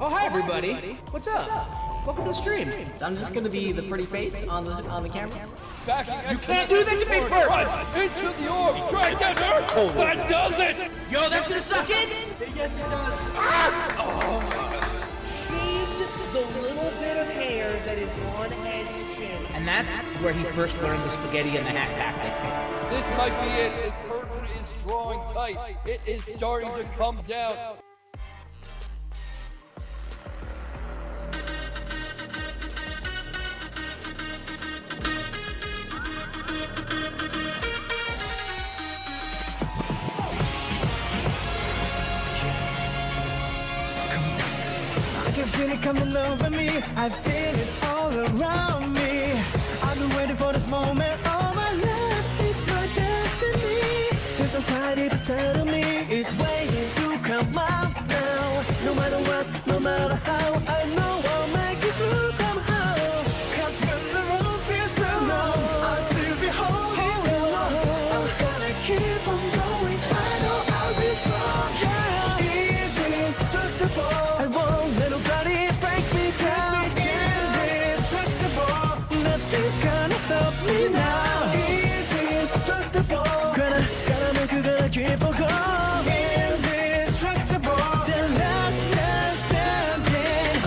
Oh, hi everybody. What's up? Welcome to the stream. I'm just gonna be the pretty face on the camera. You can't do that to me first! Into the orb! Try and get her! That does it! Yo, that's gonna suck in? Yes, it does. Oh my god. Shaved the little bit of hair that is on Ed's chin. And that's where he first learned the spaghetti and the hat tactic. This might be it. This curtain is It is starting to come down. I can feel it coming over me. I feel it all around me. I've been waiting for this moment all my life. It's my destiny. There's a party beside of me. It's waiting to come out now. No matter what, no matter how, I know I'll make it through somehow. 'Cause when the road feels so long, I'll still be holding on. I'm gonna keep on going. I know I'll be strong. Yeah, indestructible. I won't let nobody break me down. Indestructible. Nothing's gonna stop me now. Indestructible. Gonna make you gonna keep on going. Indestructible. The last man standing.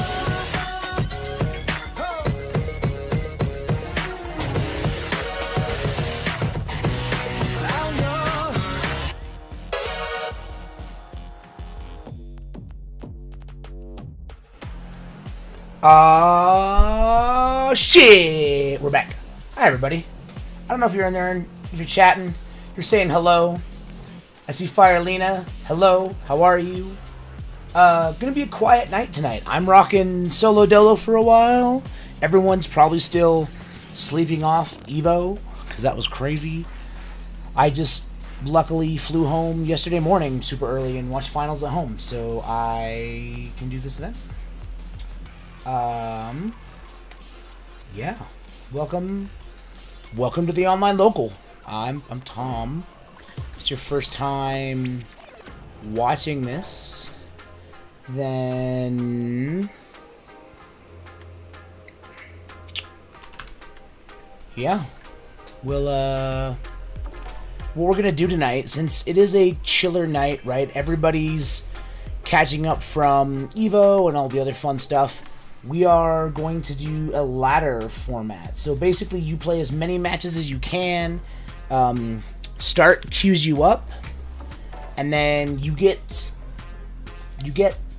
Oh no. Shit! We're back. Hi, everybody. I don't know if you're in there and if you're chatting, you're saying hello. I see Firelina. Hello. How are you? Gonna be a quiet night tonight. I'm rocking Solo Dolo for a while. Everyone's probably still sleeping off Evo, because that was crazy. I just luckily flew home yesterday morning super early and watched finals at home, so I can do this then. Yeah. Welcome to the online local. I'm Tom. If it's your first time watching this, then yeah. What we're gonna do tonight, since it is a chiller night, right? Everybody's catching up from Evo and all the other fun stuff. We are going to do a ladder format. So basically you play as many matches as you can. Start queues you up, and then you get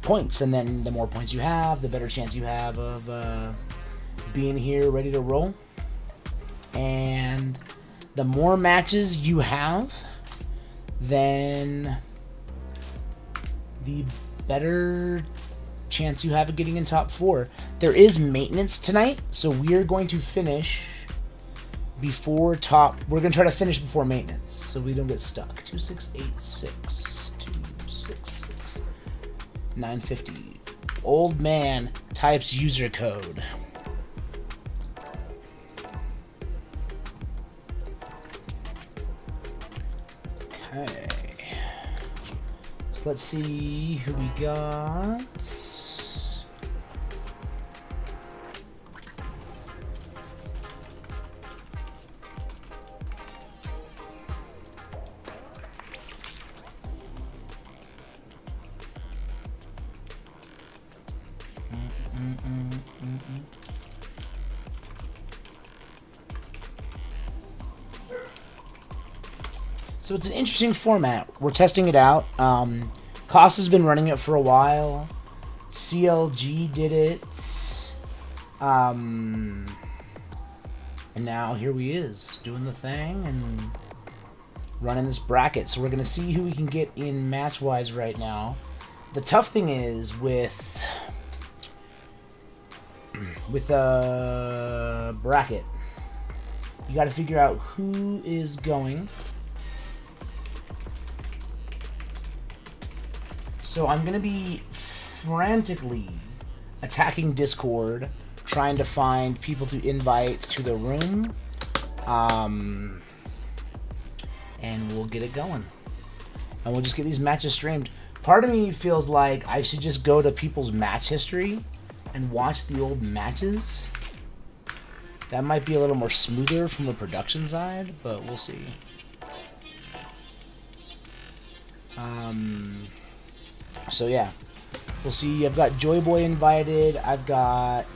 points, and then the more points you have, the better chance you have of being here ready to roll. And the more matches you have, then the better chance you have of getting in top 4. There is maintenance tonight, so we are going to finish before top. We're going to try to finish before maintenance, so we don't get stuck. 2686 266 950. Old man types user code. Okay. So let's see who we got. So it's an interesting format. We're testing it out. Koss has been running it for a while. CLG did it. And now here he is doing the thing and running this bracket. So we're going to see who we can get in match-wise right now. The tough thing is with a bracket, you got to figure out who is going. So I'm going to be frantically attacking Discord, trying to find people to invite to the room, and we'll get it going. And we'll just get these matches streamed. Part of me feels like I should just go to people's match history and watch the old matches. That might be a little more smoother from a production side, but we'll see. So yeah, we'll see. I've got JOYBOY invited. I've got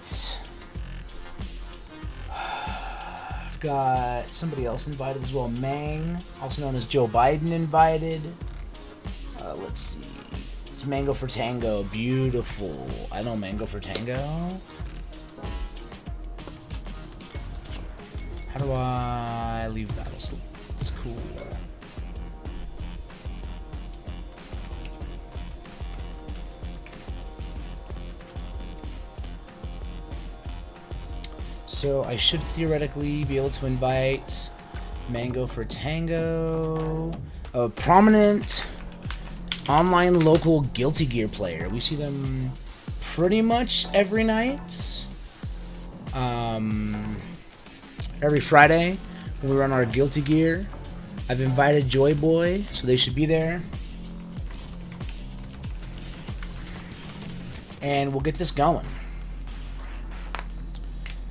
somebody else invited as well. Mang, also known as Joe Biden, invited. Let's see. It's Mango for Tango. Beautiful. I know Mango for Tango. How do I leave battle sleep? It's cool. So I should theoretically be able to invite Mango for Tango, a prominent online local Guilty Gear player. We see them pretty much every night. Every Friday when we run our Guilty Gear. I've invited JOYBOY, so they should be there. And we'll get this going.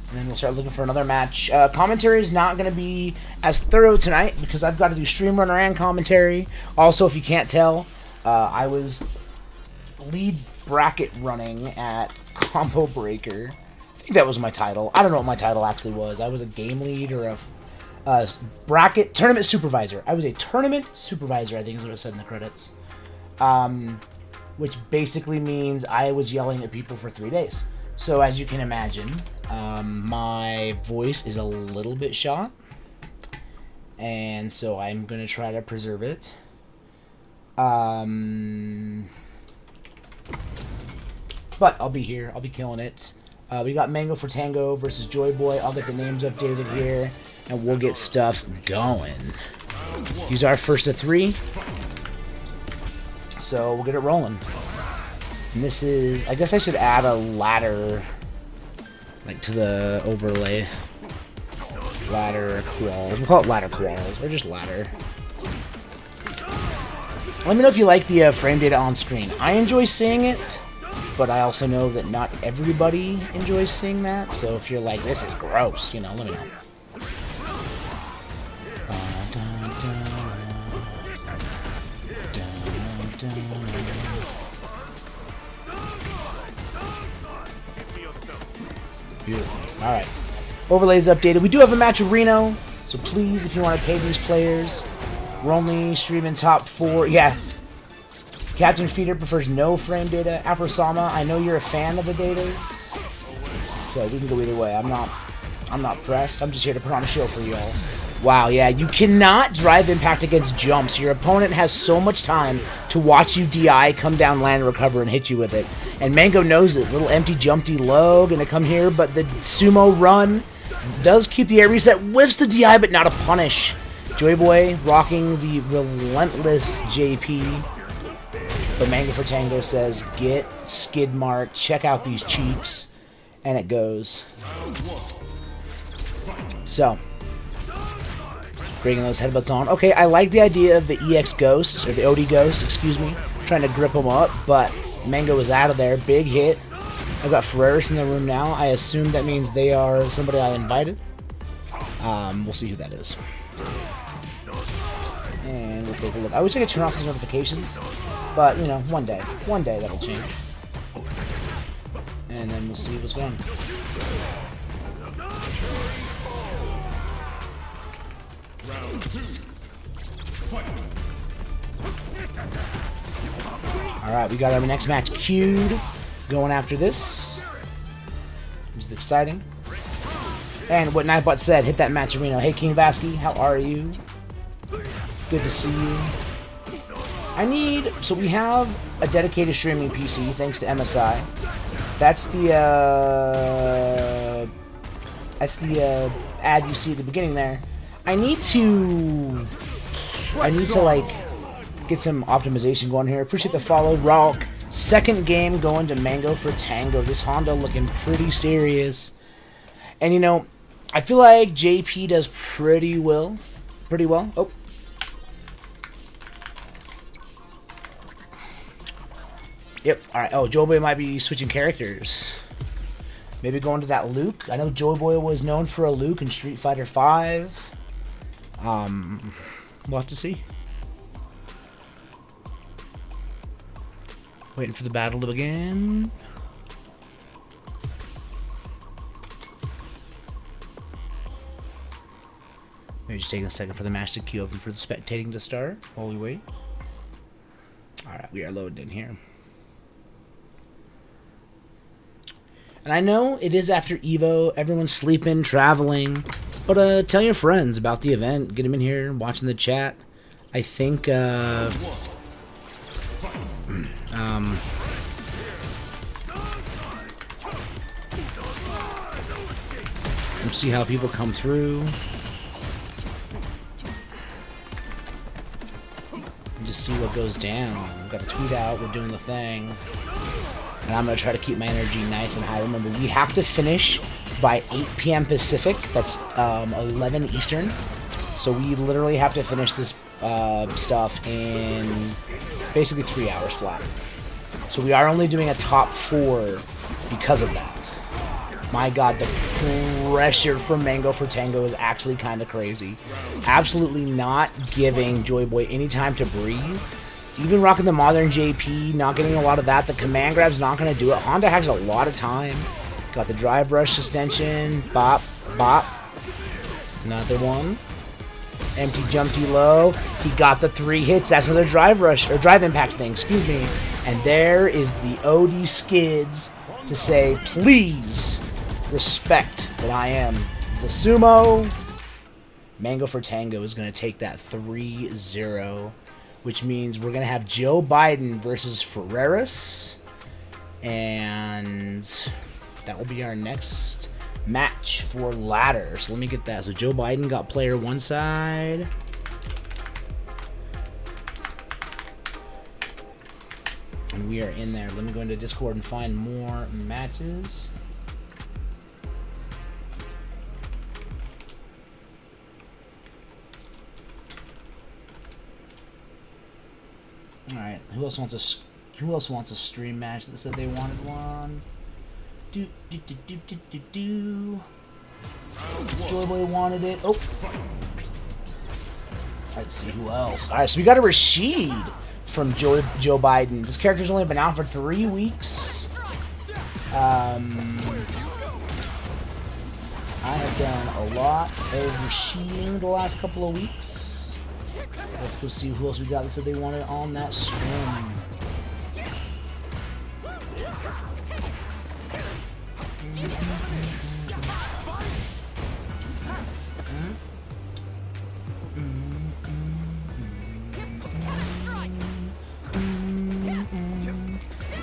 And then we'll start looking for another match. Commentary is not going to be as thorough tonight because I've got to do stream runner and commentary. Also, if you can't tell, I was lead bracket running at Combo Breaker. I think that was my title. I don't know what my title actually was. I was a game lead or a bracket tournament supervisor. I was a tournament supervisor, I think is what it said in the credits. Which basically means I was yelling at people for 3 days. So as you can imagine, my voice is a little bit shot, and so I'm gonna try to preserve it. But I'll be here. I'll be killing it. We got Mango for Tango versus JOYBOY. I'll get the names updated here, and we'll get stuff going. These are first of 3, so we'll get it rolling. And this is, I guess I should add a ladder, like, to the overlay. Ladder quals. We'll call it ladder quals, or just ladder. Let me know if you like the frame data on screen. I enjoy seeing it, but I also know that not everybody enjoys seeing that, so if you're like, this is gross, you know, let me know. Beautiful. Alright. Overlays updated. We do have a match with Reno, so please, if you want to pay these players, we're only streaming top 4. Yeah. Captain Feeder prefers no frame data. Afrosama, I know you're a fan of the datas, so we can go either way. I'm not pressed. I'm just here to put on a show for y'all. Wow, yeah, you cannot drive impact against jumps. Your opponent has so much time to watch you DI, come down, land, recover, and hit you with it. And Mango knows it. Little empty jumpy low, gonna come here, but the sumo run does keep the air reset, whiffs the DI, but not a punish. JOYBOY rocking the relentless JP. But Mango for Tango says, get skid mark, check out these cheeks. And it goes. So, bringing those headbutts on. Okay, I like the idea of the EX Ghosts, or the OD Ghost, excuse me, trying to grip them up, but Mango is out of there. Big hit. I've got Ferreras in the room now. I assume that means they are somebody I invited. We'll see who that is. And we'll take a look. I wish I could turn off these notifications, but, you know, one day that'll change. And then we'll see what's going on. Alright, we got our next match queued. Going after this. Which is exciting. And what Nightbot said, hit that match arena. Hey King Vasky, how are you? Good to see you. So we have a dedicated streaming PC, thanks to MSI. That's the ad you see at the beginning there. I need to like get some optimization going here. Appreciate the follow, Ralk. Second game going to Mango for Tango. This Honda looking pretty serious. And you know, I feel like JP does pretty well. Oh. Yep. All right. Oh, JOYBOY might be switching characters. Maybe going to that Luke. I know JOYBOY was known for a Luke in Street Fighter V. We'll have to see. Waiting for the battle to begin. Maybe just taking a second for the match to queue up and for the spectating to start while we wait. Alright, we are loaded in here. And I know it is after Evo, everyone's sleeping, traveling, but tell your friends about the event, get them in here, watching the chat. I think, let's see how people come through. And just see what goes down. We've got a tweet out, we're doing the thing. And I'm going to try to keep my energy nice and high. Remember, we have to finish by 8 p.m. Pacific. That's 11 Eastern. So we literally have to finish this stuff in basically 3 hours flat. So we are only doing a top 4 because of that. My god, the pressure from Mango for Tango is actually kind of crazy. Absolutely not giving JOYBOY any time to breathe. Even rocking the modern JP, not getting a lot of that. The command grab's not going to do it. Honda has a lot of time. Got the drive rush extension. Bop, bop. Another one. Empty jumpy low. He got the 3 hits. That's another drive rush, or drive impact thing, excuse me. And there is the OD skids to say, please respect that I am the sumo. Mango for Tango is going to take that 3-0. Which means we're going to have Joe Biden versus Ferreras. And that will be our next match for ladder. So let me get that. So Joe Biden got player 1 side. And we are in there. Let me go into Discord and find more matches. Alright, who else wants a stream match that said they wanted one? JOYBOY wanted it. Oh. Let's see who else. Alright, so we got a Rashid from Joe Biden. This character's only been out for 3 weeks. I have done a lot of Rashiding the last couple of weeks. Let's go see who else we got that said they wanted on that stream.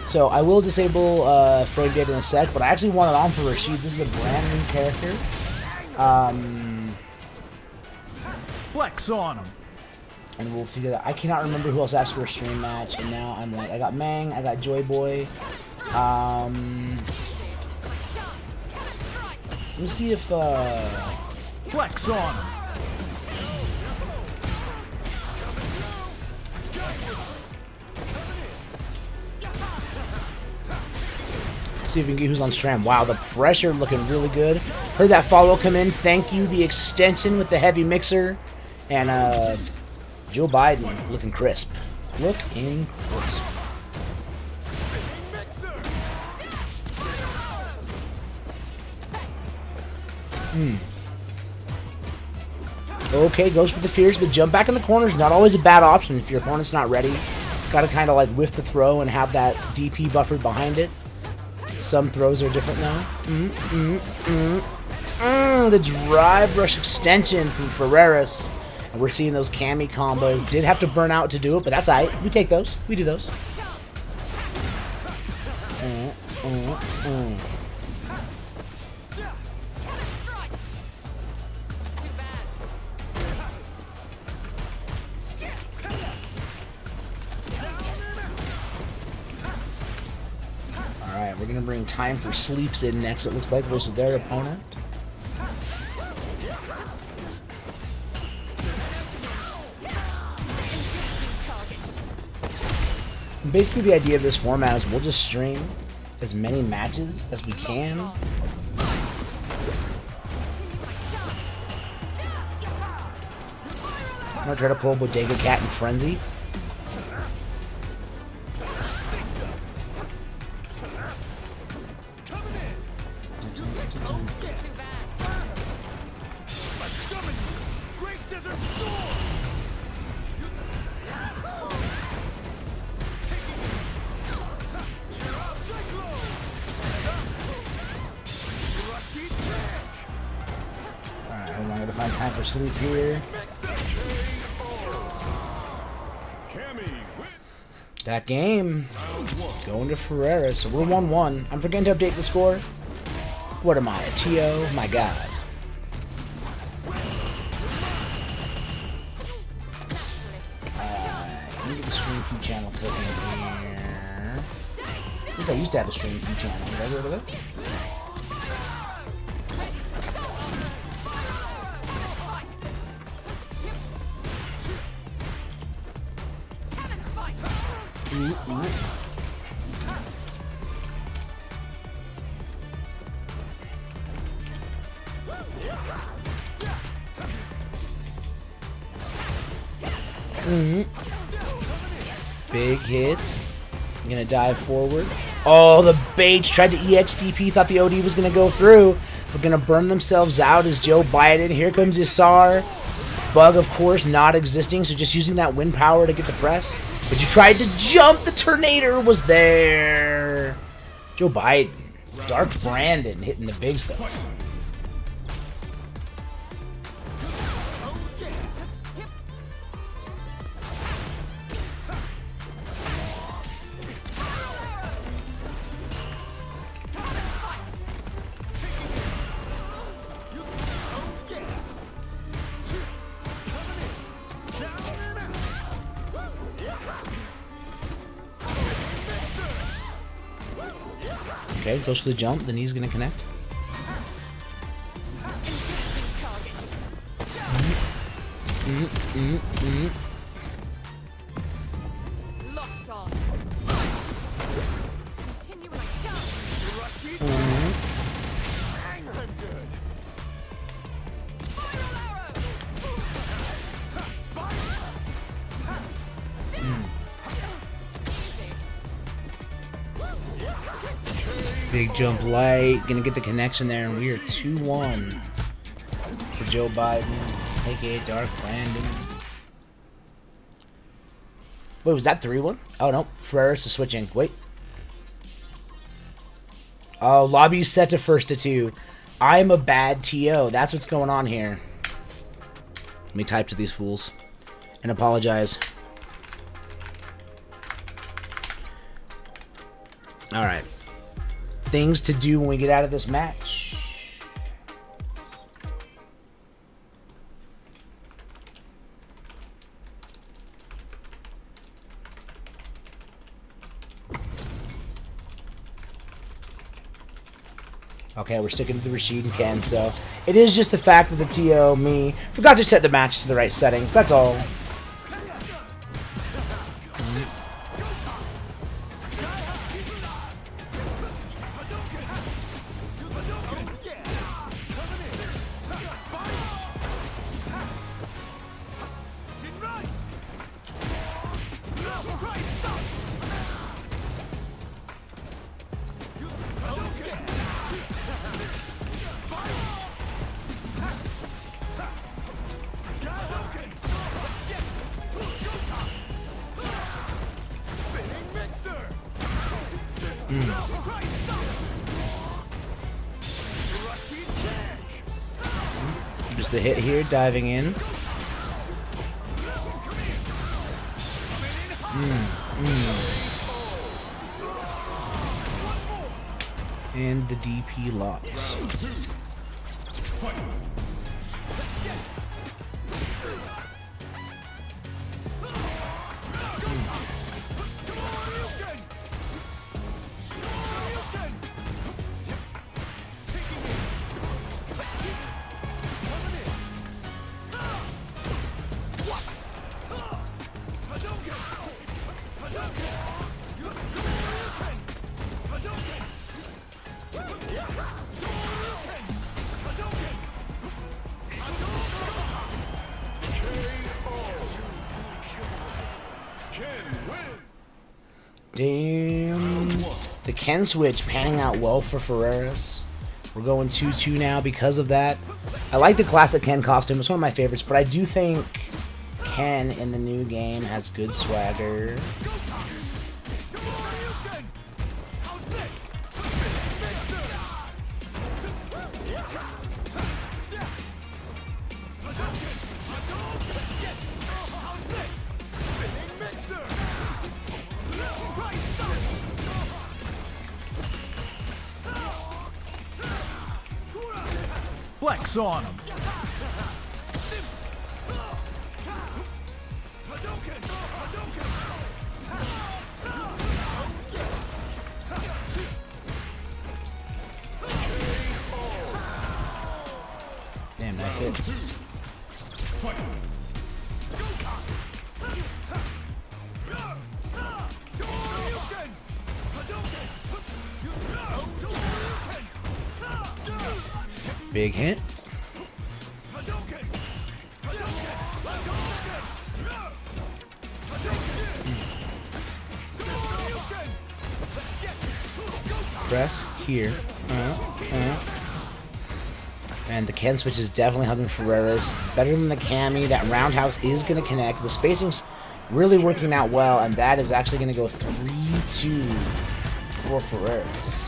So I will disable frame data in a sec, but I actually want it on for Rashid. This is a brand new character. Flex on him. And we'll figure that. I cannot remember who else asked for a stream match, and now I'm like, I got Mang, I got JOYBOY. Let me see if flex on him. See if we can get who's on stream. Wow, the pressure looking really good. Heard that follow come in. Thank you. The extension with the heavy mixer. And Joe Biden looking crisp. Looking crisp. Okay, goes for the fierce, but jump back in the corner is not always a bad option if your opponent's not ready. Got to kind of like whiff the throw and have that DP buffered behind it. Some throws are different though. The drive rush extension from Ferreras. And we're seeing those Cammy combos. Did have to burn out to do it, but that's alright. We take those. We do those. Alright, we're going to bring TimeForSleeps in next, it looks like, versus their opponent. Basically, the idea of this format is we'll just stream as many matches as we can. I'm gonna try to pull BodegaCat and Frenzy. time for sleep here. That game going to Ferreras. So we're 1-1. I'm forgetting to update the score. What am I, a TO? My God. Let me get the stream queue channel clicking here. At least I used to have a stream queue channel. Did I get rid of it? Big hits. I'm gonna dive forward. Oh, the baits tried to EXDP. Thought the OD was gonna go through. We're gonna burn themselves out as Joe Biden. Here comes Isar. Bug, of course, not existing, so just using that wind power to get the press. But you tried to jump. The Tornado was there. Joe Biden. Dark Brandon hitting the big stuff. Okay, goes for the jump, then he's gonna connect. Locked on. Continue when I Big jump light, gonna get the connection there, and we are 2-1 for Joe Biden, aka Dark Brandon. Wait, was that 3-1? Oh no, Ferreras is switching. Wait. Oh, lobby's set to 1-2. I'm a bad TO. That's what's going on here. Let me type to these fools and apologize. Alright. Things to do when we get out of this match. Okay, we're sticking to the Rashid and Ken, so it is just the fact that the TO, me, forgot to set the match to the right settings. That's all. Just the hit here, diving in. And the DP locks. Damn. The Ken switch panning out well for Ferreras. We're going 2-2 now because of that. I like the classic Ken costume. It's one of my favorites, but I do think Ken in the new game has good swagger. Flex on him. Damn, nice hit. Big hit. Press here. And the Ken switch is definitely helping Ferreras. Better than the Cami. That roundhouse is going to connect. The spacing's really working out well, and that is actually going to go 3-2 for Ferreras.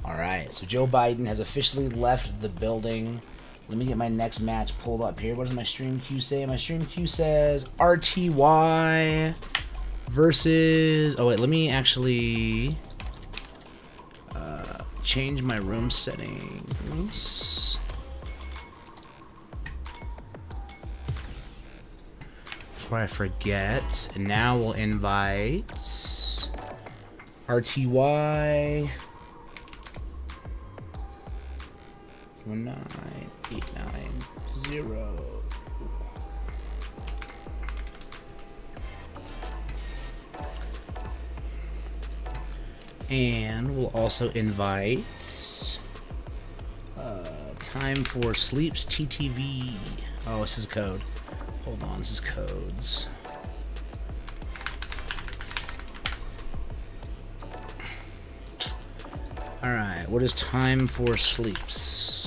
Alright, so Joe Biden has officially left the building. Let me get my next match pulled up here. What does my stream queue say? My stream queue says RTY versus... Oh, wait, let me actually change my room settings. Before I forget. And now we'll invite RTY 19890. And we'll also invite TimeForSleeps TTV. Oh, this is a code. Hold on, this is codes. Alright, what is TimeForSleeps?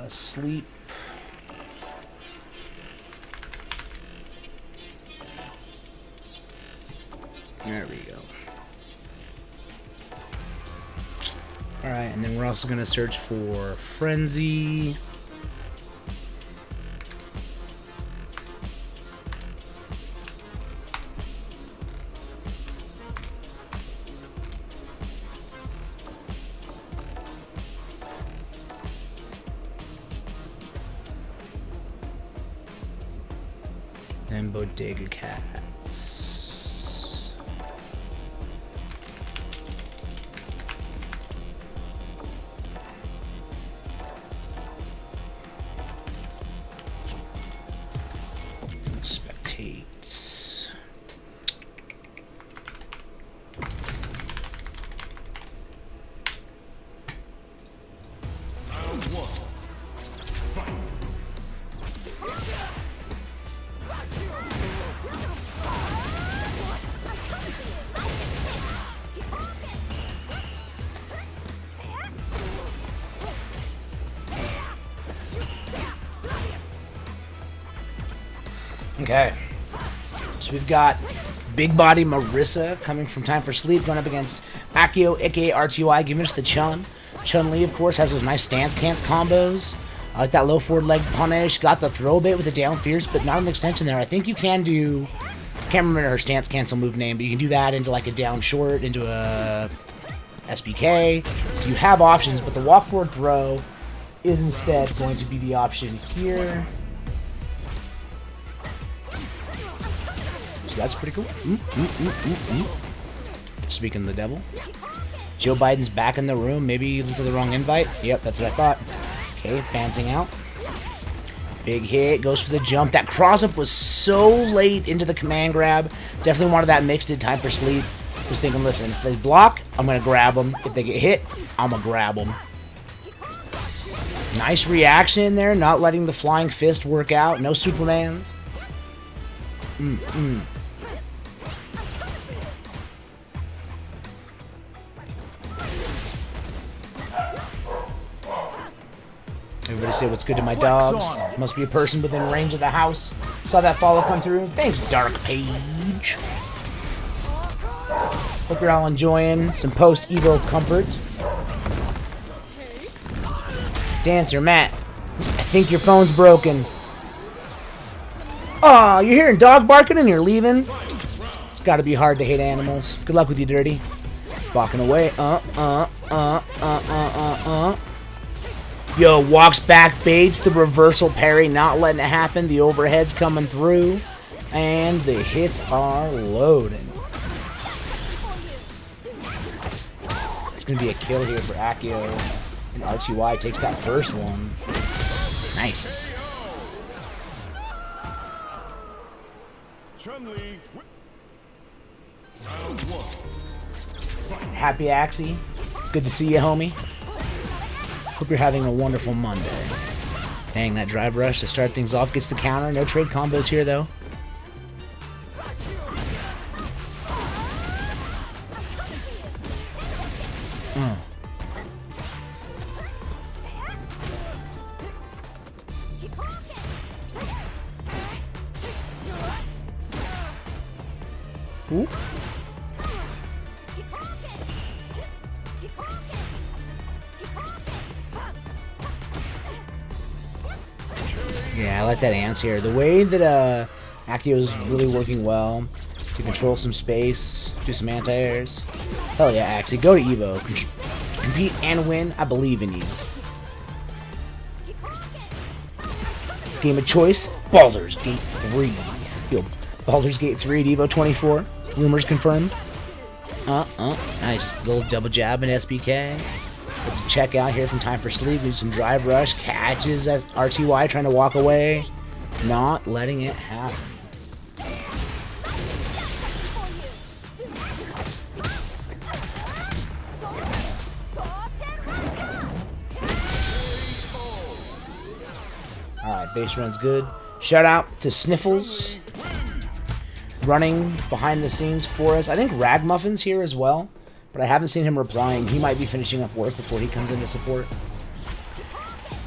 Sleep. There we go. Alright, and then we're also going to search for Frenzy. And BodegaCats. Spectates. Okay, so we've got Big Body Marissa coming from TimeForSleep going up against Akio, aka RTY, giving us the Chun. Chun-Li, of course, has those nice stance cants combos. I like that low forward leg punish. Got the throw bait with the down fierce, but not an extension there. I think you can do... I can't remember her stance cancel move name, but you can do that into like a down short, into a SBK. So you have options, but the walk forward throw is instead going to be the option here. So that's pretty cool. Speaking of the devil. Joe Biden's back in the room. Maybe you looked at the wrong invite. Yep, that's what I thought. Okay, fanzing out. Big hit. Goes for the jump. That cross-up was so late into the command grab. Definitely wanted that mixed in TimeForSleep. Was thinking, listen, if they block, I'm going to grab them. If they get hit, I'm going to grab them. Nice reaction there. Not letting the flying fist work out. No Supermans. Everybody say what's good to my dogs. Must be a person within range of the house. Saw that follow come through. Thanks, Dark Page. Hope you're all enjoying some post-Evo comfort. Dancer, Matt. I think your phone's broken. Aw, you're hearing dog barking and you're leaving? It's gotta be hard to hate animals. Good luck with you, Dirty. Walking away. Yo, walks back, baits the reversal parry, not letting it happen. The overhead's coming through. And the hits are loading. It's going to be a kill here for Accio. And RTY takes that first one. Nice. Happy Axie. Good to see you, homie. Hope you're having a wonderful Monday. Dang, that drive rush to start things off gets the counter. No trade combos here, though. Ooh. Yeah, I like that ants here. The way that Accio is really working well to control some space, do some anti-airs. Hell yeah, Axie. Go to Evo. Compete and win. I believe in you. Game of choice, Baldur's Gate 3. Yo, Baldur's Gate 3 at Evo 24. Rumors confirmed. Nice. Little double jab in SBK. Good to check out here from TimeForSleeps. Do some drive rush. Catches as RTY trying to walk away. Not letting it happen. Alright, base run's good. Shout out to Sniffles. Running behind the scenes for us. I think Ragmuffin's here as well, but I haven't seen him replying. He might be finishing up work before he comes into support.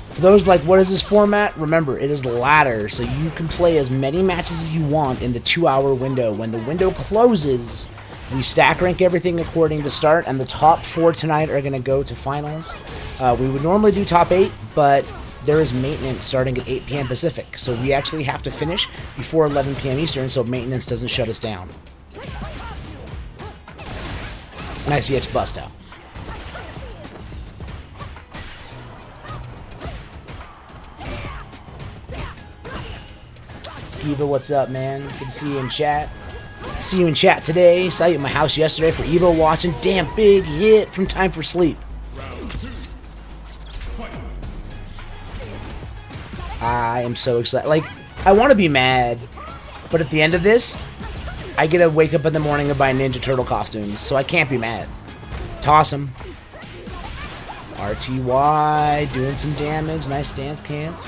For those like, what is this format? Remember, it is ladder, so you can play as many matches as you want in the 2-hour window. When the window closes, we stack rank everything according to start, and the top 4 tonight are going to go to finals. We would normally do top 8, but there is maintenance starting at 8 p.m. Pacific, so we actually have to finish before 11 p.m. Eastern so maintenance doesn't shut us down. Nice EX bust out. Eva, what's up, man? Good to see you in chat. See you in chat today. Saw you at my house yesterday for Evo watching. Damn, big hit from TimeForSleeps. I am so excited. Like, I want to be mad, but at the end of this, I get to wake up in the morning and buy Ninja Turtle costumes, so I can't be mad. Toss him. RTY doing some damage. Nice stance, cans.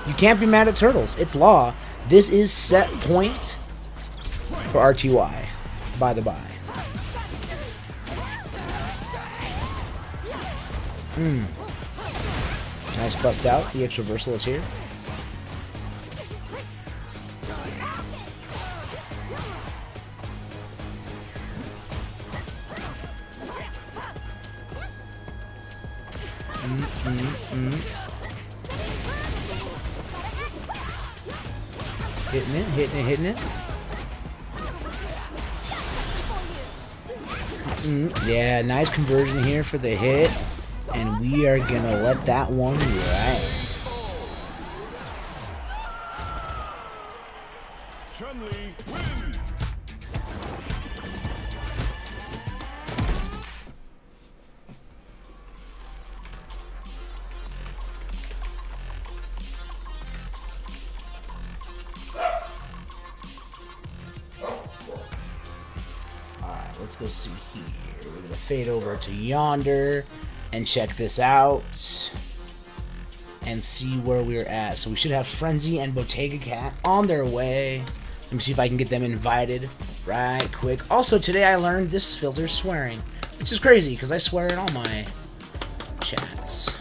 You can't be mad at turtles. It's law. This is set point for RTY, by the by. Nice bust out. The EX reversal is here. Hitting it. Yeah, nice conversion here for the hit. And we are gonna let that one ride. Alright, let's go see here. We're gonna fade over to yonder and check this out and see where we're at. So we should have Frenzy and BodegaCat on their way. Let me see if I can get them invited right quick. Also, today I learned this filter's swearing, which is crazy because I swear in all my chats.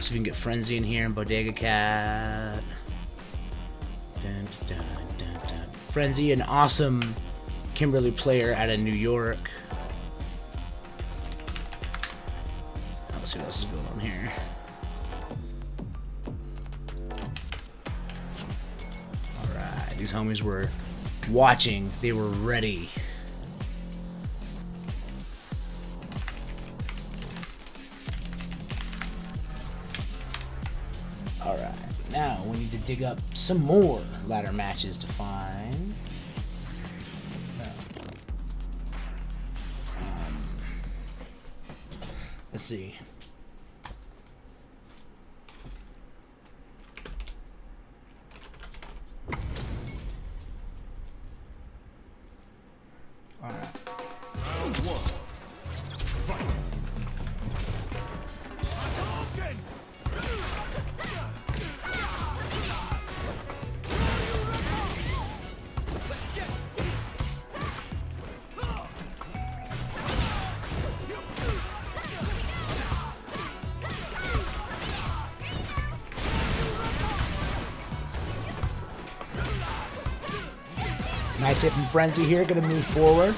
So we can get Frenzy in here and BodegaCat. Dun, dun, dun, dun. Frenzy, an awesome Kimberly player out of New York. Let's see what else is going on here. Alright. These homies were watching. They were ready. Alright, now we need to dig up some more ladder matches to find. Let's see. Nice hit from Frenzy here, gonna move forward.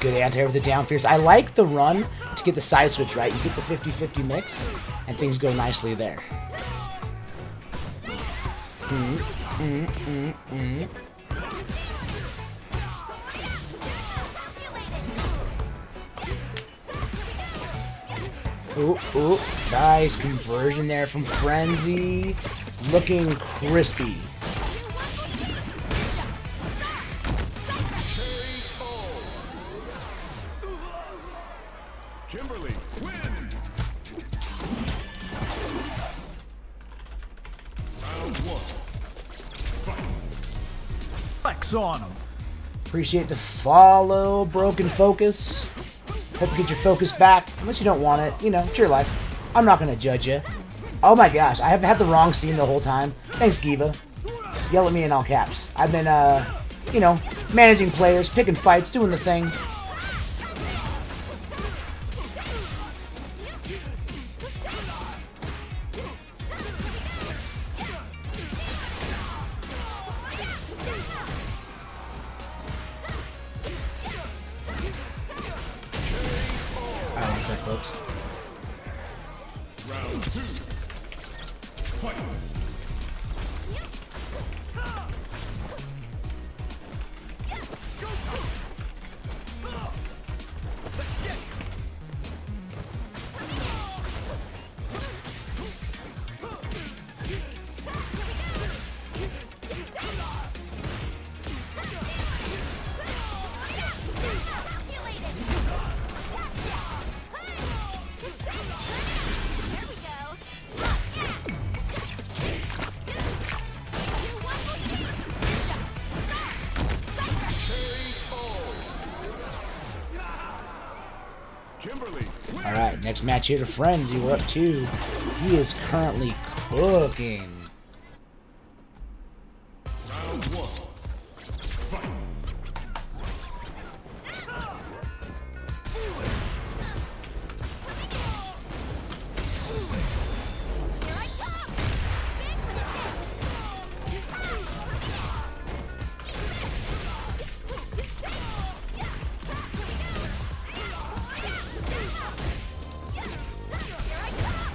Good anti-air with the down fierce. I like the run to get the side switch right. You get the 50-50 mix, and things go nicely there. Ooh, ooh, nice conversion there from Frenzy. Looking crispy. Kimberly wins. Round 1. Fight. Flex on him. Appreciate the follow, Broken Focus. Hope you get your focus back, unless you don't want it. You know, it's your life. I'm not going to judge you. Oh my gosh, I have had the wrong scene the whole time. Thanks, Giva. Yell at me in all caps. I've been, you know, managing players, picking fights, doing the thing. Alright, one sec, folks. Round 2. Fight. Alright, next match here to Frenzy. We're up 2. He is currently cooking. Round 1. Fight.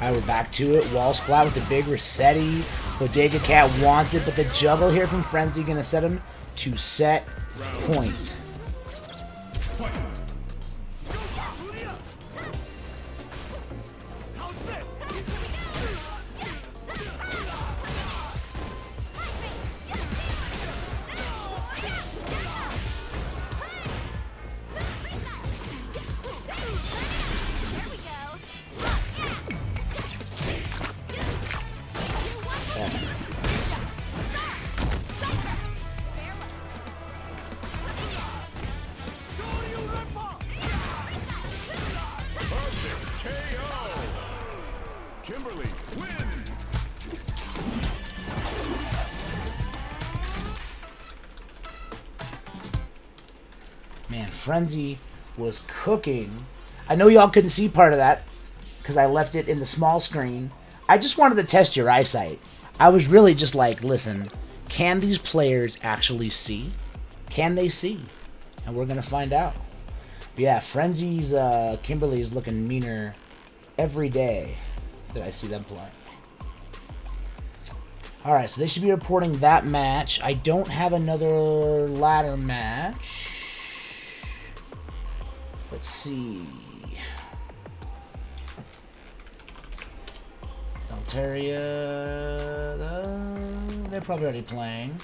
Alright, we're back to it. Wall splat with the big Rossetti. BodegaCat wants it, but the juggle here from Frenzy gonna set him to set point. Kimberly wins. Man, Frenzy was cooking. I know y'all couldn't see part of that because I left it in the small screen. I just wanted to test your eyesight. I was really just like, listen, can these players actually see? Can they see? And we're going to find out. But yeah, Frenzy's Kimberly is looking meaner every day that I see them play. Alright, so they should be reporting that match. I don't have another ladder match. Let's see. Altaria, they're probably already playing.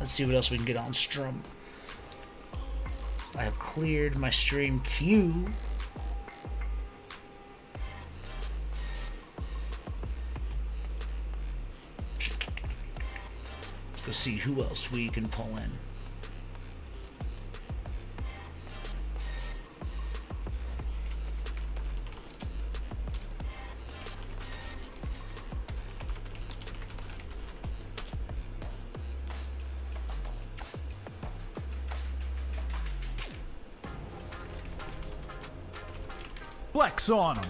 Let's see what else we can get on Strum. I have cleared my stream queue. Let's go see who else we can pull in. Flex on him.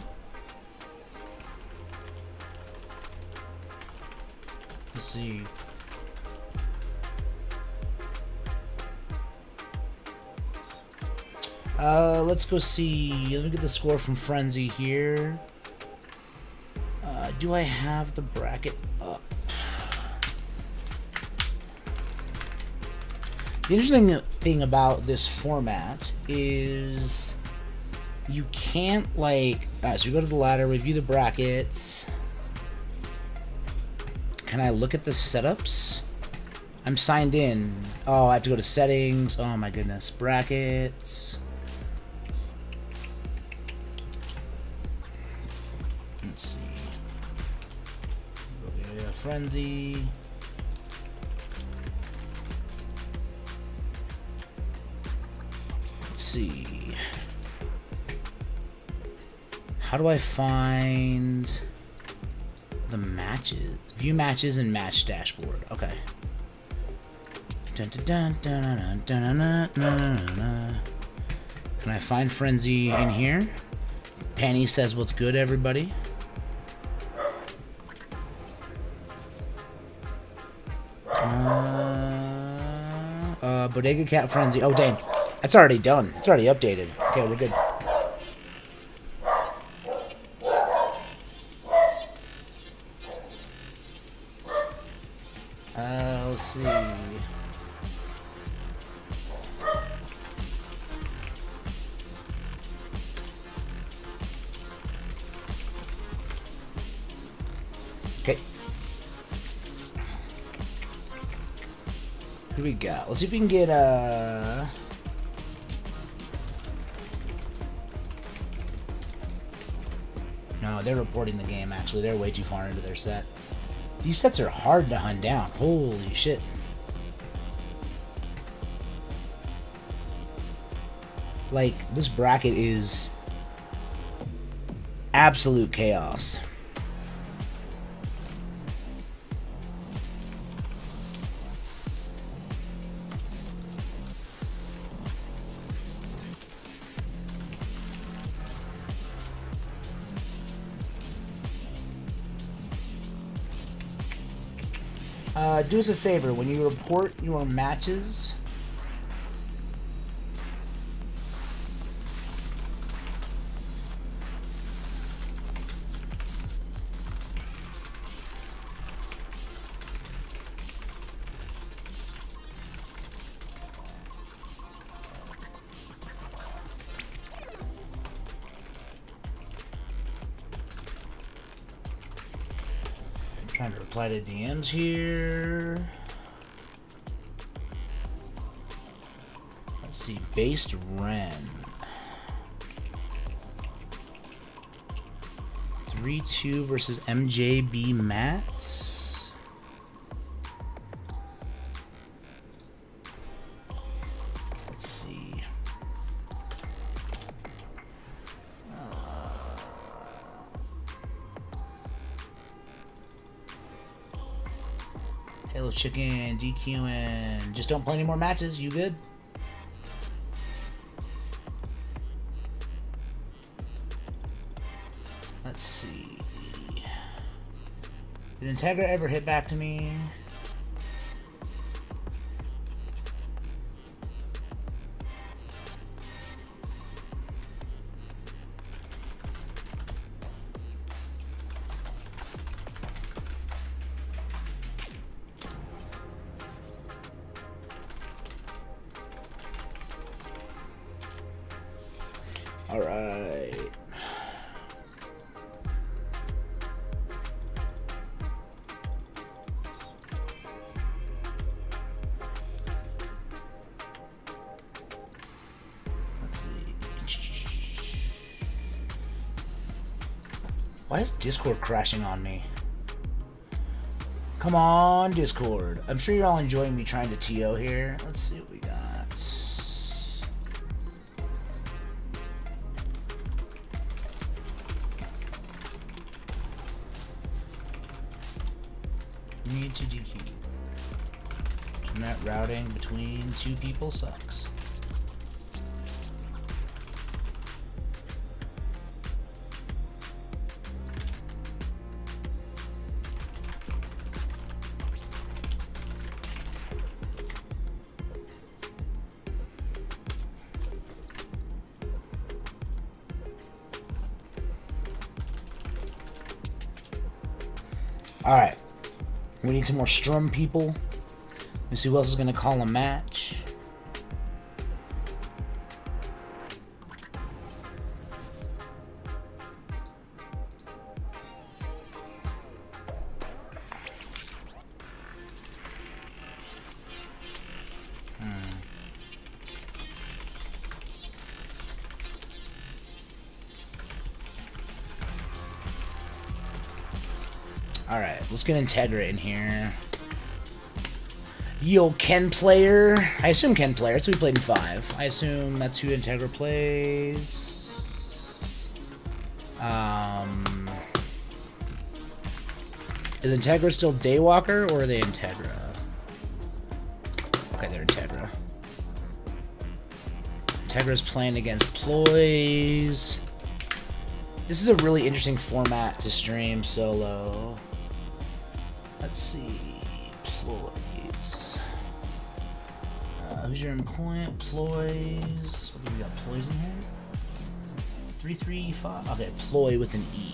Let's see. Let's go see. Let me get the score from Frenzy here. Do I have the bracket up? The interesting thing about this format is you can't, like... Alright, so we go to the ladder, review the brackets. Can I look at the setups? I'm signed in. Oh, I have to go to settings. Oh my goodness. Brackets. Let's see. Okay, Frenzy. Let's see. How do I find the matches? View matches and match dashboard. Okay. Dun, dun, dun, dun, dun, dun, dun, dun, dun, dun. Can I find Frenzy in here? Penny says what's good, everybody. BodegaCat Frenzy. Oh, dang. That's already done. It's already updated. Okay, we're good. Let's see. Okay. Who do we got? Let's see if we can get No, they're reporting the game, actually. They're way too far into their set. These sets are hard to hunt down. Holy shit. Like, this bracket is absolute chaos. Do us a favor, when you report your matches, trying to reply to DMs here. Let's see, based Ren. 3-2 versus MJB Mats. Let's see. Hello Chicken, DQing. Just don't play any more matches, you good? Let's see. Did Integra ever hit back to me? All right. Let's see. Why is Discord crashing on me? Come on, Discord. I'm sure you're all enjoying me trying to TO here. Let's see what we got. Need to DQ. Internet routing between two people sucks. Alright. We need some more Strum people. Let's see who else is going to call a match. Alright, let's get Integra in here. Yo, Ken player. I assume Ken player. That's who we played in 5. I assume that's who Integra plays. Is Integra still Daywalker, or are they Integra? Okay, they're Integra. Integra's playing against Ploye. This is a really interesting format to stream solo. Let's see. Ploye. Who's your employee? Ploye. What do we got? Ploye in here? 335. Okay, Ploye with an E.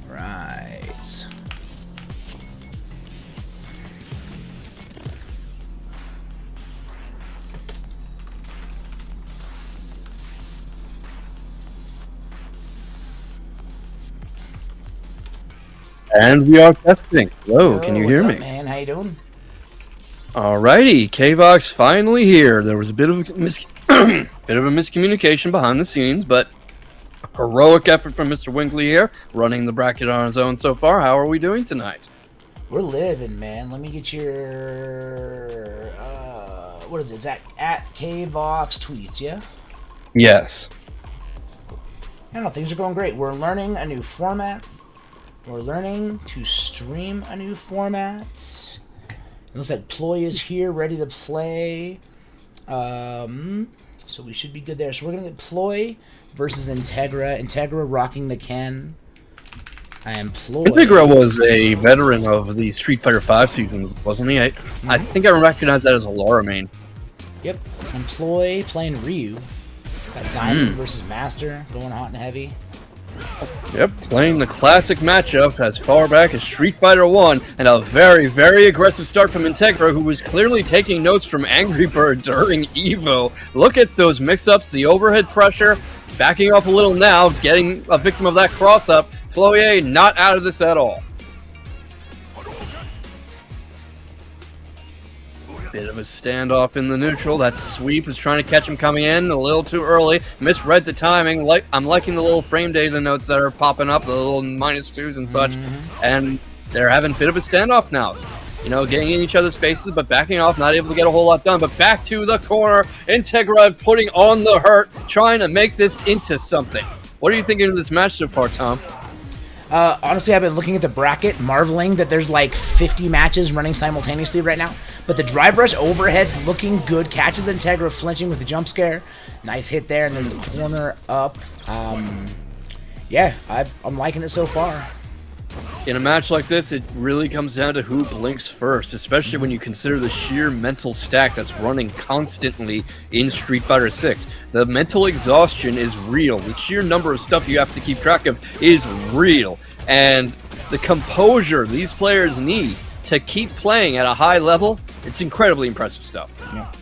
Right. And we are testing. Hello, can you hear what's me? up, man? How you doing? Alrighty, K-Vox finally here. There was a bit of a miscommunication behind the scenes, but heroic effort from Mr. Winkley here, running the bracket on his own so far. How are we doing tonight? We're living, man. Let me get your what is it? It's at KVox tweets, yeah? Yes. I don't know, things are going great. We're learning a new format. We're learning to stream a new format. It looks like Ploye is here, ready to play. So we should be good there. So we're gonna get Ploye versus Integra. Integra rocking the Ken. I am Ploye. Integra was a veteran of the Street Fighter V season, wasn't he? I think I recognize that as a Laura main. Yep. And Ploye playing Ryu. Got Diamond versus Master going hot and heavy. Yep, playing the classic matchup as far back as Street Fighter 1, and a very, very aggressive start from Integra, who was clearly taking notes from Angry Bird during EVO. Look at those mix-ups, the overhead pressure, backing off a little now, getting a victim of that cross-up. Ploye not out of this at all. Bit of a standoff in the neutral. That sweep is trying to catch him coming in a little too early. Misread the timing. I'm liking the little frame data notes that are popping up, the little -2s and such. And they're having a bit of a standoff now. You know, getting in each other's faces, but backing off, not able to get a whole lot done. But back to the corner. Integra putting on the hurt, trying to make this into something. What are you thinking of this match so far, Tom? Honestly, I've been looking at the bracket, marveling that there's like 50 matches running simultaneously right now. But the drive rush overhead's looking good. Catches Integra flinching with the jump scare. Nice hit there, and there's the corner up. Yeah, I'm liking it so far. In a match like this, it really comes down to who blinks first, especially when you consider the sheer mental stack that's running constantly in Street Fighter 6. The mental exhaustion is real. The sheer number of stuff you have to keep track of is real. And the composure these players need to keep playing at a high level, it's incredibly impressive stuff. Yeah.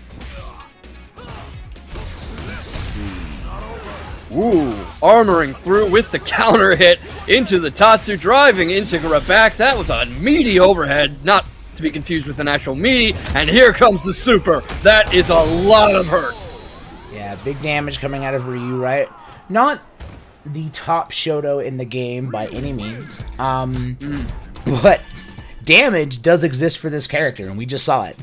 Ooh, armoring through with the counter hit into the Tatsu, driving Integra back. That was a meaty overhead, not to be confused with an actual meaty. And here comes the super. That is a lot of hurt. Yeah, big damage coming out of Ryu, right? Not the top Shoto in the game by any means, but damage does exist for this character, and we just saw it.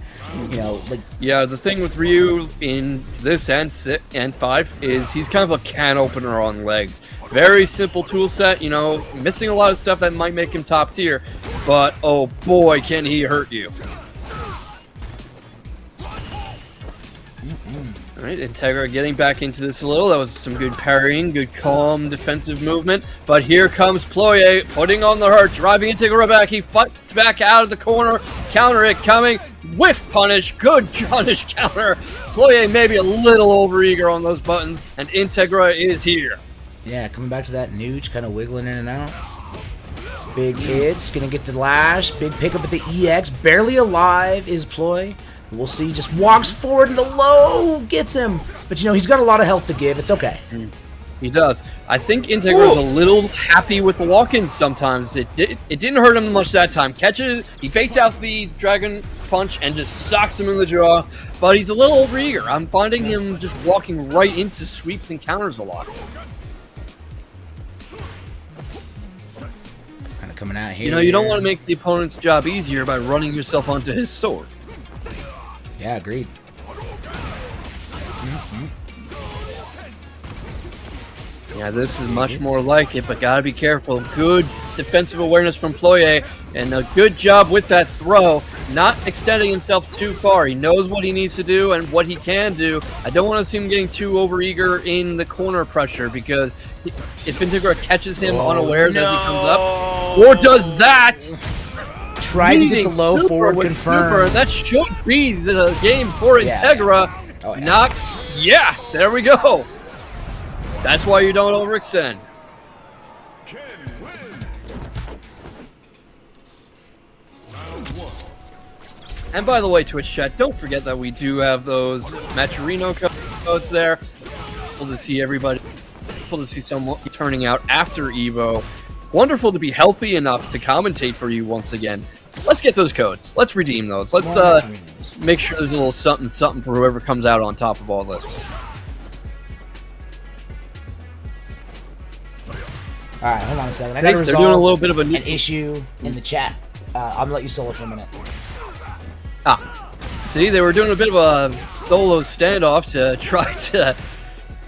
You know, like, yeah, the thing with Ryu in this and 5 is he's kind of a can opener on legs. Very simple tool set, you know, missing a lot of stuff that might make him top tier, but oh boy, can he hurt you. All right, Integra getting back into this a little. That was some good parrying, good calm defensive movement. But here comes Ploye, putting on the hurt, driving Integra back. He fights back out of the corner. Counter hit coming. Whiff punish. Good punish counter. Ploye maybe a little overeager on those buttons. And Integra is here. yeah, coming back to that nooch, kind of wiggling in and out. Big hits, gonna get the lash. Big pickup at the EX. Barely alive is Ploye. We'll see, just walks forward and the low gets him. But, you know, he's got a lot of health to give. It's okay. He does. I think Integra's a little happy with the walk-ins sometimes. It didn't hurt him much that time. Catches, he baits out the Dragon Punch and just socks him in the jaw. But he's a little overeager. I'm finding him just walking right into sweeps and counters a lot. Kind of coming out here. You know, you don't want to make the opponent's job easier by running yourself onto his sword. Yeah, agreed. Yeah, this is much more like it, but gotta be careful. Good defensive awareness from Ploye, and a good job with that throw, not extending himself too far. He knows what he needs to do and what he can do. I don't want to see him getting too overeager in the corner pressure, because if Integra catches him unawares as he comes up, or does that, Try to get the low super forward with confirmed. Super, that should be the game for Yeah. Integra. Oh, yeah. Not, yeah, there we go. That's why you don't overextend. And by the way, Twitch chat, don't forget that we do have those Maturino codes there. Cool to see everybody. Cool to see someone turning out after Evo. Wonderful to be healthy enough to commentate for you once again. Let's get those codes. Let's redeem those. Let's make sure there's a little something for whoever comes out on top of all this. Alright, hold on a second. I They're gotta resolve doing a little bit of an issue in the chat. I'm gonna let you solo for a minute. See, they were doing a bit of a solo standoff to try to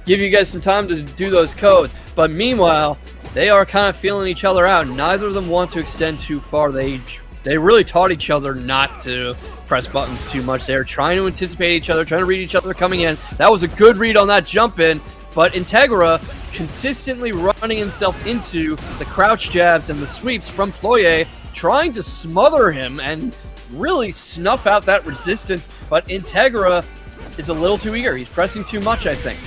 give you guys some time to do those codes. But meanwhile, they are kind of feeling each other out. Neither of them want to extend too far. They really taught each other not to press buttons too much. They're trying to anticipate each other, trying to read each other coming in. That was a good read on that jump in. But Integra consistently running himself into the crouch jabs and the sweeps from Ploye, trying to smother him and really snuff out that resistance. But Integra is a little too eager. He's pressing too much, I think.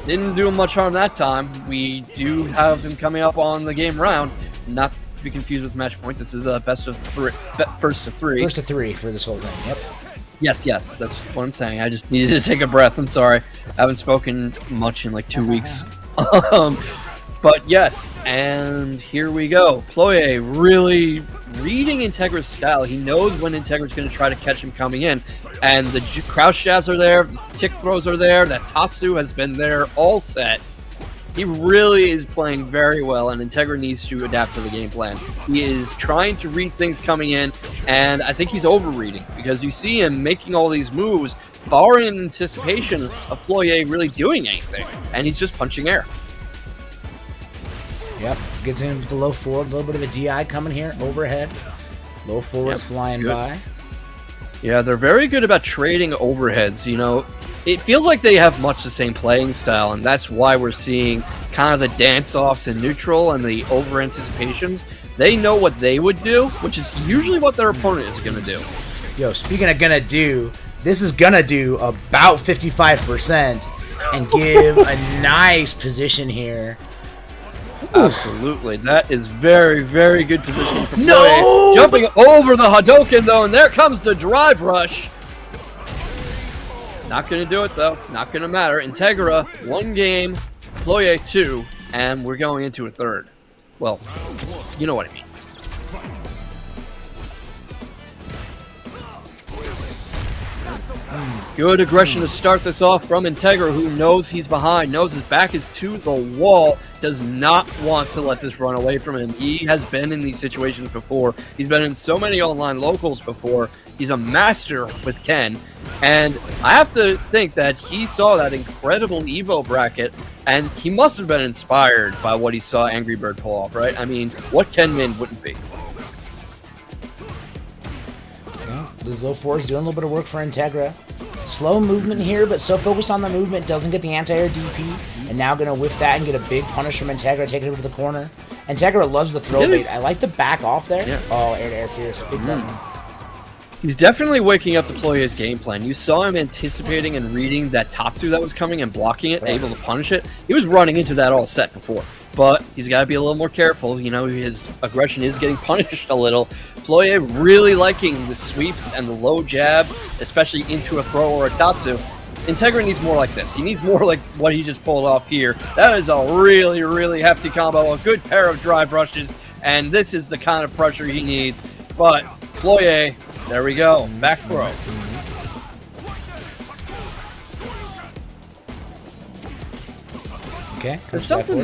Didn't do him much harm that time. We do have him coming up on the game round. Not to be confused with match point. This is a best of three, first to three. First to three for this whole thing, yep. Yes, that's what I'm saying. I just needed to take a breath. I'm sorry. I haven't spoken much in like 2 weeks. But yes, and here we go. Ploye really reading Integra's style. He knows when Integra's going to try to catch him coming in. And the crouch jabs are there, the tick throws are there, that Tatsu has been there all set. He really is playing very well, and Integra needs to adapt to the game plan. He is trying to read things coming in, and I think he's overreading, because you see him making all these moves far in anticipation of Ploye really doing anything, and he's just punching air. Yep, gets in with the low forward, a little bit of a DI coming here, overhead. Low forwards flying by. Yeah, they're very good about trading overheads, you know. It feels like they have much the same playing style, and that's why we're seeing kind of the dance-offs in neutral and the over-anticipations. They know what they would do, which is usually what their opponent is going to do. Yo, speaking of gonna do, this is gonna do about 55% and give a nice position here. Absolutely. That is very, very good position for No! Ploye. Jumping over the Hadoken, though, and there comes the drive rush. Not going to do it, though. Not going to matter. Integra, 1 game. Ploye, 2. And we're going into a 3rd. Well, you know what I mean. Good aggression to start this off from Integra, who knows he's behind, knows his back is to the wall, does not want to let this run away from him. He has been in these situations before. He's been in so many online locals before. He's a master with Ken. And I have to think that he saw that incredible Evo bracket, and he must have been inspired by what he saw Angry Bird pull off, right? I mean, what Ken Min wouldn't be? Yeah, those low 4s doing a little bit of work for Integra. Slow movement here, but so focused on the movement, doesn't get the anti-air DP, and now going to whiff that and get a big punish from Integra, take it over to the corner. Integra loves the throw bait. I like the back off there. Yeah. Oh, air-to-air fierce. Big button. He's definitely waking up to Ploye's game plan. You saw him anticipating and reading that Tatsu that was coming and blocking it, able to punish it. He was running into that all set before. But he's got to be a little more careful. You know, his aggression is getting punished a little. Ploye really liking the sweeps and the low jabs, especially into a throw or a Tatsu. Integra needs more like this. He needs more like what he just pulled off here. That is a really, really hefty combo. A good pair of drive rushes. And this is the kind of pressure he needs. But Ploye, there we go. Back throw. Okay. There's something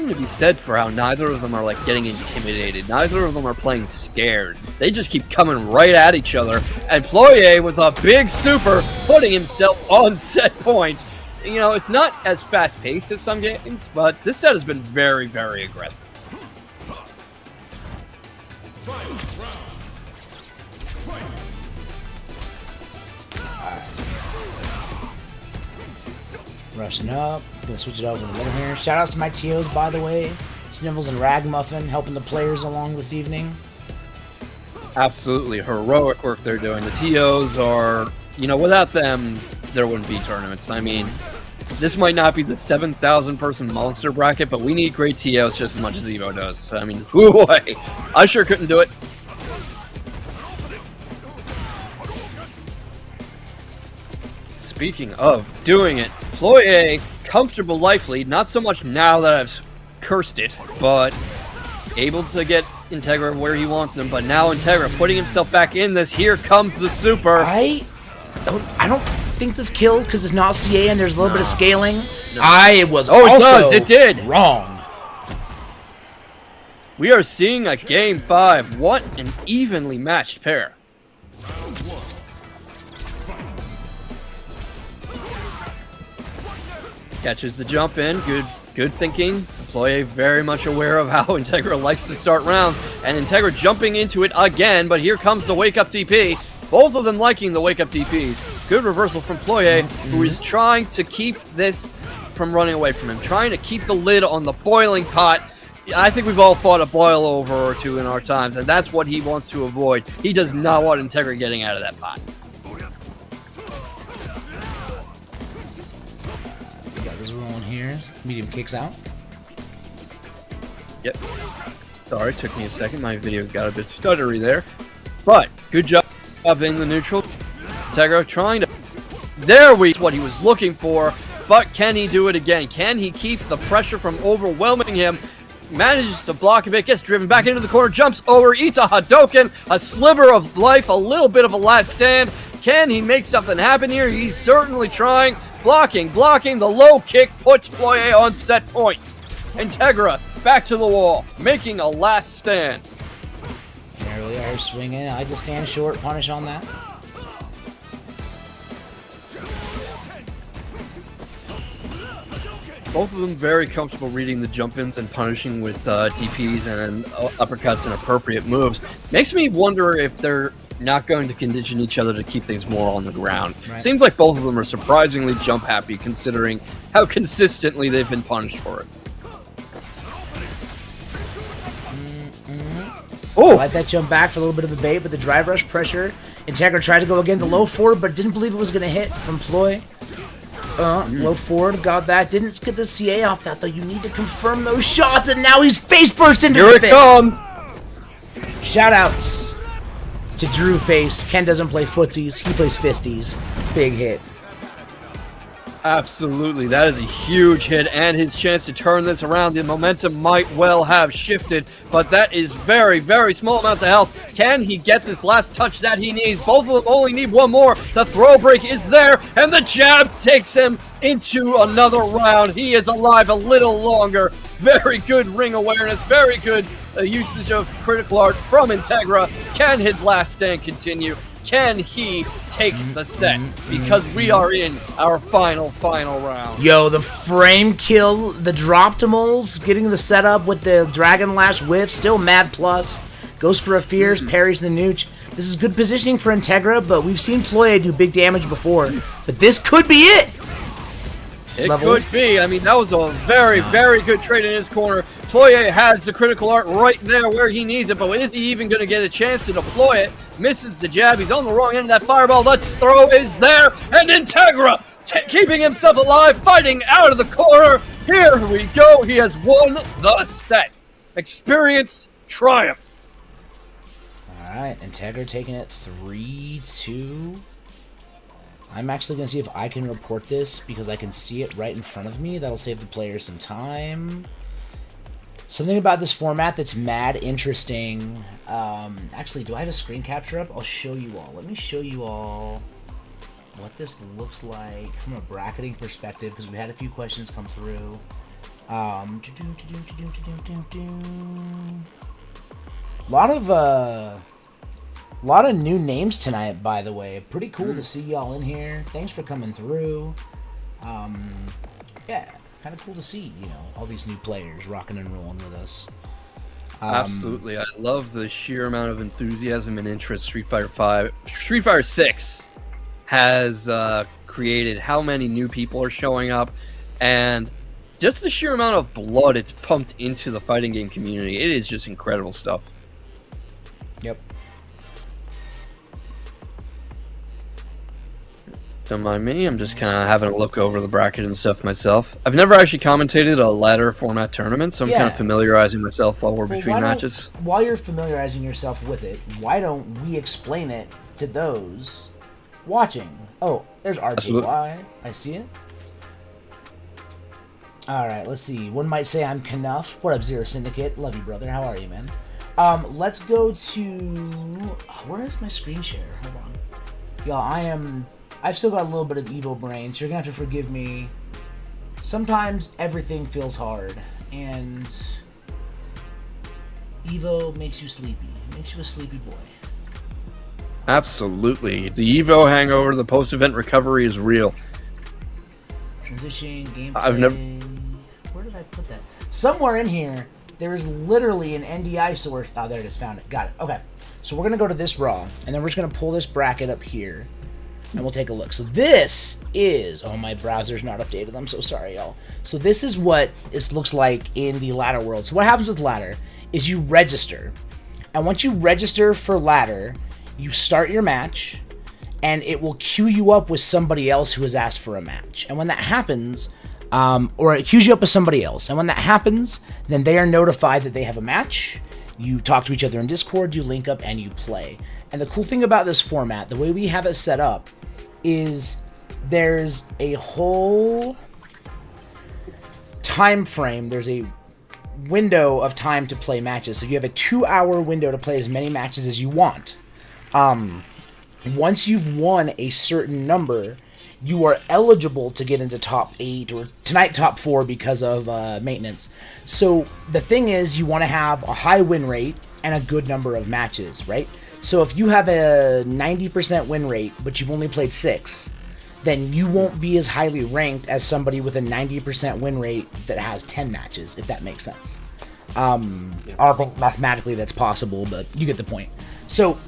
to be said for how neither of them are like getting intimidated. Neither of them are playing scared. They just keep coming right at each other. And Ploye with a big super putting himself on set point. You know, it's not as fast paced as some games, but this set has been very, very aggressive. Rushing up. Gonna switch it over to the middle here. Shout outs to my TOs, by the way. Snivels and Ragmuffin helping the players along this evening. Absolutely heroic work they're doing. The TOs are, you know, without them, there wouldn't be tournaments. I mean, this might not be the 7,000 person monster bracket, but we need great TOs just as much as Evo does. I mean, boy, I sure couldn't do it. Speaking of doing it, Ploye, comfortable life lead, not so much now that I've cursed it, but able to get Integra where he wants him, but now Integra putting himself back in this. Here comes the super. I don't think this killed because it's not CA and there's a little bit of scaling. I was also it did. wrong. We are seeing a game 5. What an evenly matched pair. Catches the jump in. Good thinking. Ploye very much aware of how Integra likes to start rounds. And Integra jumping into it again, but here comes the wake-up DP. Both of them liking the wake-up DPs. Good reversal from Ploye, who is trying to keep this from running away from him. Trying to keep the lid on the boiling pot. I think we've all fought a boil over or two in our times, and that's what he wants to avoid. He does not want Integra getting out of that pot. Here, medium kicks out. Yep. Sorry, took me a second. My video got a bit stuttery there. But, good job in the neutral. Integra trying to... There what he was looking for. But can he do it again? Can he keep the pressure from overwhelming him? Manages to block a bit, gets driven back into the corner, jumps over, eats a Hadoken, a sliver of life, a little bit of a last stand. Can he make something happen here? He's certainly trying. Blocking, the low kick puts Ploye on set point. Integra back to the wall, making a last stand. Narrowly are swinging. I like to stand short, punish on that. Both of them very comfortable reading the jump-ins and punishing with DPs and uppercuts and appropriate moves. Makes me wonder if they're not going to condition each other to keep things more on the ground. Right. Seems like both of them are surprisingly jump happy considering how consistently they've been punished for it. Oh! I like that jump back for a little bit of the bait, but the drive rush pressure. Integra tried to go again, the low forward, but didn't believe it was going to hit from Ploye. Low forward, got that. Didn't get the CA off that, though. You need to confirm those shots, and now he's face first into Here the it fist. comes. Shoutouts to Drew Face. Ken doesn't play footsies, he plays fisties. Big hit. Absolutely, that is a huge hit, and his chance to turn this around. The momentum might well have shifted, but that is very, very small amounts of health. Can he get this last touch that he needs? Both of them only need one more. The throw break is there, and the jab takes him into another round. He is alive a little longer. Very good ring awareness, very good usage of critical art from Integra. Can his last stand continue? Can he take the set? Because we are in our final round. Yo, the frame kill, the Droptimals, getting the setup with the Dragon Lash whiff, still mad plus. Goes for a fierce, parries the nooch. This is good positioning for Integra, but we've seen Ploye do big damage before. But this could be it! It could be. I mean, that was a very, very good trade in his corner. Ploye has the critical art right there where he needs it, but is he even going to get a chance to deploy it? Misses the jab. He's on the wrong end of that fireball. The throw is there, and Integra keeping himself alive, fighting out of the corner. Here we go. He has won the set. Experience triumphs. All right, Integra taking it 3-2. I'm actually going to see if I can report this because I can see it right in front of me. That'll save the players some time. Something about this format that's mad interesting. Actually, do I have a screen capture up? I'll show you all. Let me show you all what this looks like from a bracketing perspective because we had a few questions come through. A lot of new names tonight, by the way. Pretty cool to see y'all in here. Thanks for coming through. Yeah, kind of cool to see, you know, all these new players rocking and rolling with us. Absolutely, I love the sheer amount of enthusiasm and interest Street Fighter 6 has created. How many new people are showing up, and just the sheer amount of blood it's pumped into the fighting game community. It is just incredible stuff. Yep. Don't mind me, I'm just kind of having a look over the bracket and stuff myself. I've never actually commentated a ladder format tournament, so I'm kind of familiarizing myself while we're between matches. While you're familiarizing yourself with it, why don't we explain it to those watching? Oh, there's RJY. Absolutely. I see it. Alright, let's see. One might say I'm Knuff. What up, Zero Syndicate? Love you, brother. How are you, man? Let's go to... where is my screen share? Hold on. Y'all, I've still got a little bit of evil brain, so you're gonna have to forgive me. Sometimes everything feels hard, and Evo makes you sleepy. Makes you a sleepy boy. Absolutely. The Evo hangover, the post-event recovery is real. Transition, gameplay. I've never... Where did I put that? Somewhere in here, there is literally an NDI source. Oh, there it is. Found it. Got it. Okay. So we're going to go to this raw, and then we're just going to pull this bracket up here, and we'll take a look. So this is... Oh, my browser's not updated. I'm so sorry, y'all. So this is what this looks like in the ladder world. So what happens with ladder is you register. And once you register for ladder, you start your match, and it will queue you up with somebody else who has asked for a match. And when that happens, or it queues you up with somebody else, and when that happens, then they are notified that they have a match. You talk to each other in Discord, you link up, and you play. And the cool thing about this format, the way we have it set up, is there's a whole time frame. There's a window of time to play matches. So you have a 2-hour window to play as many matches as you want. Once you've won a certain number, you are eligible to get into top 8 or tonight top 4 because of maintenance. So the thing is, you want to have a high win rate and a good number of matches, right? So if you have a 90% win rate, but you've only played 6, then you won't be as highly ranked as somebody with a 90% win rate that has 10 matches, if that makes sense. I don't think mathematically that's possible, but you get the point. So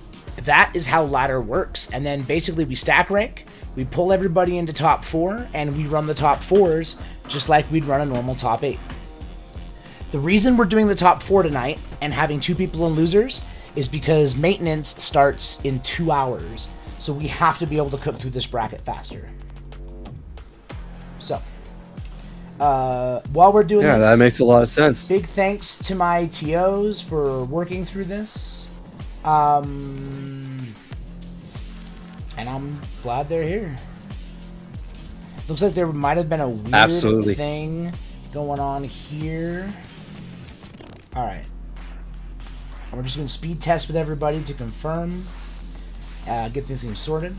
that is how ladder works. And then basically we stack rank, we pull everybody into top 4, and we run the top 4s just like we'd run a normal top 8. The reason we're doing the top 4 tonight and having 2 people in losers is because maintenance starts in 2 hours. So we have to be able to cook through this bracket faster. So, while we're doing Yeah, this, that makes a lot of sense. big thanks to my TOs for working through this. And I'm glad they're here. Looks like there might have been a weird thing going on here. Alright. We're just doing speed tests with everybody to confirm. Get this thing sorted.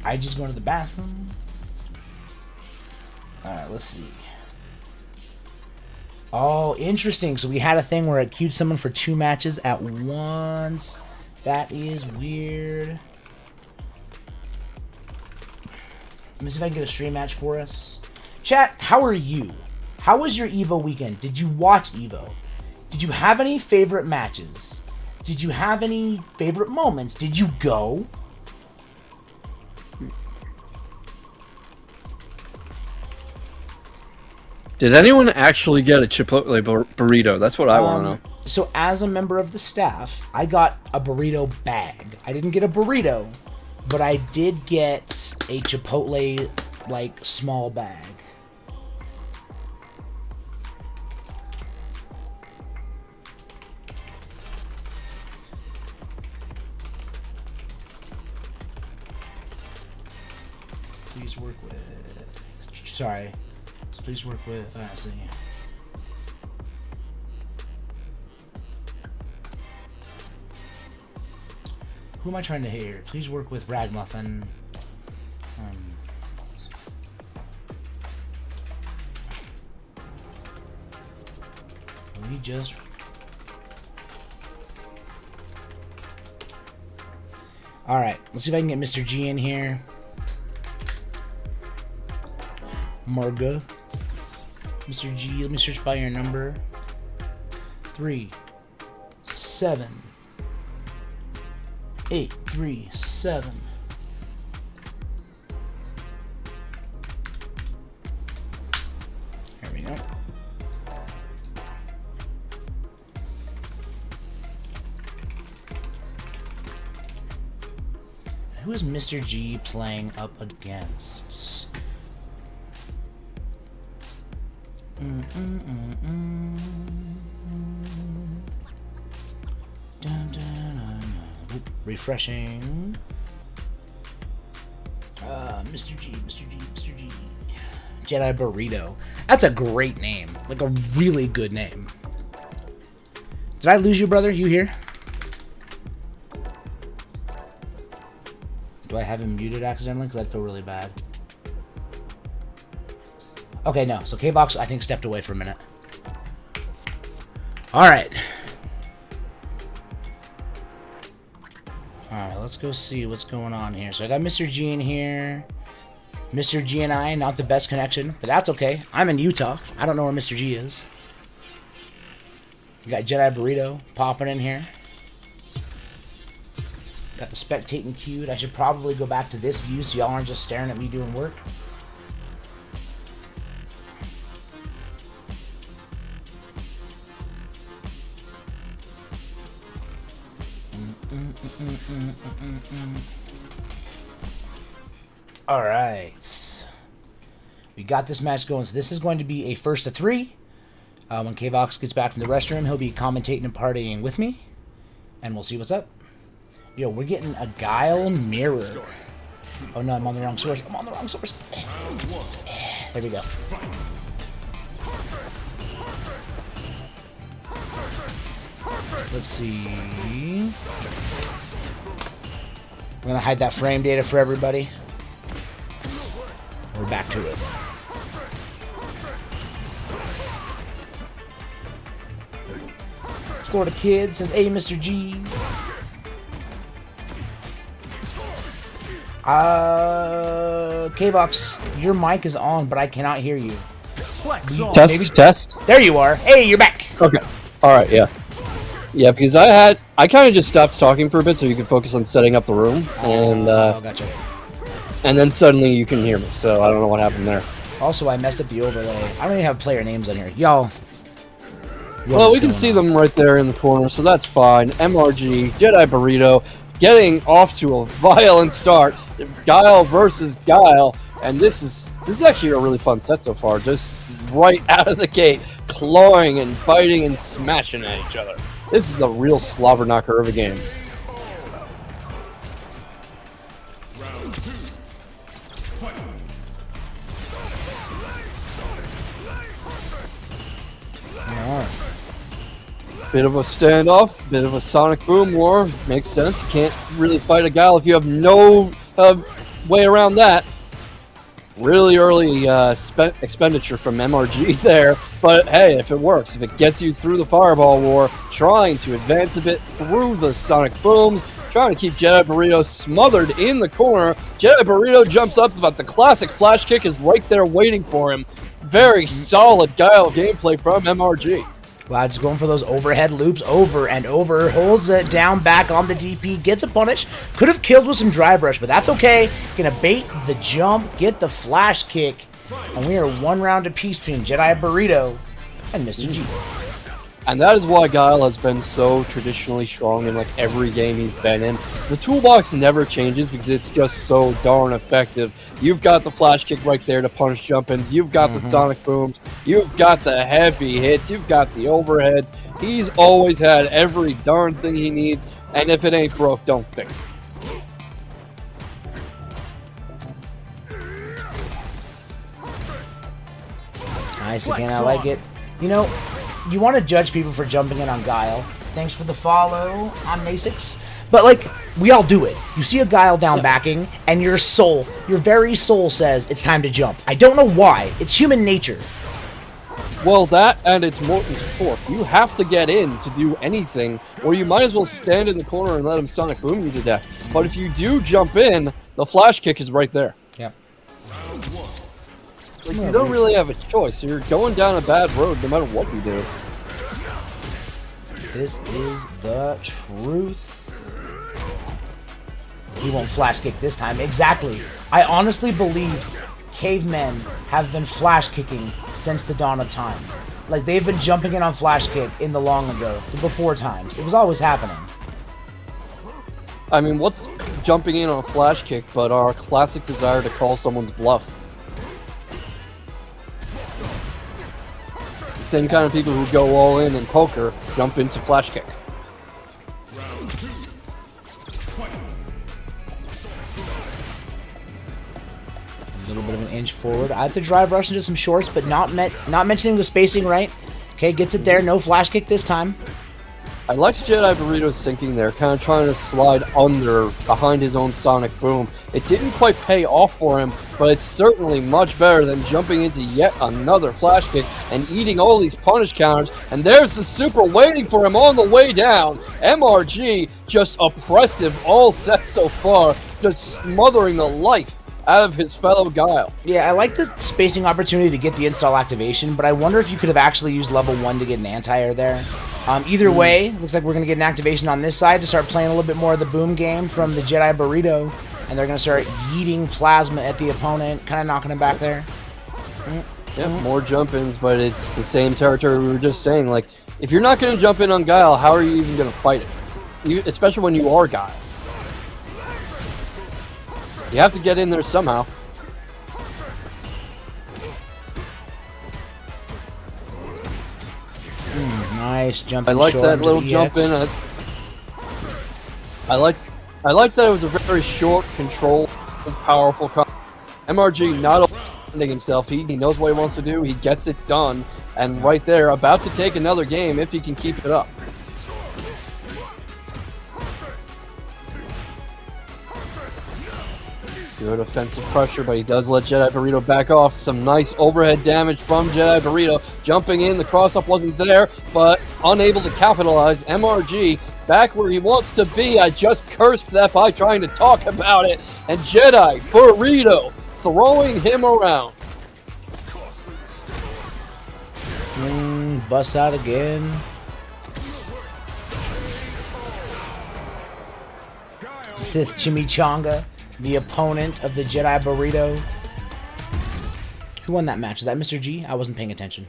I just going to the bathroom. Alright, let's see. Oh, interesting. So we had a thing where it queued someone for 2 matches at once. That is weird. Let me see if I can get a stream match for us. Chat, how are you? How was your EVO weekend? Did you watch EVO? Did you have any favorite matches? Did you have any favorite moments? Did you go? Did anyone actually get a Chipotle burrito? That's what I want to know. So as a member of the staff, I got a burrito bag. I didn't get a burrito, but I did get a Chipotle, like, small bag. Please work with... Sorry. Please work with... let's see. Who am I trying to hit here? Please work with Ragmuffin. We just... Alright, let's see if I can get Mr. G in here. Marga. Mr. G, let me search by your number. 37837. There we go. Who is Mr. G playing up against? Refreshing. Mr. G, Mr. G, Mr. G. Jediburrito. That's a great name. Like a really good name. Did I lose you, brother? You here? Do I have him muted accidentally? Because I'd feel really bad. Okay, no. So K-Box, I think, stepped away for a minute. Alright. Alright, let's go see what's going on here. So I got Mr. G in here. Mr. G and I, not the best connection, but that's okay. I'm in Utah. I don't know where Mr. G is. You got Jediburrito popping in here. Got the spectating queued. I should probably go back to this view so y'all aren't just staring at me doing work. All right, we got this match going. So this is going to be a first to 3. When K-Vox gets back from the restroom, he'll be commentating and partying with me, and we'll see what's up. Yo, we're getting a Guile mirror. Oh no, I'm on the wrong source. I'm on the wrong source. There we go. Let's see. I'm gonna hide that frame data for everybody. We're back to it. Florida Kid says, "Hey, Mr. G." K-Box, your mic is on, but I cannot hear you. Test. There you are. Hey, you're back. Okay. All right. Yeah. Yeah, because I kind of just stopped talking for a bit so you could focus on setting up the room, and Gotcha. And then suddenly you can hear me. So I don't know what happened there. Also, I messed up the overlay. I don't even have player names on here, y'all. Well, we can see them right there in the corner, so that's fine. MRG, Jediburrito, getting off to a violent start. Guile versus Guile. And this is actually a really fun set so far. Just right out of the gate, clawing and biting and smashing at each other. This is a real slobber knocker of a game. Bit of a standoff, bit of a sonic boom war. Makes sense. Can't really fight a Guile if you have no way around that. Really early expenditure from MRG there, but hey, if it works, if it gets you through the Fireball War, trying to advance a bit through the Sonic Booms, trying to keep Jedi Burrito smothered in the corner. Jedi Burrito jumps up, but the classic flash kick is right there waiting for him. Very solid Guile gameplay from MRG. Wow, just going for those overhead loops over and over. Holds it down back on the DP. Gets a punish. Could have killed with some drive rush, but that's okay. Gonna bait the jump, get the flash kick. And we are 1 round apiece between Jedi Burrito and Mr. G. And that is why Guile has been so traditionally strong in like every game he's been in. The toolbox never changes because it's just so darn effective. You've got the flash kick right there to punish jump-ins. You've got the sonic booms. You've got the heavy hits. You've got the overheads. He's always had every darn thing he needs. And if it ain't broke, don't fix it. Nice again, I like it. You know, you want to judge people for jumping in on Guile. Thanks for the follow on Nasix. But, like, we all do it. You see a Guile down backing, and your soul, your very soul says it's time to jump. I don't know why. It's human nature. Well, that and it's Morton's fork. You have to get in to do anything, or you might as well stand in the corner and let him sonic boom you to death. But if you do jump in, the flash kick is right there. Yep. Like, you don't really have a choice. You're going down a bad road no matter what you do. This is the truth. He won't flash kick this time. Exactly. I honestly believe cavemen have been flash kicking since the dawn of time. Like, they've been jumping in on flash kick in the long ago, the before times. It was always happening. I mean, what's jumping in on a flash kick but our classic desire to call someone's bluff? The same kind of people who go all in poker jump into flash kick. A little bit of an inch forward. I have to drive rush into some shorts, but not mentioning the spacing right. Okay, gets it there. No flash kick this time. I liked Jedi Burrito sinking there, kind of trying to slide under behind his own sonic boom. It didn't quite pay off for him, but it's certainly much better than jumping into yet another flash kick and eating all these punish counters. And there's the super waiting for him on the way down. MRG, just oppressive all set so far, just smothering the life out of his fellow Guile. Yeah, I like the spacing opportunity to get the install activation, but I wonder if you could have actually used level 1 to get an anti-air there. Either way, looks like we're going to get an activation on this side to start playing a little bit more of the boom game from the Jedi Burrito, and they're going to start yeeting plasma at the opponent, kind of knocking him back there. Yep, more jump-ins, but it's the same territory we were just saying. Like, if you're not going to jump in on Guile, how are you even going to fight it? Especially when you are Guile. You have to get in there somehow. Nice jump. I like that little jump in. I liked that it was a very short, controlled, powerful. MRG not defending himself. He knows what he wants to do. He gets it done, and right there, about to take another game if he can keep it up. Good offensive pressure, but he does let Jedi Burrito back off. Some nice overhead damage from Jedi Burrito. Jumping in, the cross-up wasn't there, but unable to capitalize. MRG back where he wants to be. I just cursed that by trying to talk about it. And Jedi Burrito throwing him around. Bust out again. Sith Chimichanga, the opponent of the Jedi Burrito. Who won that match? Is that Mr. G? I wasn't paying attention.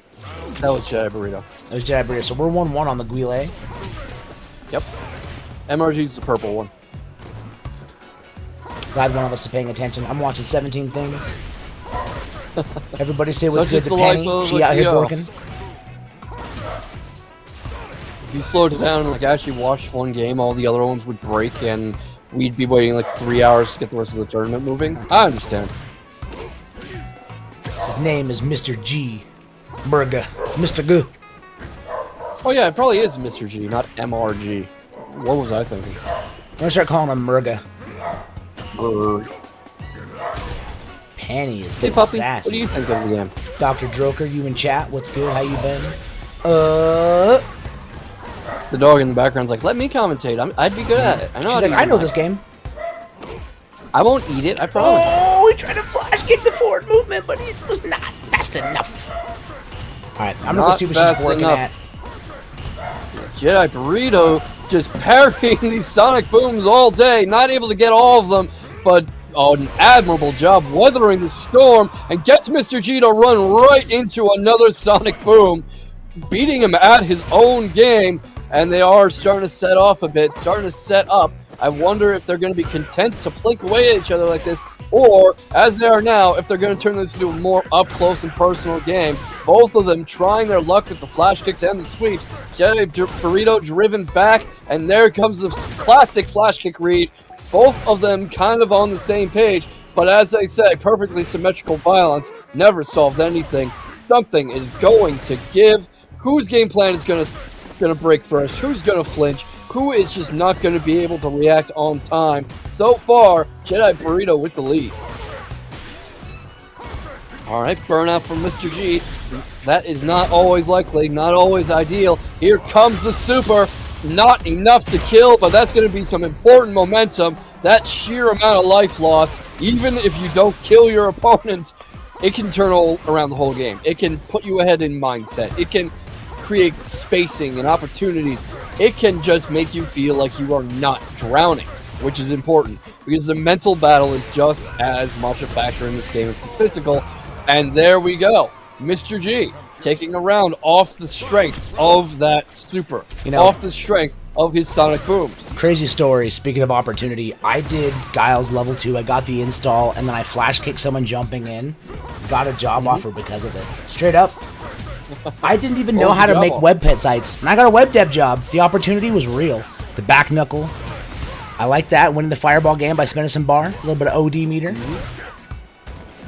That was Jedi Burrito. That was Jedi Burrito. So we're 1-1 on the Guile. Yep. MRG's the purple one. Glad one of us is paying attention. I'm watching 17 things. Everybody say what's Such good is to the life Penny. of She a out here Geo. working. If you slowed it down and like actually watched one game, all the other ones would break, and we'd be waiting like 3 hours to get the rest of the tournament moving. I understand. His name is Mr. G. Burger. Mr. G. Oh yeah, it probably is Mr. G, not MRG. What was I thinking? I'm gonna start calling him Murga. Brr. Penny is Hey getting puppy, sassy. what do you think of the game? Dr. Droker, you in chat? What's good? How you been? The dog in the background's like, let me commentate. I'd be good at it. I know. She's how to like, I use know mine. this game. I won't eat it. I promise. Oh, he tried to flash kick the forward movement, but it was not fast enough. Alright, I'm gonna go Not see what fast she's working enough. at. Jedi Burrito just parrying these sonic booms all day, not able to get all of them, but an admirable job weathering the storm and gets Mr. G to run right into another sonic boom, beating him at his own game, and they are starting to set off a bit, starting to set up. I wonder if they're going to be content to plink away at each other like this, or, as they are now, if they're going to turn this into a more up-close and personal game. Both of them trying their luck with the flash kicks and the sweeps. Jedi Burrito driven back, and there comes the classic flash kick read. Both of them kind of on the same page, but as I say, perfectly symmetrical violence never solved anything. Something is going to give. Whose game plan is going to break first? Who's going to flinch? Who is just not going to be able to react on time? So far, Jedi Burrito with the lead. Alright, burnout from Mr. G. That is not always likely, not always ideal. Here comes the super. Not enough to kill, but that's going to be some important momentum. That sheer amount of life loss, even if you don't kill your opponent, it can turn around the whole game. It can put you ahead in mindset. It can create spacing and opportunities. It can just make you feel like you are not drowning, which is important because the mental battle is just as much a factor in this game as the physical. And there we go. Mr. G taking a round off the strength of that super, off the strength of his sonic booms. Crazy story, speaking of opportunity, I did Guile's level 2, I got the install, and then I flash kicked someone jumping in, got a job offer because of it. Straight up. I didn't even know how to make web pet sites, and I got a web dev job. The opportunity was real. The back knuckle, I like that, winning the fireball game by spending some bar, a little bit of OD meter.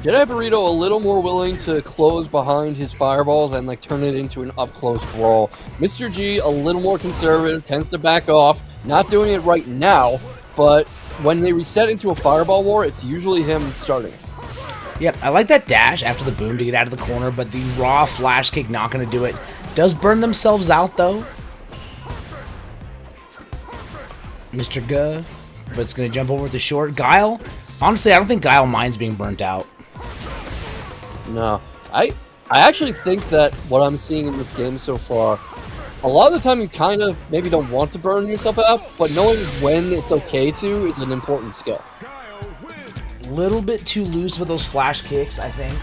Jedi Burrito a little more willing to close behind his fireballs and like turn it into an up-close brawl. Mr. G a little more conservative, tends to back off, not doing it right now, but when they reset into a fireball war, it's usually him starting it. Yep, I like that dash after the boom to get out of the corner, but the raw flash kick not going to do it. Does burn themselves out though. Mr. G, but it's going to jump over with the short. Guile, honestly, I don't think Guile minds being burnt out. No, I actually think that what I'm seeing in this game so far, a lot of the time you kind of maybe don't want to burn yourself out, but knowing when it's okay to is an important skill. Little bit too loose with those flash kicks, I think,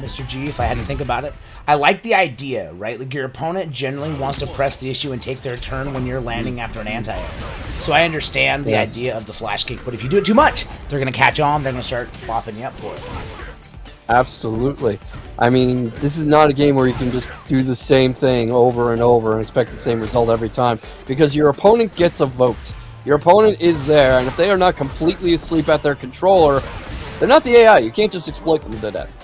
Mr. G, if I had to think about it. I like the idea, right? Like, your opponent generally wants to press the issue and take their turn when you're landing after an anti-air. So I understand the idea of the flash kick, but if you do it too much, they're going to catch on, they're going to start popping you up for it. Absolutely. I mean, this is not a game where you can just do the same thing over and over and expect the same result every time, because your opponent gets a vote. Your opponent is there, and if they are not completely asleep at their controller, they're not the AI. You can't just exploit them to death.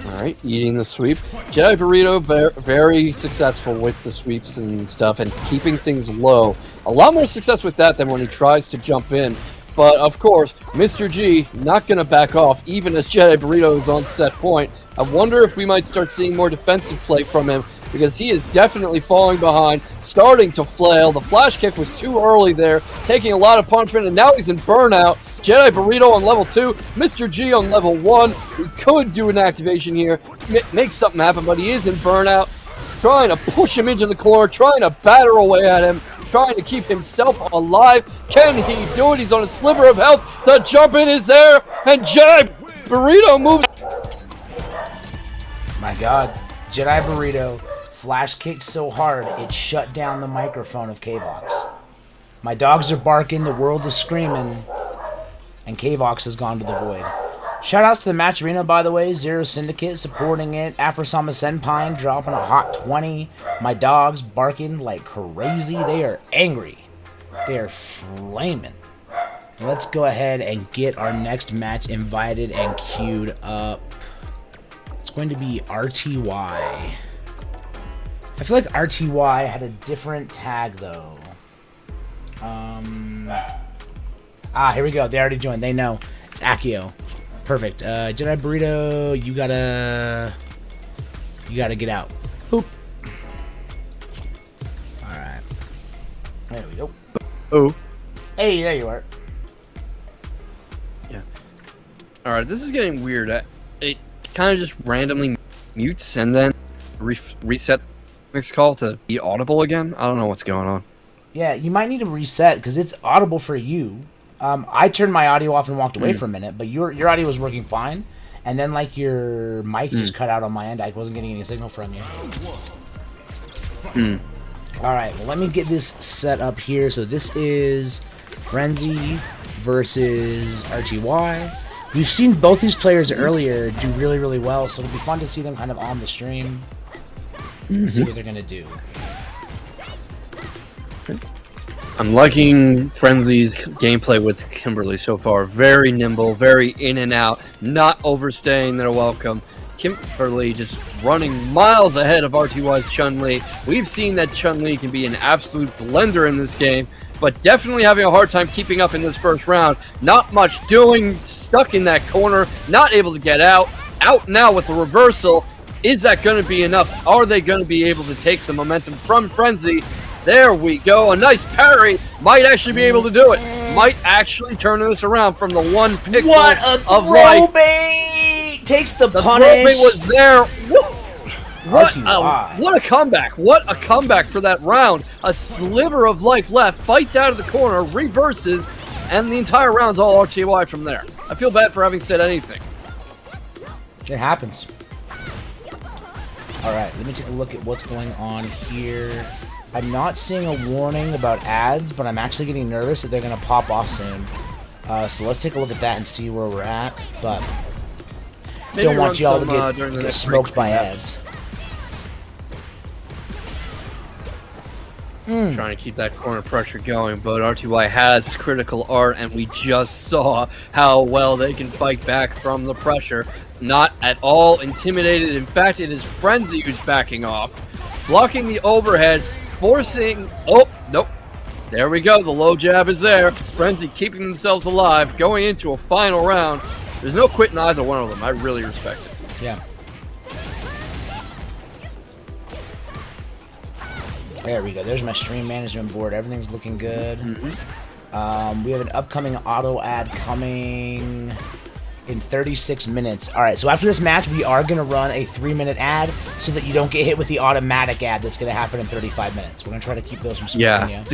Alright, eating the sweep. Jedi Burrito, very successful with the sweeps and stuff, and keeping things low. A lot more success with that than when he tries to jump in. But, of course, Mr. G not going to back off, even as Jedi Burrito is on set point. I wonder if we might start seeing more defensive play from him, because he is definitely falling behind, starting to flail. The flash kick was too early there, taking a lot of punishment, and now he's in burnout. Jedi Burrito on level 2, Mr. G on level 1. He could do an activation here, make something happen, but he is in burnout, trying to push him into the corner, trying to batter away at him, trying to keep himself alive. Can he do it? He's on a sliver of health. The jump in is there, and Jedi Burrito moves. My God, Jedi Burrito flash kicked so hard it shut down the microphone of K-Box. My dogs are barking, the world is screaming. and Kavox has gone to the void. Shoutouts to the match arena, by the way. Zero Syndicate supporting it. Afrosama Senpine dropping a hot 20. My dogs barking like crazy. They are angry. They are flaming. Let's go ahead and get our next match invited and queued up. It's going to be RTY. I feel like RTY had a different tag, though. Here we go. They already joined. They know. It's Akio. Perfect. Jediburrito, you gotta get out. Boop. Alright. There we go. Oh. Hey, there you are. Yeah. Alright, this is getting weird. It kind of just randomly mutes and then reset mixed call to be audible again. I don't know what's going on. Yeah, you might need to reset because it's audible for you. I turned my audio off and walked away for a minute, but your audio was working fine. And then, like, your mic just cut out on my end. I wasn't getting any signal from you. Alright, well, let me get this set up here. So this is Frenzy versus RTY. We've seen both these players earlier do really, really well, so it'll be fun to see them kind of on the stream. See what they're going to do. I'm liking Frenzy's gameplay with Kimberly so far. Very nimble, very in and out, not overstaying their welcome. Kimberly just running miles ahead of RTY's Chun-Li. We've seen that Chun-Li can be an absolute blender in this game, but definitely having a hard time keeping up in this first round. Not much doing, stuck in that corner, not able to get out. Out now with the reversal. Is that going to be enough? Are they going to be able to take the momentum from Frenzy? There we go. A nice parry. Might actually be able to do it. Might actually turn this around from the one pixel What a of life. throwbait! Takes the The punish. throwbait was there. What RTY. what a comeback. What a comeback for that round. A sliver of life left. Fights out of the corner. Reverses. And the entire round's all RTY from there. I feel bad for having said anything. It happens. Alright, let me take a look at what's going on here. I'm not seeing a warning about ads, but I'm actually getting nervous that they're going to pop off soon. So let's take a look at that and see where we're at. But Maybe don't want y'all to during the get next smoked break. by ads. Trying to keep that corner pressure going, but RTY has critical art, and we just saw how well they can fight back from the pressure. Not at all intimidated. In fact, it is Frenzy who's backing off. Blocking the overhead, forcing... Oh, nope. There we go. The low jab is there. Frenzy keeping themselves alive, going into a final round. There's no quitting either one of them. I really respect it. Yeah. There we go. There's my stream management board. Everything's looking good. We have an upcoming auto ad coming in 36 minutes. Alright, so after this match, we are going to run a 3-minute ad so that you don't get hit with the automatic ad that's going to happen in 35 minutes. We're going to try to keep those from spamming you.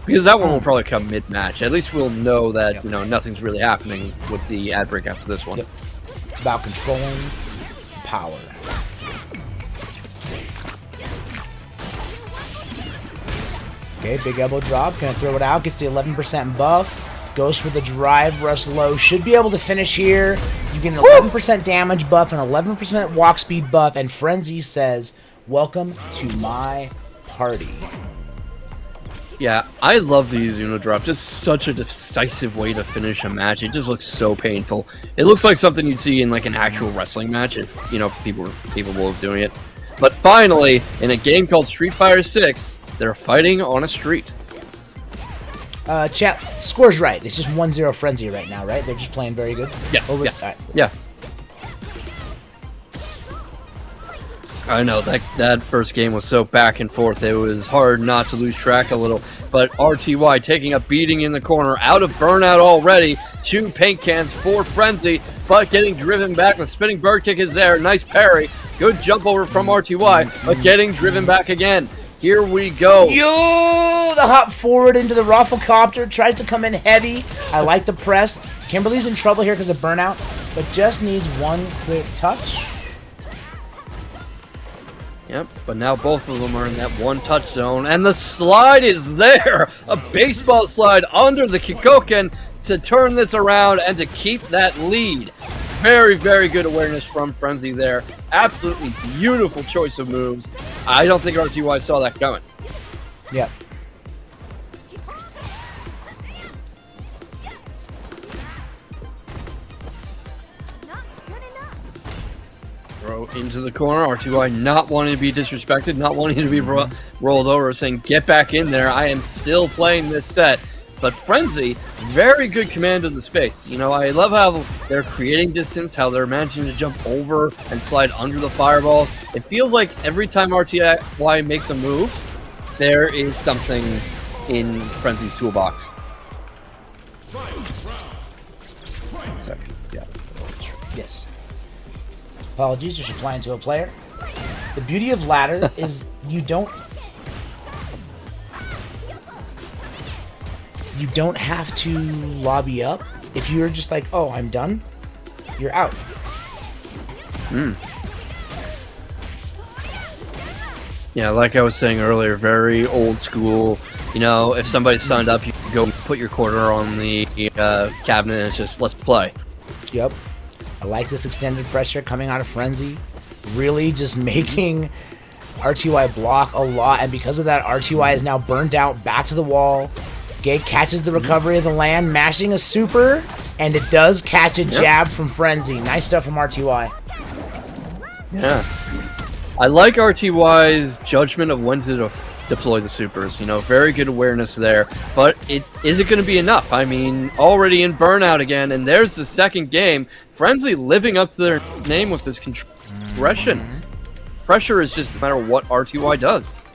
Because that one will probably come mid-match. At least we'll know that, you know, nothing's really happening with the ad break after this one. Yep. It's about controlling power. Okay, big elbow drop. Gonna throw it out. Gets the 11% buff. Goes for the drive rush low. Should be able to finish here. You get an 11% damage buff, an 11% walk speed buff, and Frenzy says, "Welcome to my party." Yeah, I love the Izuna drop. Just such a decisive way to finish a match. It just looks so painful. It looks like something you'd see in like an actual wrestling match if, you know, people were capable of doing it. But finally, in a game called Street Fighter 6, they're fighting on a street. Chat, score's right. It's just 1-0 Frenzy right now, right? They're just playing very good. Yeah, yeah. I know, that first game was so back and forth. It was hard not to lose track a little. But RTY taking a beating in the corner, out of burnout already. 2 paint cans for Frenzy, but getting driven back. The spinning bird kick is there. Nice parry. Good jump over from RTY, but getting driven back again. Here we go. Yo, the hop forward into the Rafflecopter. Tries to come in heavy. I like the press. Kimberly's in trouble here because of burnout, but just needs one quick touch. Yep, but now both of them are in that one touch zone, and the slide is there! A baseball slide under the Kikoken, to turn this around and to keep that lead. Very, very good awareness from Frenzy there. Absolutely beautiful choice of moves. I don't think RTY saw that coming. Yep. Throw into the corner. RTY not wanting to be disrespected, not wanting to be rolled over, saying, get back in there. I am still playing this set. But Frenzy, very good command of the space. You know, I love how they're creating distance, how they're managing to jump over and slide under the fireballs. It feels like every time RTY makes a move, there is something in Frenzy's toolbox. 1 second. Yeah. Yes. Apologies, just replying to a player. The beauty of ladder is you don't have to lobby up. If you're just like, oh, I'm done, you're out. Yeah, like I was saying earlier, very old school. You know, if somebody signed up, you could go put your quarter on the cabinet and it's just, let's play. Yep. I like this extended pressure coming out of Frenzy. Really just making RTY block a lot. And because of that, RTY is now burned out, back to the wall. Gate catches the recovery of the land, mashing a super, and it does catch a jab from Frenzy. Nice stuff from RTY. Yes. I like RTY's judgment of when to deploy the supers. You know, very good awareness there. But is it going to be enough? I mean, already in burnout again, and there's the second game. Frenzy living up to their name with this aggression. Pressure is just no matter what RTY does.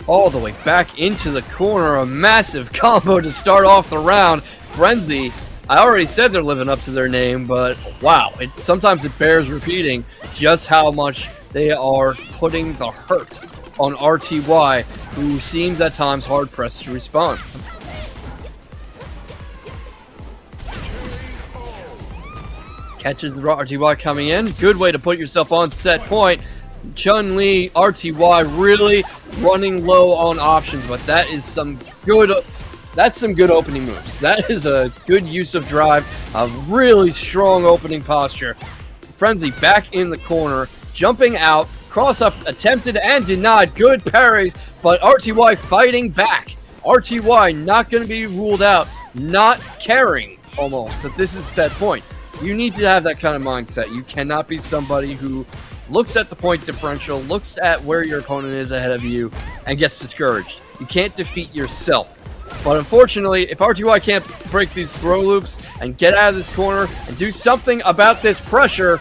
All the way back into the corner. A massive combo to start off the round. Frenzy, I already said they're living up to their name, but wow, sometimes it bears repeating just how much they are putting the hurt on RTY, who seems at times hard-pressed to respond. Catches RTY coming in. Good way to put yourself on set point. Chun-Li, RTY really running low on options, but that is some good opening moves. That is a good use of drive, a really strong opening posture. Frenzy back in the corner, jumping out, cross up attempted and denied, good parries, but RTY fighting back. RTY not going to be ruled out, not caring almost that this is set point. You need to have that kind of mindset. You cannot be somebody who looks at the point differential, looks at where your opponent is ahead of you, and gets discouraged. You can't defeat yourself. But unfortunately, if RTY can't break these throw loops and get out of this corner and do something about this pressure,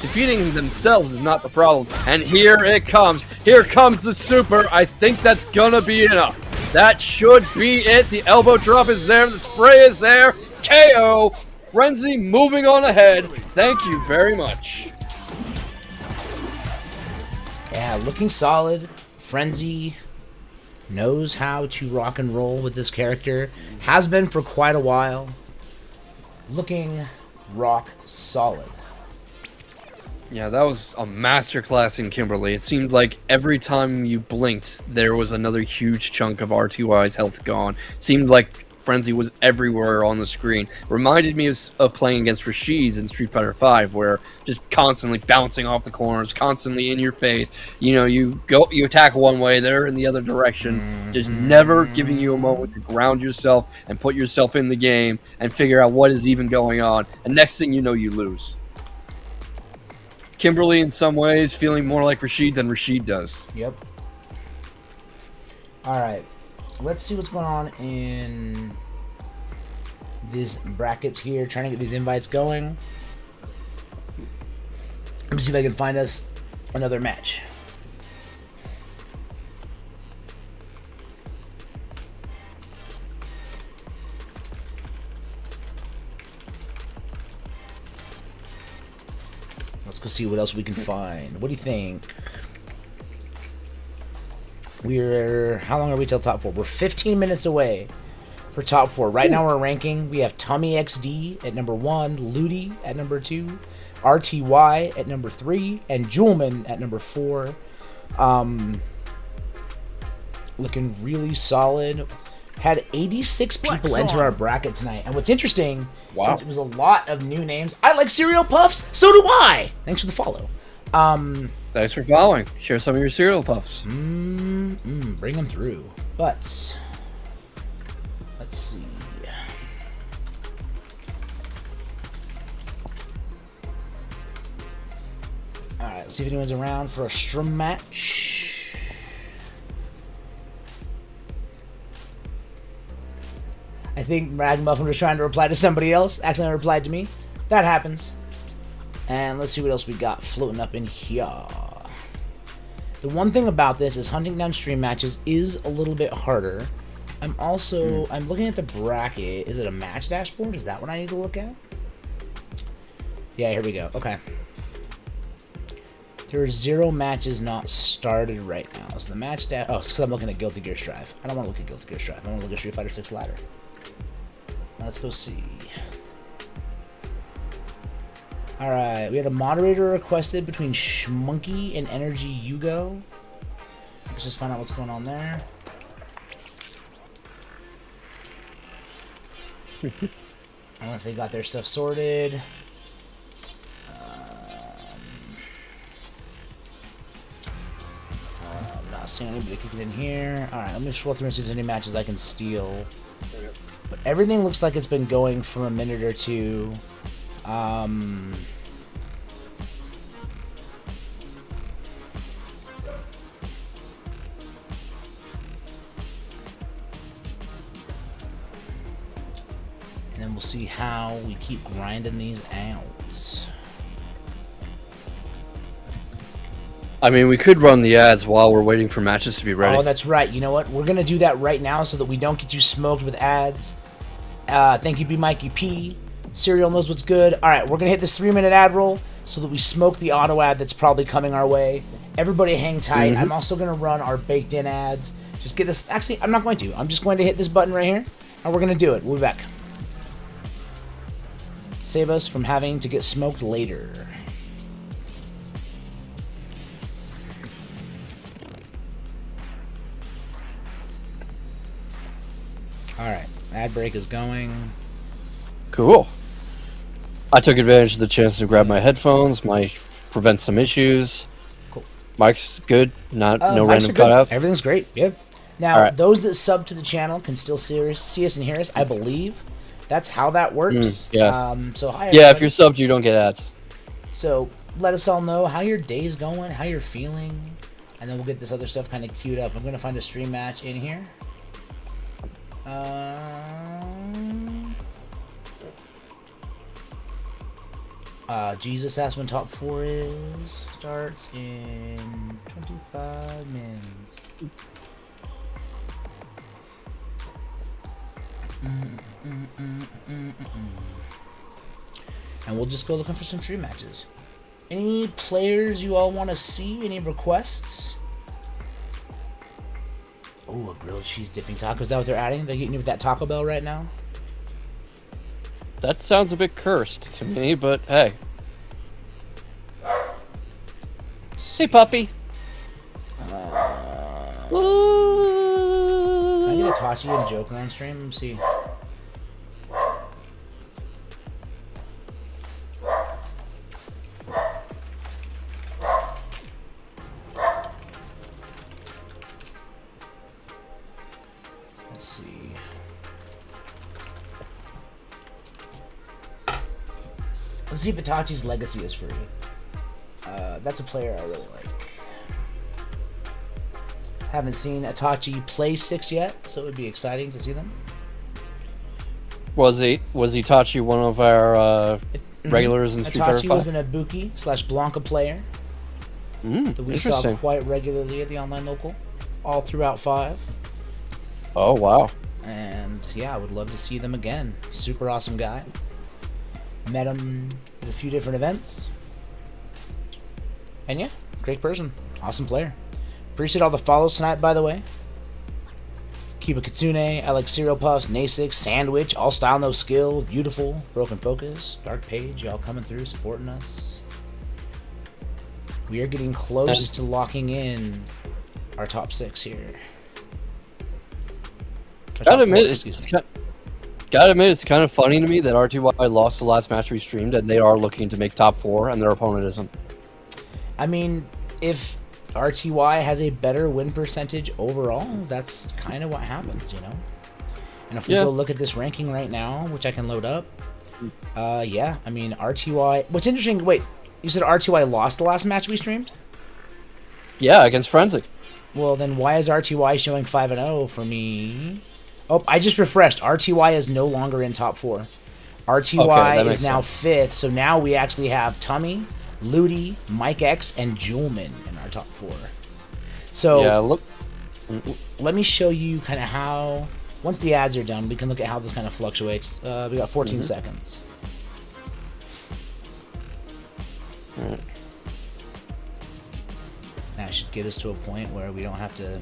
defeating themselves is not the problem. And here it comes. Here comes the super. I think that's gonna be enough. That should be it. The elbow drop is there. The spray is there. KO. Frenzy moving on ahead. Thank you very much. Yeah, looking solid. Frenzy knows how to rock and roll with this character. Has been for quite a while. Looking rock solid. Yeah, that was a masterclass in Kimberly. It seemed like every time you blinked, there was another huge chunk of RTY's health gone. Seemed like Frenzy was everywhere on the screen. Reminded me of playing against Rashid's in Street Fighter V, where just constantly bouncing off the corners, constantly in your face. You know, you attack one way, they're in the other direction. Just never giving you a moment to ground yourself and put yourself in the game and figure out what is even going on. And next thing you know, you lose. Kimberly, in some ways, feeling more like Rashid than Rashid does. Yep. Alright. Let's see what's going on in these brackets here. Trying to get these invites going. Let me see if I can find us another match. Let's go see what else we can find. What do you think? How long are we till top 4? We're 15 minutes away for top 4. Right now we're ranking. We have Tummy XD at number 1, Ludi at number 2, RTY at number 3, and Julman at number 4. looking really solid. Had 86 people enter our bracket tonight. And what's interesting is it was a lot of new names. I like cereal puffs. So do I. Thanks for the follow. Thanks for following. Share some of your cereal puffs. Bring them through. But let's see. Alright, let's see if anyone's around for a strum match. I think Ragmuffin was trying to reply to somebody else. Accidentally replied to me. That happens. And let's see what else we got floating up in here. The one thing about this is hunting down stream matches is a little bit harder. I'm also I'm looking at the bracket. Is it a match dashboard? Is that what I need to look at? Yeah, here we go. Okay. There are 0 matches not started right now. So the match dash. Oh, it's because I'm looking at Guilty Gear Strive. I don't want to look at Guilty Gear Strive. I want to look at Street Fighter 6 Ladder. Let's go see. Alright, we had a moderator requested between Schmunky and Energy Yugo. Let's just find out what's going on there. I don't know if they got their stuff sorted. I'm not seeing anybody kicking in here. Alright, let me scroll through and see if there's any matches I can steal. But everything looks like it's been going for a minute or two. And then we'll see how we keep grinding these out. I mean, we could run the ads while we're waiting for matches to be ready. Oh, that's right. You know what? We're going to do that right now so that we don't get you smoked with ads. Thank you, B. Mikey P. Serial knows what's good. All right, we're going to hit this 3-minute ad roll so that we smoke the auto ad that's probably coming our way. Everybody hang tight. I'm also going to run our baked-in ads. Just get this. Actually, I'm not going to. I'm just going to hit this button right here, and we're going to do it. We'll be back. Save us from having to get smoked later. Alright, ad break is going. Cool. I took advantage of the chance to grab my headphones, might prevent some issues. Cool. Mike's good, no Mics random cutouts. Everything's great, yep. Now, Alright. those that sub to the channel can still see us and hear us, I believe. That's how that works. Yeah. So hi, Yeah, if everybody. you're subbed, you don't get ads. So let us all know how your day's going, how you're feeling, and then we'll get this other stuff kind of queued up. I'm going to find a stream match in here. Jesus asked when top 4 is. Starts in 25 minutes. And we'll just go looking for some stream matches. Any players you all want to see? Any requests? Oh, a grilled cheese dipping taco. Is that what they're adding? They're getting you with that Taco Bell right now? That sounds a bit cursed to me, but hey. Hey, puppy. Can I get Itachi and Joker on stream? Let me see. Let's see. Let's see if Itachislegacy is free. That's a player I really like. Haven't seen Itachi play 6 yet, so it would be exciting to see them. Was Itachi one of our regulars in Street Fighter 5? Itachi was an Ibuki / Blanca player that we saw quite regularly at the online local, all throughout 5. Oh, wow. And yeah, I would love to see them again. Super awesome guy. Met him at a few different events. And yeah, great person. Awesome player. Appreciate all the follows tonight, by the way. Kiba Kitsune, I like Cereal Puffs, Nasix, Sandwich, All Style No Skill, Beautiful, Broken Focus, Dark Page, y'all coming through, supporting us. We are getting close to locking in our top 6 here. Gotta admit, it's kind of funny to me that RTY lost the last match we streamed, and they are looking to make top 4, and their opponent isn't. I mean, if RTY has a better win percentage overall, that's kind of what happens, you know? And if we go look at this ranking right now, which I can load up, yeah, I mean, RTY... What's interesting, wait, you said RTY lost the last match we streamed? Yeah, against Frenzy. Well, then why is RTY showing 5-0 for me? Oh, I just refreshed. RTY is no longer in top 4. RTY is now 5th, so now we actually have Tummy, Ludi, Mike X, and Julman in our top 4. So, yeah, look. Let me show you kind of how... Once the ads are done, we can look at how this kind of fluctuates. We got 14 seconds. Alright. That should get us to a point where we don't have to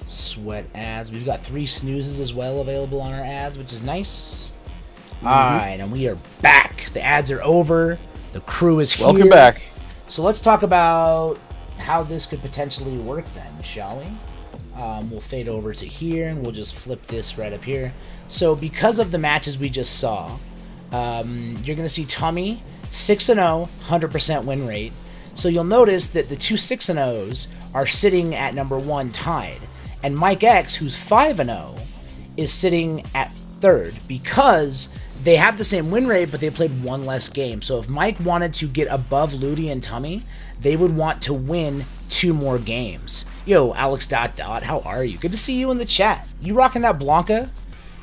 sweat ads. We've got 3 snoozes as well available on our ads, which is nice. Alright, and we are back. The ads are over. The crew is here. Welcome back. So let's talk about how this could potentially work then, shall we? We'll fade over to here, and we'll just flip this right up here. So because of the matches we just saw, you're going to see Tummy 6-0, 100% win rate. So you'll notice that the 2 6-0s are sitting at number 1 tied. And Mike X, who's 5-0, is sitting at 3rd because they have the same win rate, but they played 1 less game. So if Mike wanted to get above Ludi and Tummy, they would want to win 2 more games. Yo, Alex ... how are you? Good to see you in the chat. You rocking that Blanca?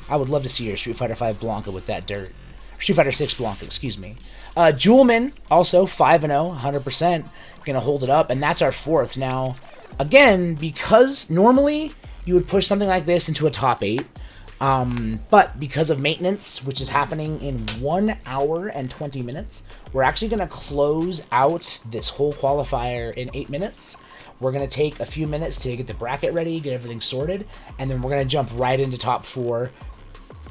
I would love to see your Street Fighter 5 Blanca with that dirt. Street Fighter 6 Blanca, excuse me. Julman, also 5-0, 100%. Gonna hold it up, and that's our 4th. Now, again, because normally you would push something like this into a top 8, but because of maintenance, which is happening in 1 hour and 20 minutes, we're actually going to close out this whole qualifier in 8 minutes. We're going to take a few minutes to get the bracket ready, get everything sorted, and then we're going to jump right into top 4.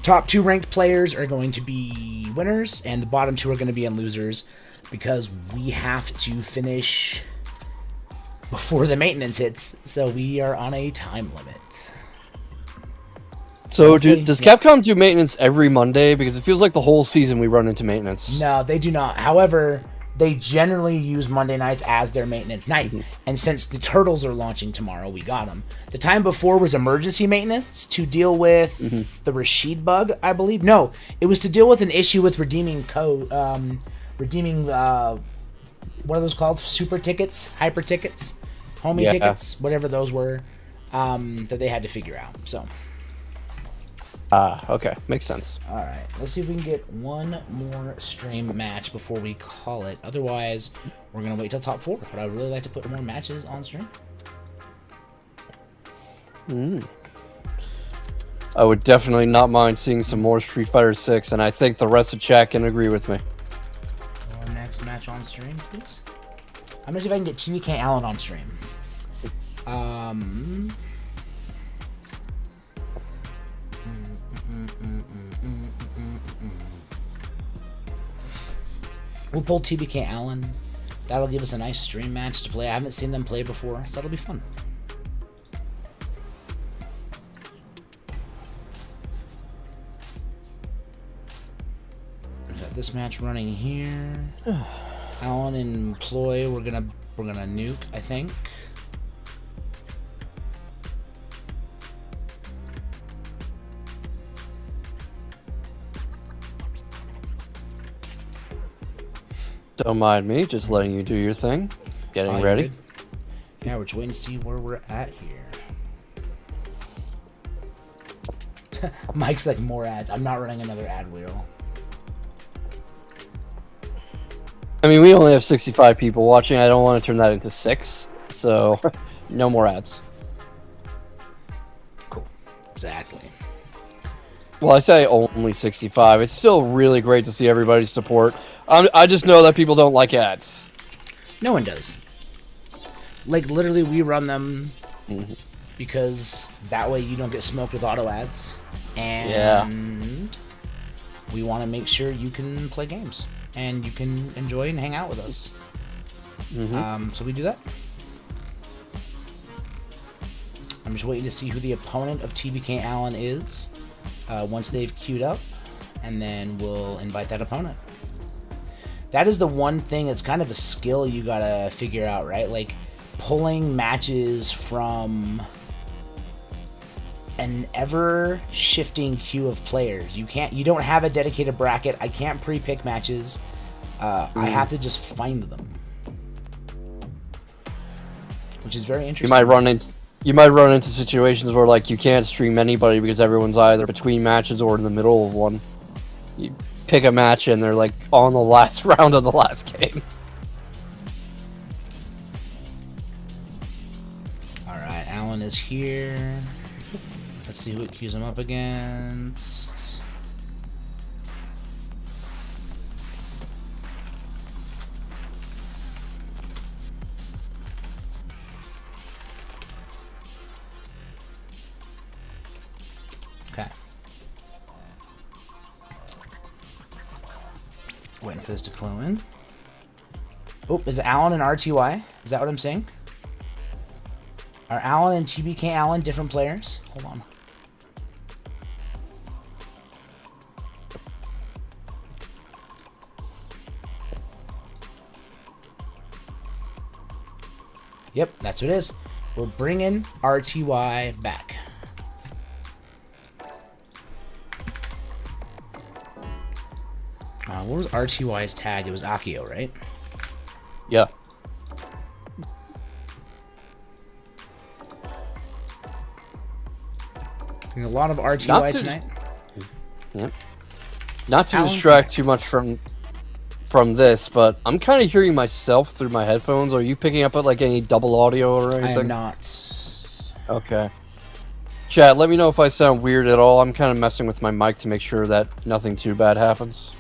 Top 2 ranked players are going to be winners, and the bottom 2 are going to be in losers, because we have to finish before the maintenance hits, so we are on a time limit. So does Capcom do maintenance every Monday? Because it feels like the whole season we run into maintenance. No, they do not. However, they generally use Monday nights as their maintenance night. And since the Turtles are launching tomorrow, we got them. The time before was emergency maintenance to deal with the Rashid bug, I believe. No, it was to deal with an issue with redeeming what are those called? Super tickets? Hyper tickets? Homie tickets? Whatever those were, that they had to figure out. So... okay. Makes sense. Alright, let's see if we can get one more stream match before we call it. Otherwise, we're going to wait till top 4. But I would really like to put more matches on stream. I would definitely not mind seeing some more Street Fighter 6, and I think the rest of chat can agree with me. Our next match on stream, please. I'm going to see if I can get TBK Allen on stream. We'll pull TBK Allen. That'll give us a nice stream match to play. I haven't seen them play before, so that'll be fun. We got this match running here. Allen and Ploye, we're gonna nuke, I think. Don't mind me, just letting you do your thing. Getting ready. Good. Yeah, we're just waiting to see where we're at here. Mike's like, more ads. I'm not running another ad wheel. I mean, we only have 65 people watching. I don't want to turn that into 6, so no more ads. Cool. Exactly. Well, I say only 65. It's still really great to see everybody's support. I just know that people don't like ads. No one does. Like, literally, we run them because that way you don't get smoked with auto ads. And we want to make sure you can play games and you can enjoy and hang out with us. So we do that. I'm just waiting to see who the opponent of TBK Allen is once they've queued up, and then we'll invite that opponent. That is the one thing that's kind of a skill you gotta figure out, right? Like, pulling matches from an ever-shifting queue of players. You don't have a dedicated bracket. I can't pre-pick matches. I have to just find them, which is very interesting. You might run into situations where like you can't stream anybody because everyone's either between matches or in the middle of one. You pick a match and they're like on the last round of the last game. All right, Alan is here. Let's see who it queues him up against. Okay. Waiting for this to clue in. Oh, is Alan and RTY? Is that what I'm saying? Are Alan and TBK Allen different players? Hold on. Yep, that's what it is. We're bringing RTY back. What was RTY's tag? It was Akio, right? Yeah. A lot of RTY tonight. Yep. Not to distract too much from this, but I'm kind of hearing myself through my headphones. Are you picking up at like any double audio or anything? I am not. Okay. Chat, let me know if I sound weird at all. I'm kind of messing with my mic to make sure that nothing too bad happens.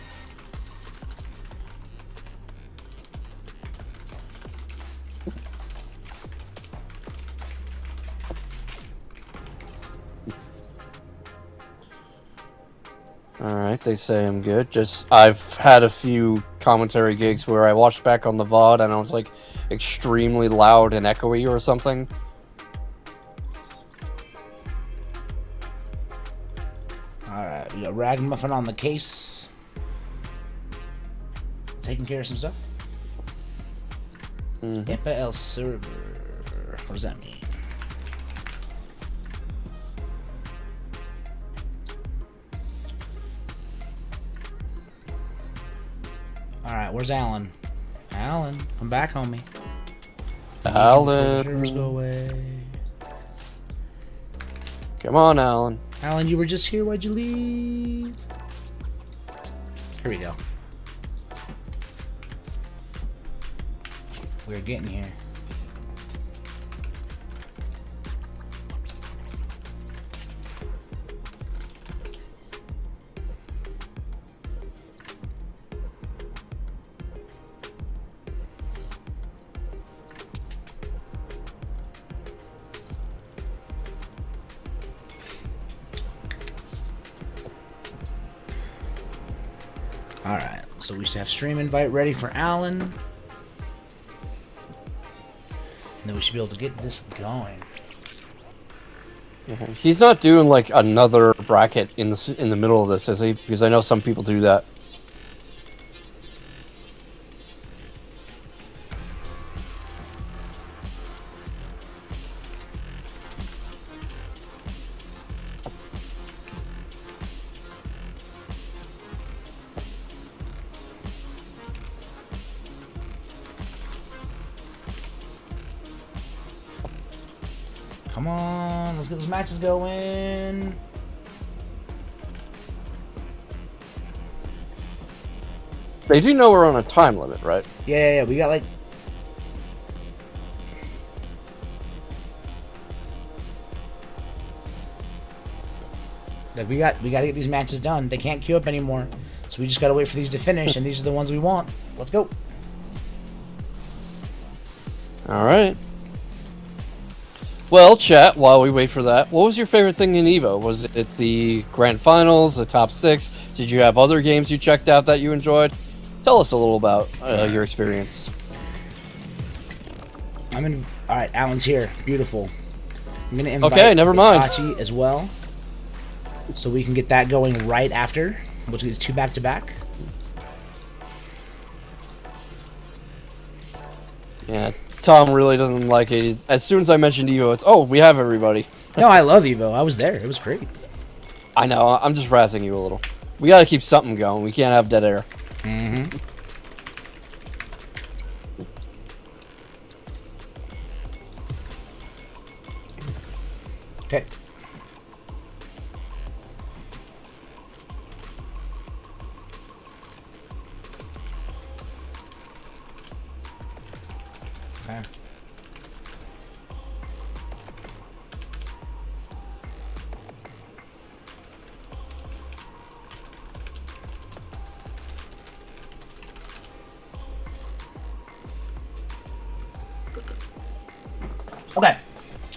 Alright, they say I'm good. I've had a few commentary gigs where I watched back on the VOD and I was like extremely loud and echoey or something. Alright, we got Ragamuffin on the case. Taking care of some stuff. Epa El Server. What does that mean? Alright, where's Alan? Alan, come back, homie. Alan. Go away. Come on, Alan. Alan, you were just here. Why'd you leave? Here we go. We're getting here. Alright, so we should have stream invite ready for Alan. And then we should be able to get this going. He's not doing like another bracket in the middle of this, is he? Because I know some people do that. Come on, let's get those matches going. They do know we're on a time limit, right? Yeah, we got like... we gotta get these matches done. They can't queue up anymore. So we just gotta wait for these to finish, and these are the ones we want. Let's go. Alright. Well, chat, while we wait for that, what was your favorite thing in EVO? Was it the grand finals, the top 6? Did you have other games you checked out that you enjoyed? Tell us a little about your experience. Alright, Alan's here. Beautiful. I'm gonna invite Okay, never mind. Itachi as well, so we can get that going right after. We'll do these 2 back-to-back. Yeah, Tom really doesn't like it. As soon as I mentioned Evo, it's, oh, we have everybody. No, I love Evo. I was there. It was great. I know, I'm just razzing you a little. We gotta keep something going. We can't have dead air. Mm-hmm. Okay. Okay. Okay,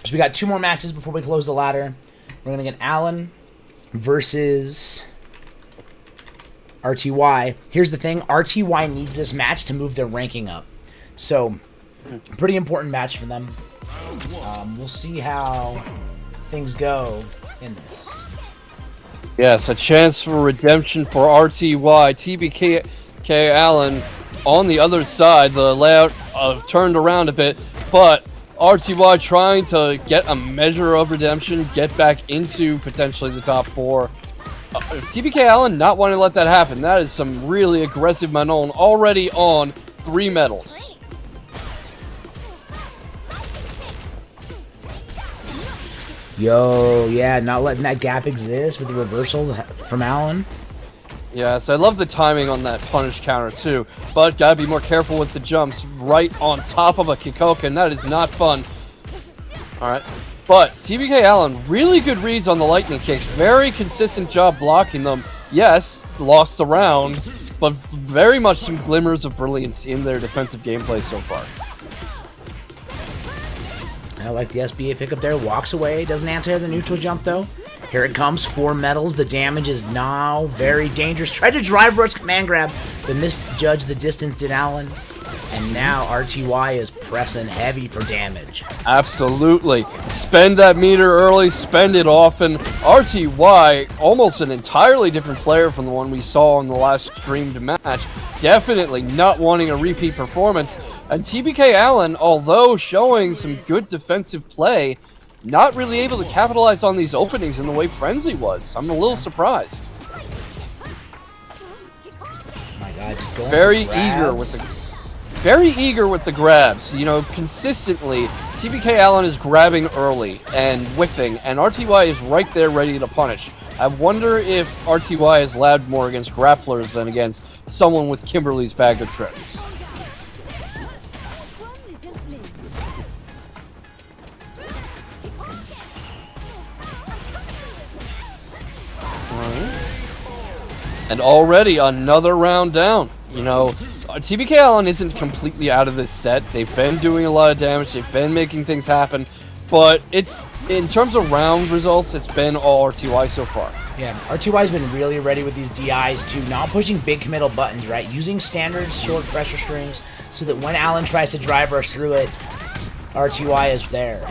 so we got 2 more matches before we close the ladder. We're gonna get Alan versus RTY. Here's the thing, RTY needs this match to move their ranking up. So, pretty important match for them. We'll see how things go in this. Yes, a chance for redemption for RTY. TBK Allen on the other side. The layout turned around a bit, but RTY trying to get a measure of redemption, get back into potentially the top 4. TBK Allen not wanting to let that happen. That is some really aggressive Manon already on 3 medals. Yo, yeah, not letting that gap exist with the reversal from Allen. Yes, I love the timing on that punish counter too, but gotta be more careful with the jumps right on top of a Kikoken. That is not fun. Alright, but TBK Allen, really good reads on the lightning kicks. Very consistent job blocking them. Yes, lost the round, but very much some glimmers of brilliance in their defensive gameplay so far. I like the SBA pickup there. Walks away. Doesn't answer the neutral jump, though. Here it comes. 4 medals. The damage is now very dangerous. Tried to drive rush command grab, but misjudged the distance, did Allen. And now RTY is pressing heavy for damage. Absolutely. Spend that meter early, spend it often. RTY, almost an entirely different player from the one we saw in the last streamed match. Definitely not wanting a repeat performance. And TBK Allen, although showing some good defensive play, not really able to capitalize on these openings in the way Frenzy was. I'm a little surprised. My God, just going Very eager with the grabs. You know, consistently, TBK Allen is grabbing early and whiffing, and RTY is right there ready to punish. I wonder if RTY is labbed more against grapplers than against someone with Kimberly's bag of tricks. And already another round down. You know, TBK Allen isn't completely out of this set. They've been doing a lot of damage. They've been making things happen. But it's, in terms of round results, it's been all RTY so far. Yeah, RTY's been really ready with these DIs too. Not pushing big committal buttons, right? Using standard short pressure strings so that when Allen tries to drive rush through it, RTY is there.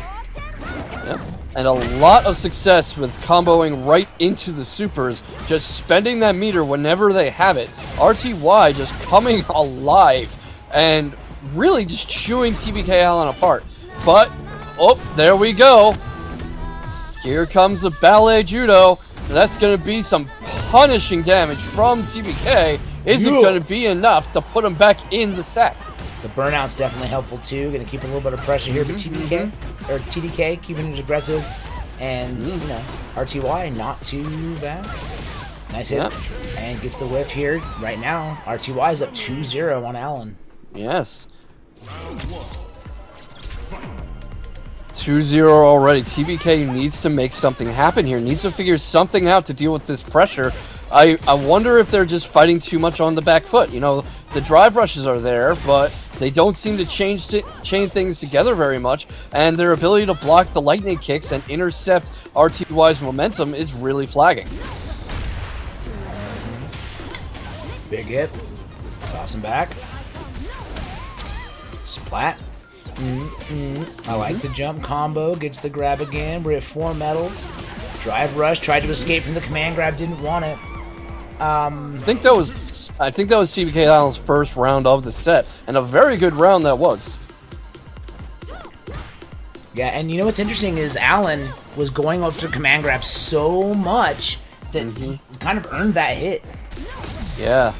Yep. And a lot of success with comboing right into the supers, just spending that meter whenever they have it. RTY just coming alive and really just chewing TBK Allen apart. But, oh, there we go. Here comes the ballet judo. That's going to be some punishing damage from TBK. Isn't going to be enough to put him back in the set. The burnout's definitely helpful too. Going to keep a little bit of pressure here, but TDK keeping it aggressive, and you know, RTY not too bad. Nice hit, and gets the whiff here right now. RTY is up 2-0 on Allen. Yes. 2-0 already. TBK needs to make something happen here. Needs to figure something out to deal with this pressure. I wonder if they're just fighting too much on the back foot. You know, the drive rushes are there, but they don't seem to chain things together very much, and their ability to block the lightning kicks and intercept RTY's momentum is really flagging. Big hit. Toss him back. Splat. I like the jump combo. Gets the grab again. We're at 4 medals. Drive rush. Tried to escape from the command grab. Didn't want it. I think that was TBK Allen's first round of the set, and a very good round that was. Yeah, and you know what's interesting is Allen was going after command grab so much that he kind of earned that hit. Yeah.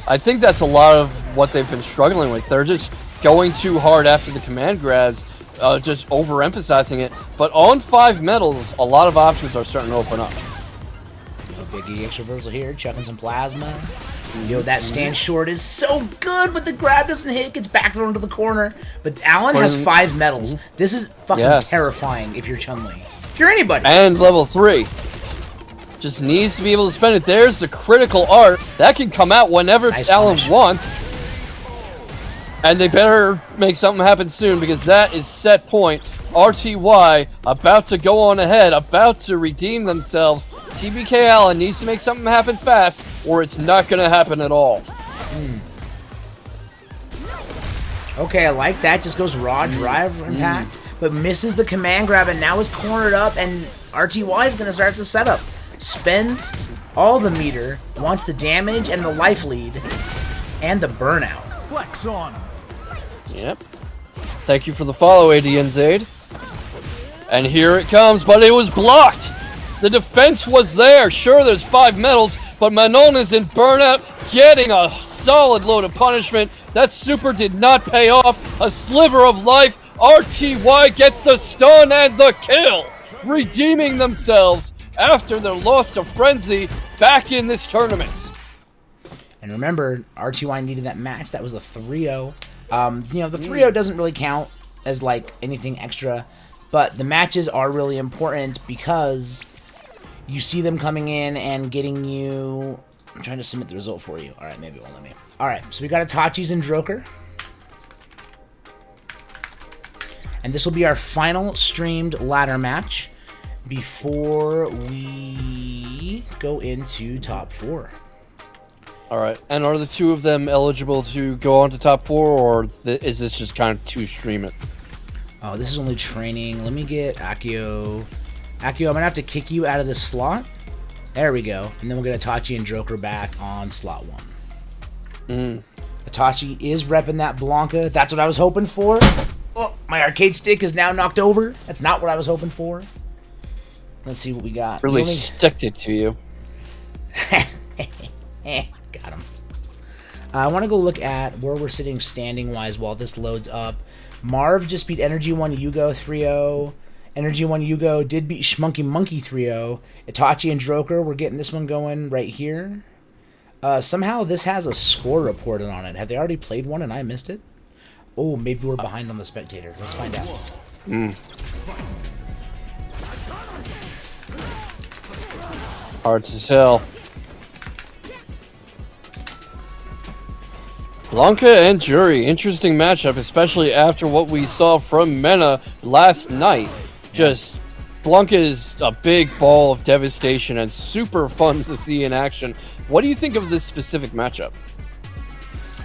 I think that's a lot of what they've been struggling with. They're just going too hard after the command grabs, just overemphasizing it. But on 5 medals, a lot of options are starting to open up. Big EX reversal here, chucking some plasma. Yo, that stand short is so good, but the grab doesn't hit, gets back thrown to the corner. But Allen has 5 medals. This is fucking terrifying if you're Chun-Li. If you're anybody. And level 3. Just needs to be able to spend it. There's the critical art. That can come out whenever Allen wants. And they better make something happen soon, because that is set point. RTY about to go on ahead, about to redeem themselves. TBK Allen needs to make something happen fast, or it's not going to happen at all. Okay, I like that. Just goes raw drive impact, but misses the command grab, and now is cornered up, and RTY is going to start the setup. Spends all the meter, wants the damage and the life lead, and the burnout. Flex on him. Yep. Thank you for the follow, ADN Zaid. And here it comes, but it was blocked. The defense was there. Sure, there's 5 medals, but Manon is in burnout, getting a solid load of punishment. That super did not pay off. A sliver of life. RTY gets the stun and the kill, redeeming themselves after their loss to Frenzy back in this tournament. And remember, RTY needed that match. That was a 3-0. You know, the 3-0 doesn't really count as like anything extra, but the matches are really important because you see them coming in and getting you. I'm trying to submit the result for you. All right, maybe it won't let me. All right, so we got Itachis and Droker, and this will be our final streamed ladder match before we go into top 4. All right, and are the 2 of them eligible to go on to top 4, or is this just kind of to stream it? Oh, this is only training. Let me get Akio. Akio, I'm gonna have to kick you out of this slot. There we go, and then we'll get Itachi and Droker back on slot 1. Itachi is repping that Blanca. That's what I was hoping for. Oh, my arcade stick is now knocked over. That's not what I was hoping for. Let's see what we got. Really stuck it to you. Got him. I want to go look at where we're sitting standing-wise while this loads up. Marv just beat Energy 1 Yugo 3-0. Energy 1 Yugo did beat Schmunky Monkey 3-0. Itachi and Droker, we're getting this one going right here. Somehow this has a score reported on it. Have they already played one and I missed it? Oh, maybe we're behind on the spectator. Let's find out. Hard to tell. Blanca and Jury, interesting matchup, especially after what we saw from Mena last night. Just, Blanca is a big ball of devastation and super fun to see in action. What do you think of this specific matchup?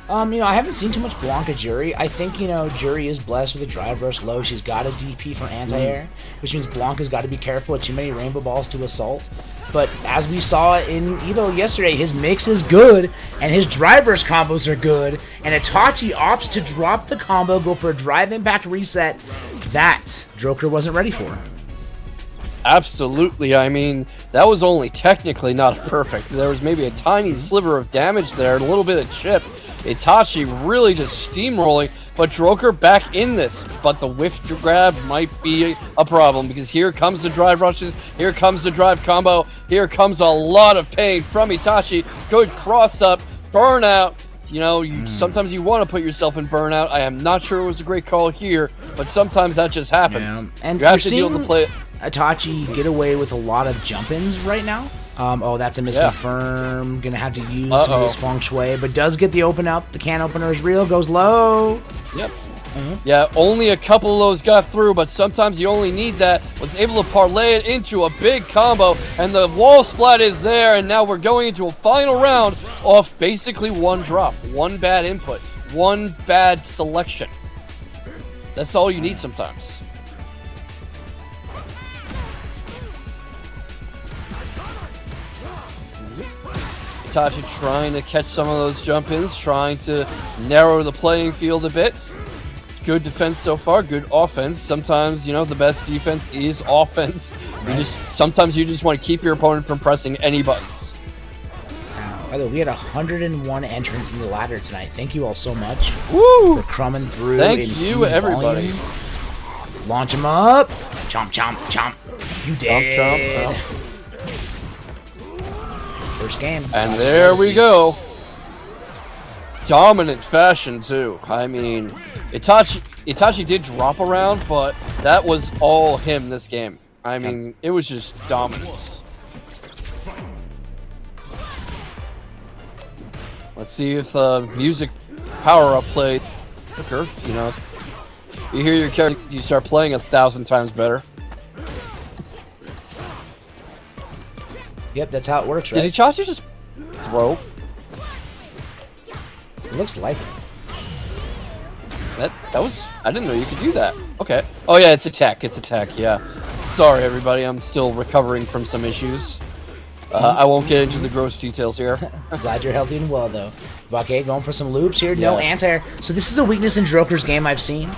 You know, I haven't seen too much Blanca Jury. I think, you know, Jury is blessed with a drive rush low. She's got a DP for anti-air, which means Blanca's got to be careful with too many rainbow balls to assault. But as we saw in Evo yesterday, his mix is good, and his drive rush combos are good, and Itachi opts to drop the combo, go for a drive impact reset. That Droker wasn't ready for. Absolutely. I mean, that was only technically not perfect. There was maybe a tiny sliver of damage there, a little bit of chip. Itachi really just steamrolling, but Droker back in this. But the whiff grab might be a problem, because here comes the drive rushes, here comes the drive combo, here comes a lot of pain from Itachi. Good cross up, burnout. You know, sometimes you want to put yourself in burnout. I am not sure it was a great call here, but sometimes that just happens. Yeah. And you have to deal with the play. Itachi get away with a lot of jump-ins right now. Oh, that's a misconfirm. Gonna have to use some of this feng shui, but does get the open up. The can opener is real, goes low. Yep. Yeah, only a couple of those got through, but sometimes you only need that. Was able to parlay it into a big combo, and the wall splat is there, and now we're going into a final round off basically one drop, one bad input, one bad selection. That's all you need sometimes. Itachi trying to catch some of those jump-ins, trying to narrow the playing field a bit. Good defense so far, good offense. Sometimes, you know, the best defense is offense. Right. Sometimes you just want to keep your opponent from pressing any buttons. By the way, we had 101 entrants in the ladder tonight. Thank you all so much. Woo! For crumbing through. Thank you, everybody. Volume. Launch them up. Chomp, chomp, chomp. You dead. Chomp, chomp. First game. And there we go. Dominant fashion, too. I mean, Itachi did drop around, but that was all him this game. I mean, it was just dominance. Let's see if the music power-up play quicker. You know, you hear your character, you start playing 1,000 times better. Yep, that's how it works, right? Did Itachi just throw? It looks like it. That was... I didn't know you could do that. Okay. Oh, yeah, it's attack. It's attack, yeah. Sorry, everybody. I'm still recovering from some issues. I won't get into the gross details here. Glad you're healthy and well, though. Okay, going for some loops here. No anti-air. So this is a weakness in Droker's game I've seen.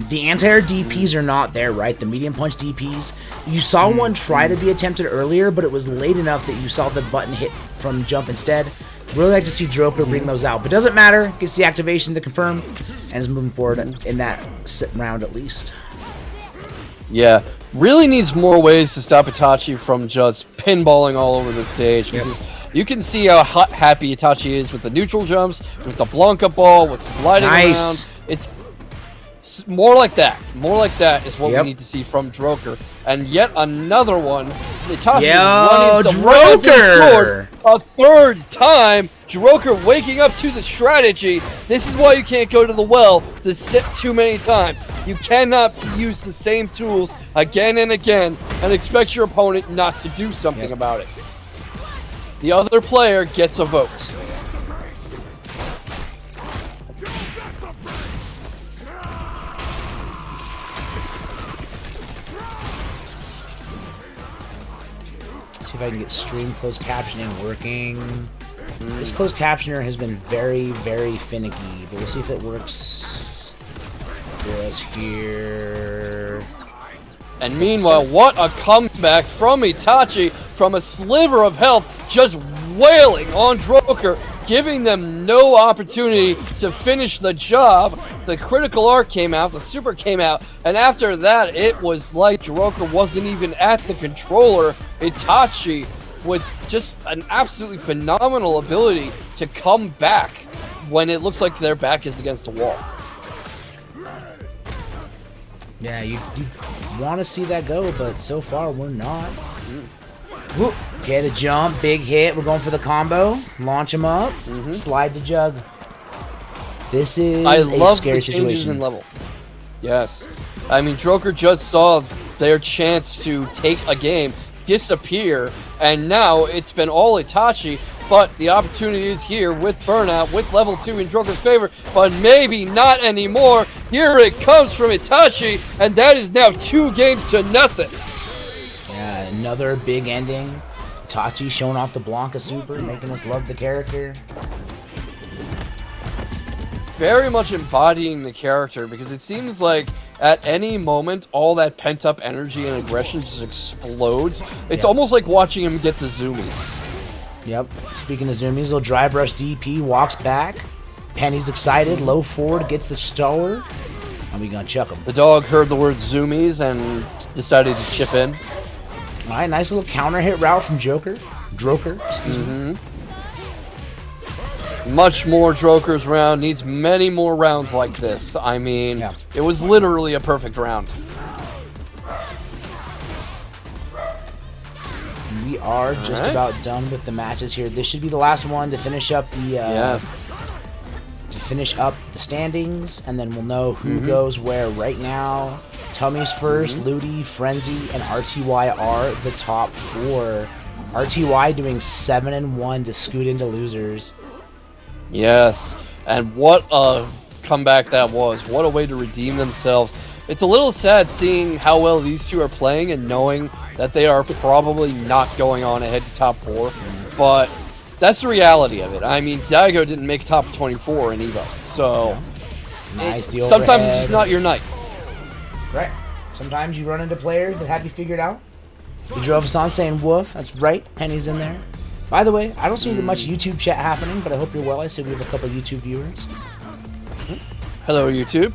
The anti-air DPs are not there, right? The medium punch DPs. You saw one try to be attempted earlier, but it was late enough that you saw the button hit from jump instead. Really like to see Droker bring those out, but doesn't matter. Gets the activation to confirm, and is moving forward in that round at least. Yeah, really needs more ways to stop Itachi from just pinballing all over the stage. Yep. You can see how happy Itachi is with the neutral jumps, with the Blanca ball, with sliding around. It's more like that. More like that is what we need to see from Droker. And yet another one. Itachi running some Droker! A third time. Droker waking up to the strategy. This is why you can't go to the well to sit too many times. You cannot use the same tools again and again and expect your opponent not to do something about it. The other player gets a vote. See if I can get stream closed captioning working. This closed captioner has been very, very finicky, but we'll see if it works for us here. And meanwhile, what a comeback from Itachi from a sliver of health, just wailing on Droker, giving them no opportunity to finish the job. The critical arc came out, the super came out, and after that, it was like Droker wasn't even at the controller. Itachi, with just an absolutely phenomenal ability to come back when it looks like their back is against the wall. Yeah, you want to see that go, but so far we're not. Okay, the jump, big hit. We're going for the combo. Launch him up. Slide to jug. This is a scary situation. In level. Yes. I mean, Droker just saw their chance to take a game disappear, and now it's been all Itachi, but the opportunity is here with Burnout, with level 2 in Droker's favor, but maybe not anymore. Here it comes from Itachi, and that is now 2 games to nothing. Yeah, another big ending. Itachi showing off the Blanca super, making us love the character. Very much embodying the character, because it seems like at any moment, all that pent-up energy and aggression just explodes. It's almost like watching him get the zoomies. Yep. Speaking of zoomies, little dry brush DP, walks back. Penny's excited, low forward, gets the stalwart. And we gonna chuck him. The dog heard the word zoomies and decided to chip in. Alright, nice little counter hit route from Droker, excuse me. Much more Droker's round, needs many more rounds like this. I mean, it was literally a perfect round. We are just about done with the matches here. This should be the last one to finish up the standings, and then we'll know who goes where. Right now, Tummy's first, Ludi, Frenzy, and RTY are the top 4. RTY doing 7-1 to scoot into losers. Yes, and what a comeback that was. What a way to redeem themselves. It's a little sad seeing how well these two are playing and knowing that they are probably not going on ahead to top 4. But that's the reality of it. I mean, Daigo didn't make top 24 in EVO. So Nice. The sometimes it's overhead. just not your night. Right. Sometimes you run into players that have you figured out. You drove us on saying woof. That's right. Penny's in there. By the way, I don't see much YouTube chat happening, but I hope you're well. I see we have a couple YouTube viewers. Hello, YouTube.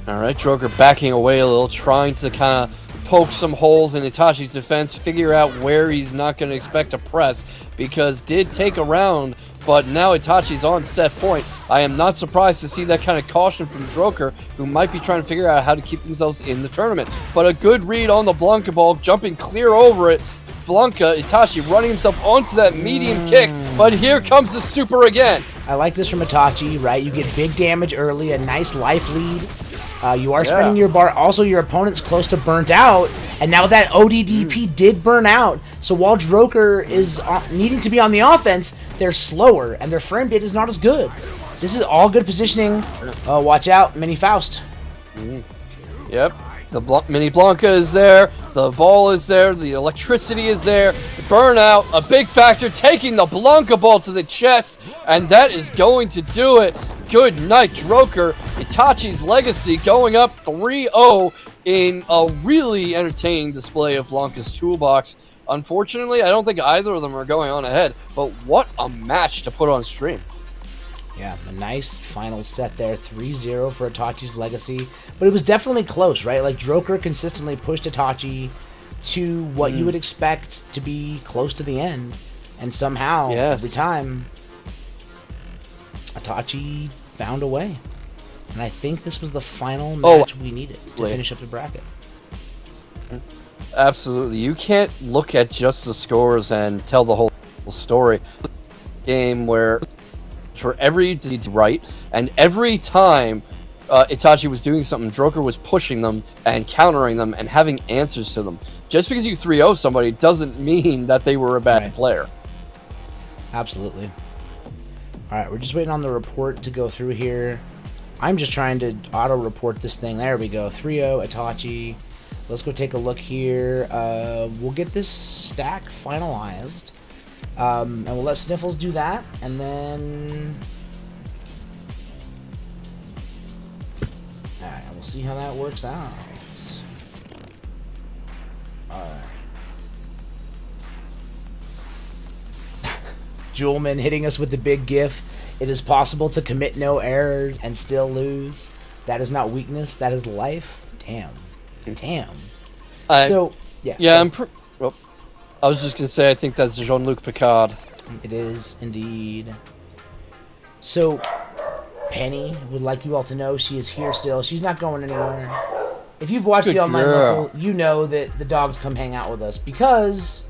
Alright, Droker backing away a little, trying to kind of poke some holes in Itachi's defense, figure out where he's not going to expect to press, because did take a round, but now Itachi's on set point. I am not surprised to see that kind of caution from Droker, who might be trying to figure out how to keep themselves in the tournament. But a good read on the Blanca ball, jumping clear over it. Blanca, Itachi running himself onto that medium kick, but here comes the super again. I like this from Itachi, right? You get big damage early, a nice life lead. You are spending your bar. Also, your opponent's close to burnt out, and now that ODDP did burn out. So while Droker is needing to be on the offense, they're slower, and their frame data is not as good. This is all good positioning. Watch out, Mini Faust. Yep, the Mini Blanca is there, the ball is there, the electricity is there, burnout, a big factor, taking the Blanca ball to the chest, and that is going to do it. Good night, Droker. Itachi's Legacy going up 3-0 in a really entertaining display of Blanca's toolbox. Unfortunately, I don't think either of them are going on ahead, but what a match to put on stream. Yeah, a nice final set there, 3-0 for Itachi's Legacy. But it was definitely close, right? Like, Droker consistently pushed Itachi to what you would expect to be close to the end. And somehow, every time, Itachi found a way. And I think this was the final match we needed to finish up the bracket. Absolutely. You can't look at just the scores and tell the whole story. Game where for every right, and every time Itachi was doing something, Droker was pushing them and countering them and having answers to them. Just because you 3-0 somebody doesn't mean that they were a bad player. Absolutely. Alright, we're just waiting on the report to go through here. I'm just trying to auto-report this thing. There we go. 3-0, Itachi. Let's go take a look here. We'll get this stack finalized. And we'll let Sniffles do that. And then... Alright, we'll see how that works out. Alright. Jewelman hitting us with the big gif. It is possible to commit no errors and still lose. That is not weakness, that is life. Damn. Damn. So, yeah. Yeah, well, I was just going to say, I think that's Jean-Luc Picard. It is, indeed. So, Penny would like you all to know she is here still. She's not going anywhere. If you've watched the online local, you know that the dogs come hang out with us because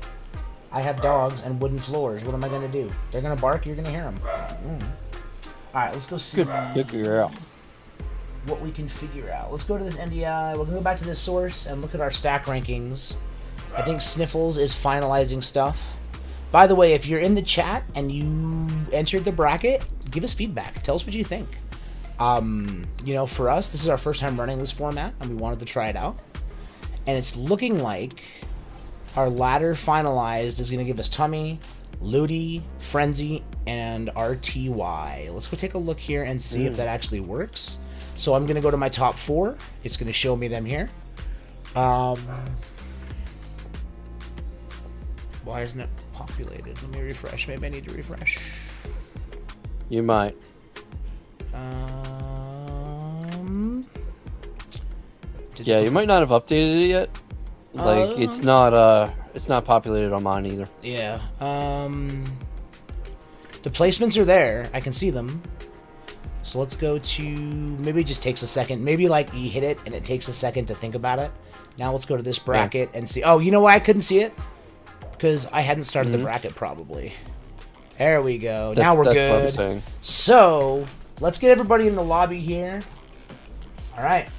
I have dogs and wooden floors. What am I going to do? They're going to bark, you're going to hear them. Alright, let's go see Good girl. what we can figure out. Let's go to this NDI. We're going to go back to this source and look at our stack rankings. I think Sniffles is finalizing stuff. By the way, if you're in the chat and you entered the bracket, give us feedback. Tell us what you think. You know, for us, this is our first time running this format, and we wanted to try it out. And it's looking like our ladder finalized is going to give us Tummy, Ludi, Frenzy, and RTY. Let's go take a look here and see if that actually works. So I'm going to go to my top 4. It's going to show me them here. Why isn't it populated? Let me refresh. Maybe I need to refresh. You might. Yeah, you might not have updated it yet. Like it's not populated on mine either. Yeah. The placements are there. I can see them. So let's go to, maybe it just takes a second. Maybe like you hit it and it takes a second to think about it. Now let's go to this bracket and see. Oh, you know why I couldn't see it? Because I hadn't started the bracket probably. There we go. Now we're good. What I'm saying. So let's get everybody in the lobby here. All right.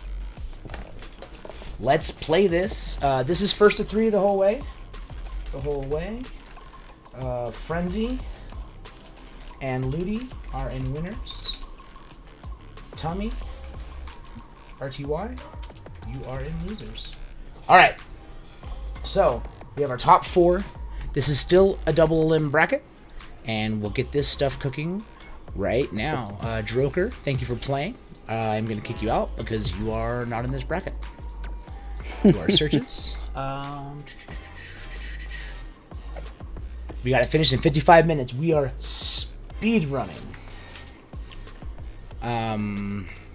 Let's play this. This is first to 3 the whole way. The whole way. Frenzy and Ludi are in winners. Tommy, RTY, you are in losers. All right. So we have our top 4. This is still a double elim bracket, and we'll get this stuff cooking right now. Droker, thank you for playing. I'm gonna kick you out because you are not in this bracket. You are searches. We gotta finish in 55 minutes. We are speed running.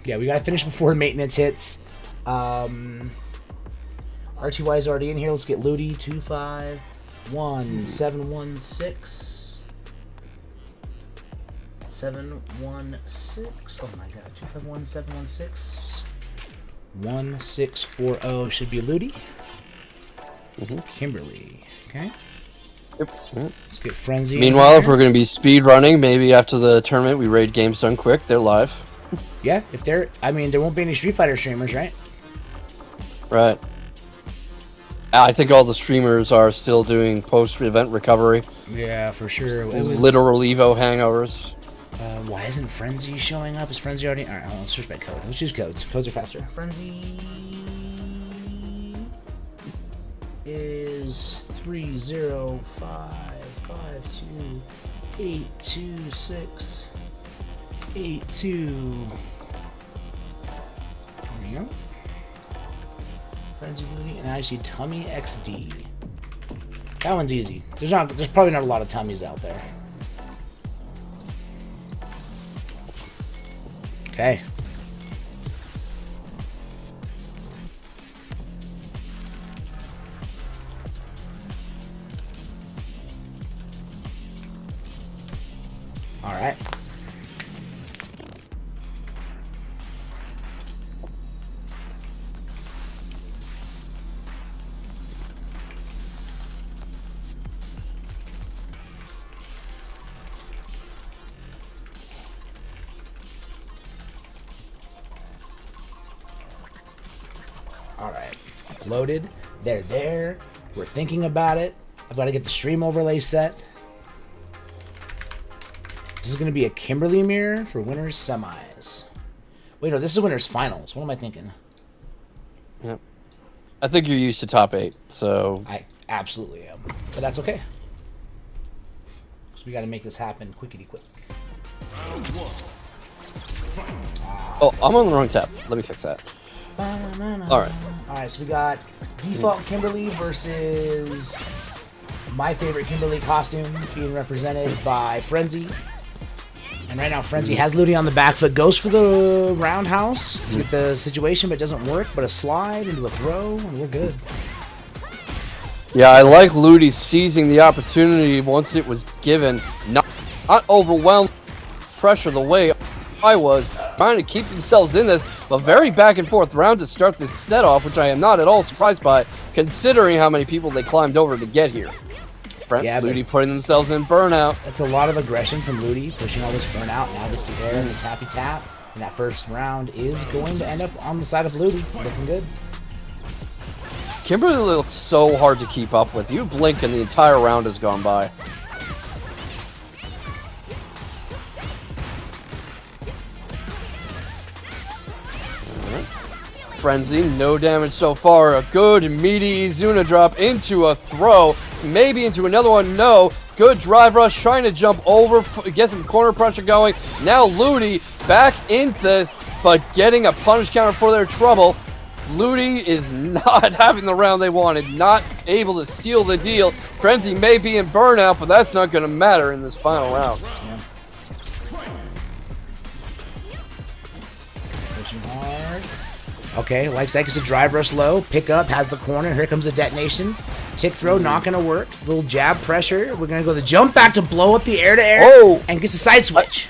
Yeah, we gotta finish before maintenance hits. RTY is already in here. Let's get Ludi. 251716. 716. Oh my god. 251716. 1640 should be Ludi. Kimberly. Okay. Yep. Let's get Frenzy. Meanwhile, if we're going to be speed running, maybe after the tournament we raid games done quick. They're live. Yeah, if they're, I mean, there won't be any Street Fighter streamers, right? Right. I think all the streamers are still doing post-event recovery. Yeah, for sure. It was, literal Evo hangovers. why isn't Frenzy showing up? Is Frenzy already? Alright, let's search by code. Let's use codes. Codes are faster. Frenzy is 30552826282. There we go. Frenzy Ludi, and I see Tummy XD. That one's easy. There's probably not a lot of tummies out there. Okay. All right. Alright, loaded. They're there. We're thinking about it. I've got to get the stream overlay set. This is going to be a Kimberly mirror for winners semis. Wait, no, this is winners finals. What am I thinking? Yep. I think you're used to top 8, so... I absolutely am. But that's okay. So we got to make this happen quickity quick. Oh, I'm on the wrong tab. Let me fix that. Alright. Alright, so we got default Kimberly versus my favorite Kimberly costume being represented by Frenzy. And right now Frenzy has Ludi on the back foot, goes for the roundhouse to get the situation, but it doesn't work. But a slide into a throw, and we're good. Yeah, I like Ludi seizing the opportunity once it was given. Not overwhelmed pressure the way I was, trying to keep themselves in this, but very back and forth round to start this set off, which I am not at all surprised by, considering how many people they climbed over to get here. Yeah, Ludi putting themselves in burnout. That's a lot of aggression from Ludi, pushing all this burnout. Now gets the air and the tappy tap. And that first round is going to end up on the side of Ludi. Looking good. Kimberly looks so hard to keep up with. You blink and the entire round has gone by. Frenzy, no damage so far. A good meaty Izuna drop into a throw. Maybe into another one. No. Good drive rush, trying to jump over, get some corner pressure going. Now Ludi back in this, but getting a punish counter for their trouble. Ludi is not having the round they wanted, not able to seal the deal. Frenzy may be in burnout, but that's not going to matter in this final round. Yeah. Pushing hard. Okay, likes that, gets a drive rush low. Pick up, has the corner. Here comes the detonation. Tick throw, not going to work. Little jab pressure. We're going to go the jump back to blow up the air to air. Oh! And gets a side switch.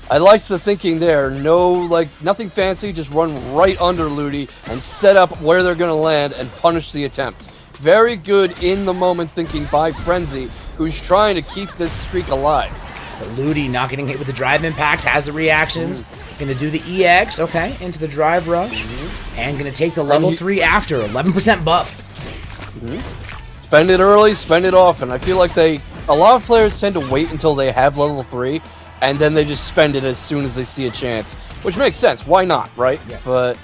I liked the thinking there. No, nothing fancy. Just run right under Ludi and set up where they're going to land and punish the attempt. Very good in the moment thinking by Frenzy, who's trying to keep this streak alive. But Ludi not getting hit with the drive impact, has the reactions. Going to do the EX, okay, into the drive rush. And going to take the level 3 after, 11% buff. Spend it early, spend it often. I feel like a lot of players tend to wait until they have level 3, and then they just spend it as soon as they see a chance. which makes sense. Why not, right? Yeah. But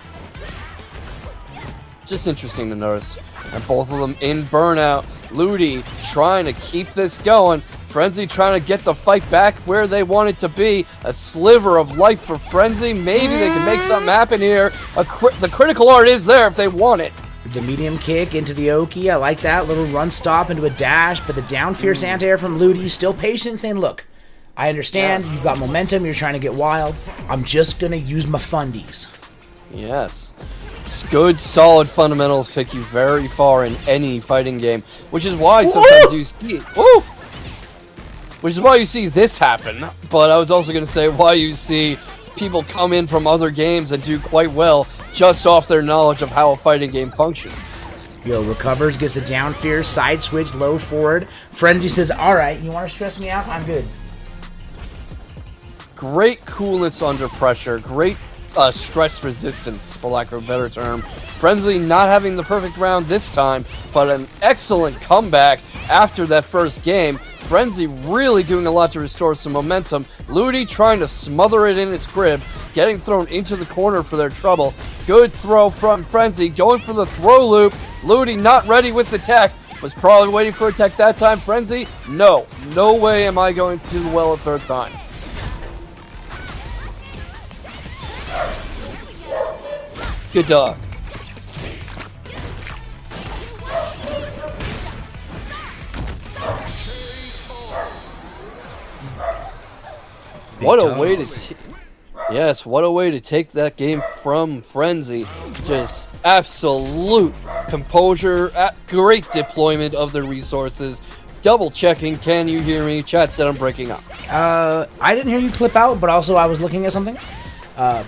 just interesting to notice. And both of them in burnout. Ludi trying to keep this going. Frenzy trying to get the fight back where they want it to be. A sliver of life for Frenzy. Maybe they can make something happen here. The critical art is there if they want it. The medium kick into the Oki. I like that. Little run stop into a dash, but the down fierce anti-air from Ludi. Still patient, saying, look, I understand. You've got momentum. You're trying to get wild. I'm just going to use my fundies. Yes. Good, solid fundamentals take you very far in any fighting game, which is why sometimes you see... Woo! Which is why you see this happen, but I was also going to say why you see people come in from other games and do quite well just off their knowledge of how a fighting game functions. Yo, recovers, gets the down fierce, side switch, low forward. Frenzy says, alright, you want to stress me out? I'm good. Great coolness under pressure, great stress resistance, for lack of a better term. Frenzy not having the perfect round this time, but an excellent comeback after that first game. Frenzy really doing a lot to restore some momentum. Ludi trying to smother it in its grip, getting thrown into the corner for their trouble. Good throw from Frenzy, going for the throw loop. Ludi not ready with the tech, was probably waiting for a tech that time. Frenzy, no way am I going to do well a third time. Good dog. What a way to what a way to take that game from Frenzy. Just absolute composure, great deployment of the resources. Double checking, can you hear me? Chat said I'm breaking up. I didn't hear you clip out, but also I was looking at something.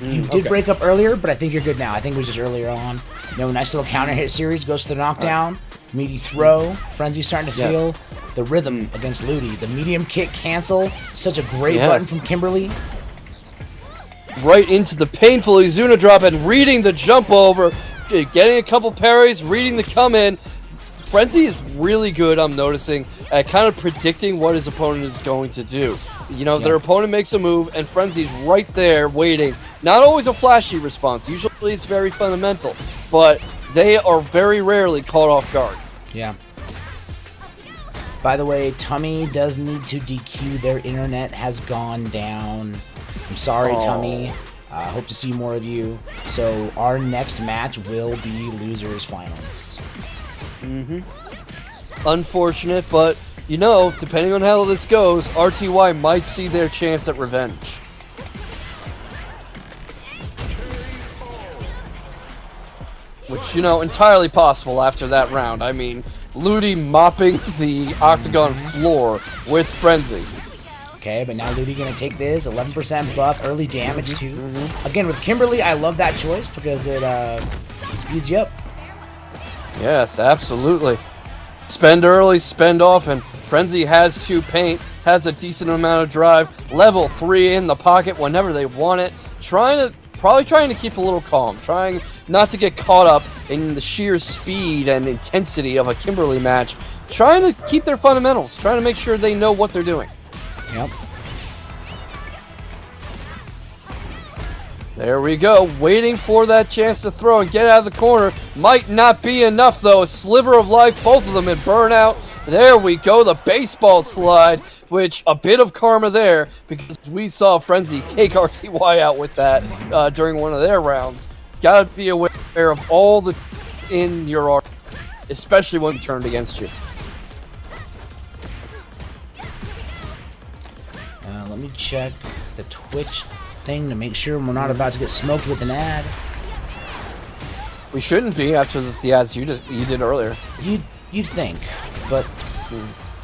You did break up earlier, but I think you're good now. I think it was just earlier on. You know, nice little counter hit series, goes to the knockdown, meaty throw. Frenzy starting to feel the rhythm against Ludi. The medium kick cancel, such a great button from Kimberly. Right into the painful Izuna drop and reading the jump over, getting a couple parries, reading the come in. Frenzy is really good, I'm noticing, at kind of predicting what his opponent is going to do. You know, their opponent makes a move, and Frenzy's right there waiting. Not always a flashy response. Usually it's very fundamental, but they are very rarely caught off guard. Yeah. By the way, Tummy does need to DQ. Their internet has gone down. I'm sorry, Tummy. Hope to see more of you. So our next match will be losers finals. Unfortunate, but you know, depending on how this goes, RTY might see their chance at revenge. Which, you know, entirely possible after that round. I mean, Ludi mopping the octagon floor with Frenzy. Okay, but now Ludi gonna take this 11% buff, early damage too. Again, with Kimberly, I love that choice because it speeds you up. Yes, absolutely. Spend early, spend often. Frenzy has to paint, has a decent amount of drive. Level 3 in the pocket whenever they want it. Probably trying to keep a little calm. Trying not to get caught up in the sheer speed and intensity of a Kimberly match. Trying to keep their fundamentals. Trying to make sure they know what they're doing. Yep. There we go, waiting for that chance to throw and get out of the corner. Might not be enough though, a sliver of life, both of them in burnout. There we go, the baseball slide, which a bit of karma there, because we saw Frenzy take RTY out with that during one of their rounds. Gotta be aware of all the in your art, especially when turned against you. Let me check the Twitch thing to make sure we're not about to get smoked with an ad. We shouldn't be after the ads you did earlier. You'd think, but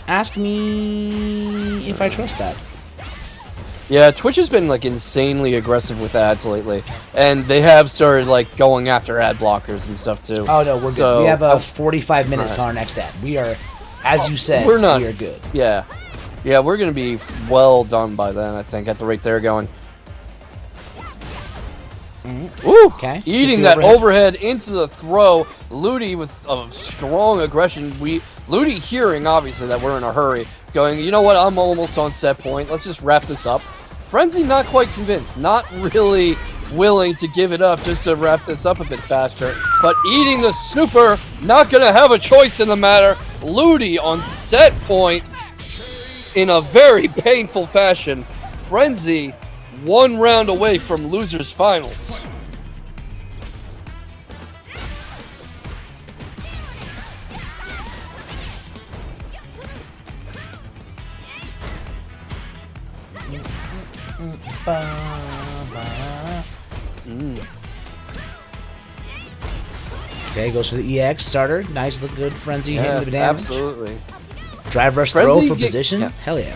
ask me if I trust that. Yeah, Twitch has been like insanely aggressive with ads lately, and they have started like going after ad blockers and stuff too. Oh no, we're good. We have 45 minutes on our next ad. We are, as you said, we are good. Yeah, we're gonna be well done by then, I think, at the rate they're going. Ooh, okay. Eating that overhead into the throw. Ludi with a strong aggression. Ludi hearing, obviously, that we're in a hurry. Going, you know what, I'm almost on set point. Let's just wrap this up. Frenzy not quite convinced. Not really willing to give it up just to wrap this up a bit faster. But eating the super, not going to have a choice in the matter. Ludi on set point in a very painful fashion. Frenzy 1 round away from losers finals. Okay, goes for the EX starter. Nice, look good. Frenzy hitting the damage. Absolutely. Drive rush Frenzy throw for position. yeah. Hell yeah.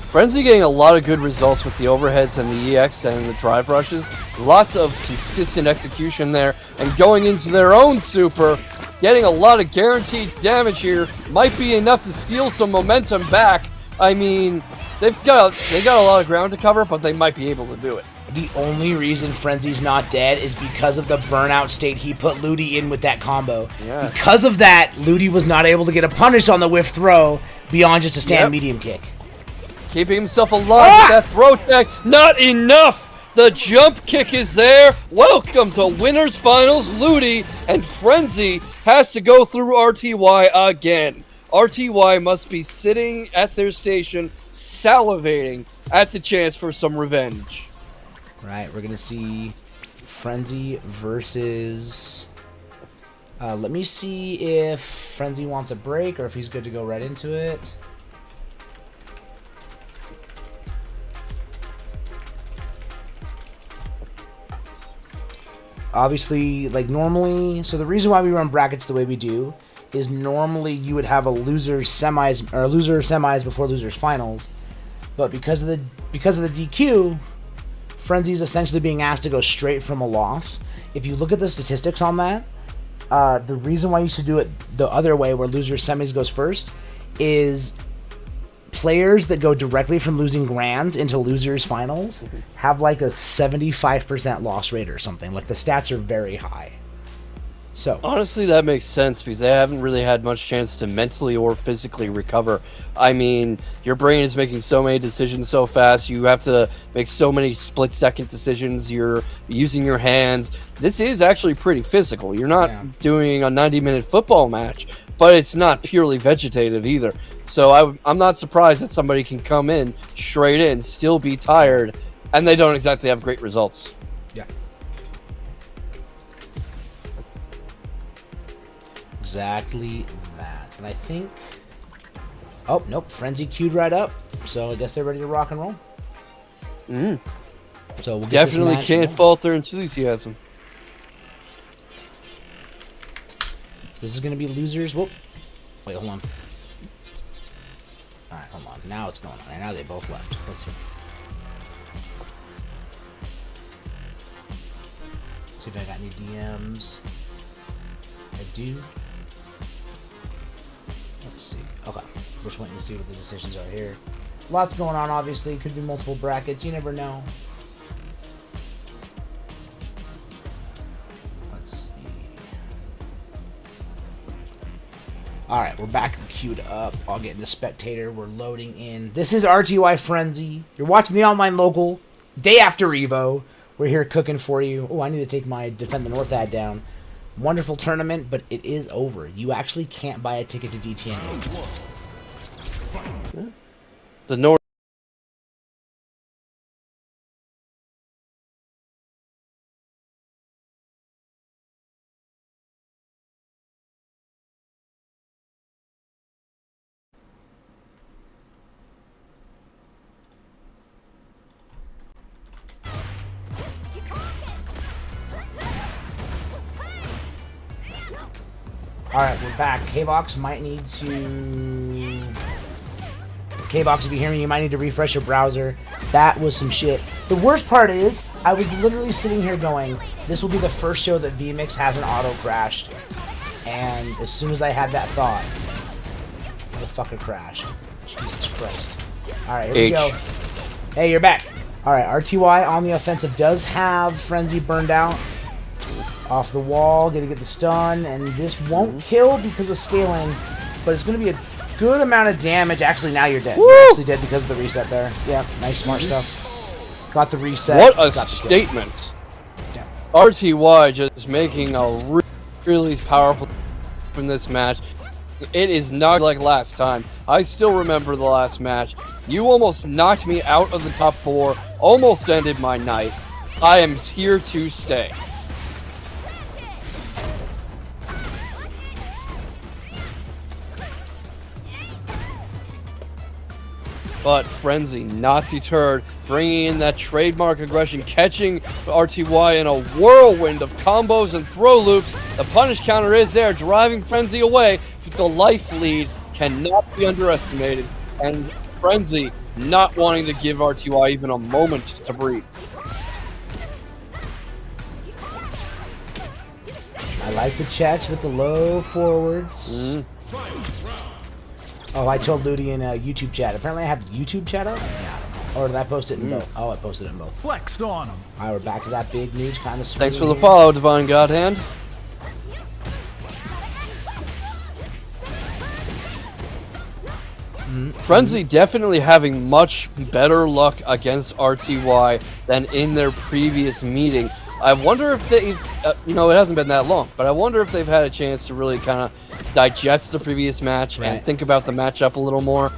Frenzy getting a lot of good results with the overheads and the EX and the drive rushes. Lots of consistent execution there. And going into their own super, getting a lot of guaranteed damage here. Might be enough to steal some momentum back. I mean, they got a lot of ground to cover, but they might be able to do it. The only reason Frenzy's not dead is because of the burnout state he put Ludi in with that combo. Yeah. Because of that, Ludi was not able to get a punish on the whiff throw beyond just a stand medium kick. Keeping himself alive with that throw tag. Not enough! The jump kick is there. Welcome to Winners Finals. Ludi and Frenzy has to go through RTY again. RTY must be sitting at their station, salivating at the chance for some revenge. Right, we're going to see Frenzy versus... let me see if Frenzy wants a break or if he's good to go right into it. Obviously, like normally, so the reason why we run brackets the way we do is normally you would have a losers semis or loser semis before losers finals, but because of the DQ, Frenzy is essentially being asked to go straight from a loss. If you look at the statistics on that, the reason why you should do it the other way, where losers semis goes first, is players that go directly from losing grands into losers finals have like a 75% loss rate or something. Like the stats are very high. So honestly, that makes sense because they haven't really had much chance to mentally or physically recover. I mean, your brain is making so many decisions so fast. You have to make so many split-second decisions. You're using your hands. This is actually pretty physical. You're not doing a 90-minute football match, but it's not purely vegetative either. So I'm not surprised that somebody can come in straight in, still be tired, and they don't exactly have great results. Yeah. Exactly that. And I think... Oh, nope. Frenzy queued right up. So I guess they're ready to rock and roll. So we'll get definitely this match can't fault their enthusiasm. This is going to be losers. Whoop. Wait, hold on. Alright, hold on. Now it's going on. Right, now they both left. Let's see. See if I got any DMs. I do. Let's see. Okay. We're just waiting to see what the decisions are here. Lots going on, obviously. Could be multiple brackets. You never know. Let's see. Alright, we're back queued up. I'll get into spectator. We're loading in. This is RTY Frenzy. You're watching the online local. Day after Evo. We're here cooking for you. Oh, I need to take my Defend the North ad down. Wonderful tournament, but it is over. You actually can't buy a ticket to DTN. The North. Alright, we're back. K-Box might need to... K-Box, if you hear me, you might need to refresh your browser. That was some shit. The worst part is, I was literally sitting here going, this will be the first show that VMix hasn't auto-crashed. And as soon as I had that thought, the fucker crashed. Jesus Christ. Alright, here we go. Hey, you're back. Alright, RTY on the offensive does have Frenzy burned out. Off the wall, gonna get the stun, and this won't kill because of scaling, but it's gonna be a good amount of damage. Actually, now you're dead. Woo! You're actually dead because of the reset there. Yeah, nice, smart stuff. Got the reset. What a got the statement. RTY just making a really powerful in this match. It is not like last time. I still remember the last match. You almost knocked me out of the top 4, almost ended my night. I am here to stay. But Frenzy, not deterred, bringing in that trademark aggression, catching RTY in a whirlwind of combos and throw loops. The punish counter is there, driving Frenzy away. But the life lead cannot be underestimated. And Frenzy not wanting to give RTY even a moment to breathe. I like the checks with the low forwards. Oh, I told Ludi in a YouTube chat. Apparently I have the YouTube chat up? Yeah. Or did I post it in both? Oh, I posted it in both. Flexed on him. Alright, we're back to that big news kind of swing. Thanks for the follow, Divine Godhand. Frenzy definitely having much better luck against RTY than in their previous meeting. I wonder if they, it hasn't been that long, but I wonder if they've had a chance to really kind of digest the previous match and think about the matchup a little more.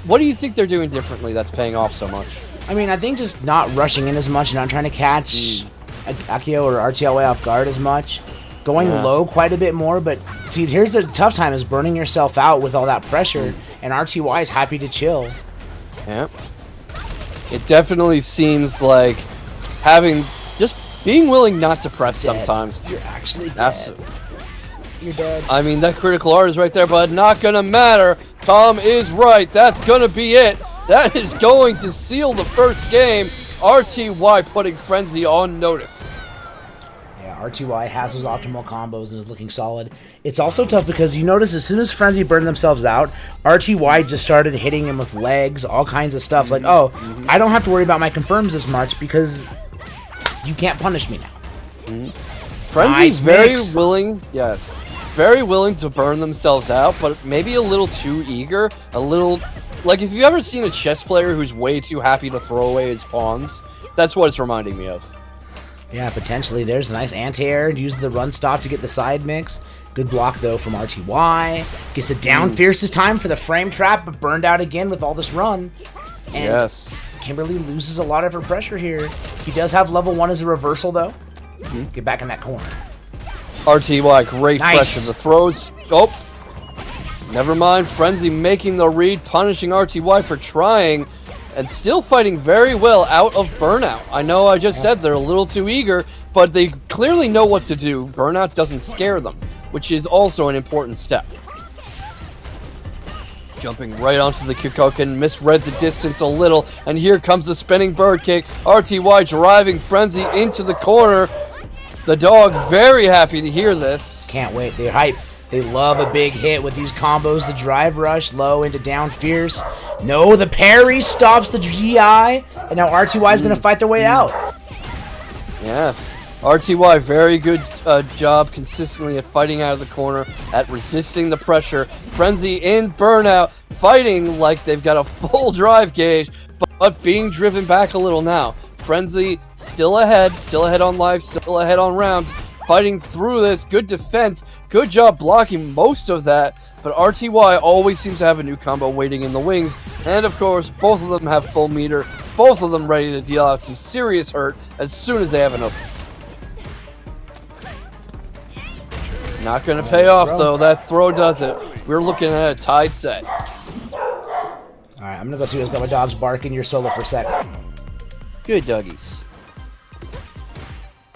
What do you think they're doing differently that's paying off so much? I mean, I think just not rushing in as much, not trying to catch Akio or RTLY off guard as much. Going low quite a bit more, but see, here's the tough time is burning yourself out with all that pressure, and RTY is happy to chill. Yeah. It definitely seems like being willing not to press sometimes. You're actually dead. Absolutely. You're dead. I mean, that critical art is right there, but not gonna matter. Tom is right. That's gonna be it. That is going to seal the first game. RTY putting Frenzy on notice. Yeah, RTY has those optimal combos and is looking solid. It's also tough because you notice as soon as Frenzy burned themselves out, RTY just started hitting him with legs, all kinds of stuff. Like, I don't have to worry about my confirms as much because you can't punish me now. Frenzy's very willing to burn themselves out, but maybe a little too eager. Like, if you've ever seen a chess player who's way too happy to throw away his pawns, that's what it's reminding me of. Yeah, potentially. There's a nice anti-air. Use the run stop to get the side mix. Good block, though, from RTY. Gets it down fierce this time for the frame trap, but burned out again with all this run. And Kimberly loses a lot of her pressure here. He does have level 1 as a reversal, though. Get back in that corner. RTY, great pressure. The throws. Oh, never mind. Frenzy making the read, punishing RTY for trying, and still fighting very well out of burnout. I know I just said they're a little too eager, but they clearly know what to do. Burnout doesn't scare them, which is also an important step. Jumping right onto the Kikoken, misread the distance a little, and here comes the spinning bird kick. RTY driving Frenzy into the corner. The dog very happy to hear this. Can't wait. They're hype. They love a big hit with these combos. The drive rush, low into down fierce. No, the parry stops the GI, and now RTY is going to fight their way out. Yes. RTY, very good job consistently at fighting out of the corner, at resisting the pressure. Frenzy in burnout, fighting like they've got a full drive gauge, but being driven back a little now. Frenzy still ahead on life, still ahead on rounds, fighting through this. Good defense, good job blocking most of that, but RTY always seems to have a new combo waiting in the wings, and of course, both of them have full meter, both of them ready to deal out some serious hurt as soon as they have an open. Not going to pay off, though. That throw does it. We're looking at a tied set. All right, I'm going to go see what's got my dogs barking. You're solo for a sec. Good doggies.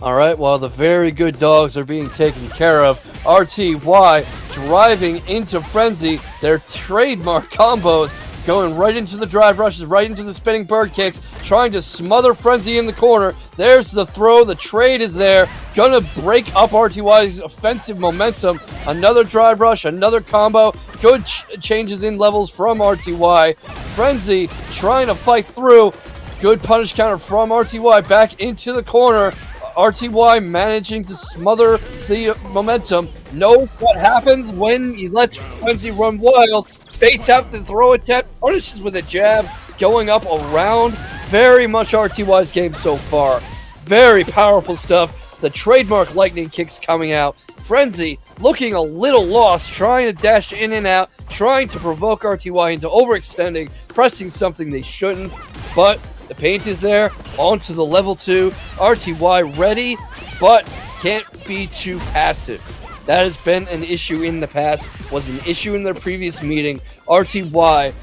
All right, while the very good dogs are being taken care of, RTY driving into Frenzy. Their trademark combos going right into the drive rushes, right into the spinning bird kicks, trying to smother Frenzy in the corner. There's the throw. The trade is there. Gonna break up RTY's offensive momentum. Another drive rush, another combo. Good changes in levels from RTY. Frenzy trying to fight through. Good punish counter from RTY back into the corner. RTY managing to smother the momentum. Know what happens when he lets Frenzy run wild. Baits out the throw attempt, punishes with a jab, going up around. Very much RTY's game so far. Very powerful stuff. The trademark lightning kicks coming out. Frenzy looking a little lost, trying to dash in and out, trying to provoke RTY into overextending, pressing something they shouldn't, but the paint is there, onto the level 2, RTY ready, but can't be too passive. That has been an issue in the past, was an issue in their previous meeting. RTY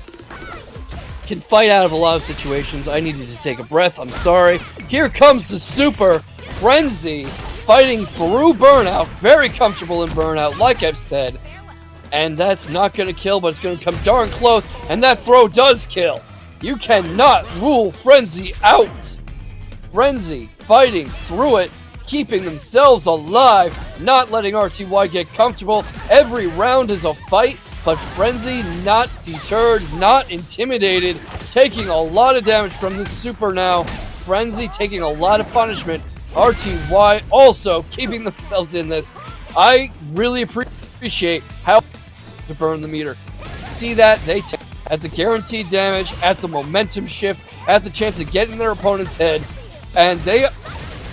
can fight out of a lot of situations. I needed to take a breath, I'm sorry. Here comes the super Frenzy, fighting through Burnout, very comfortable in Burnout, like I've said. And that's not going to kill, but it's going to come darn close, and that throw does kill. You cannot rule Frenzy out. Frenzy fighting through it, keeping themselves alive, not letting RTY get comfortable. Every round is a fight, but Frenzy not deterred, not intimidated, taking a lot of damage from this super now. Frenzy taking a lot of punishment. RTY also keeping themselves in this. I really appreciate how to burn the meter. See that? They take at the guaranteed damage, at the momentum shift, at the chance of getting their opponent's head, and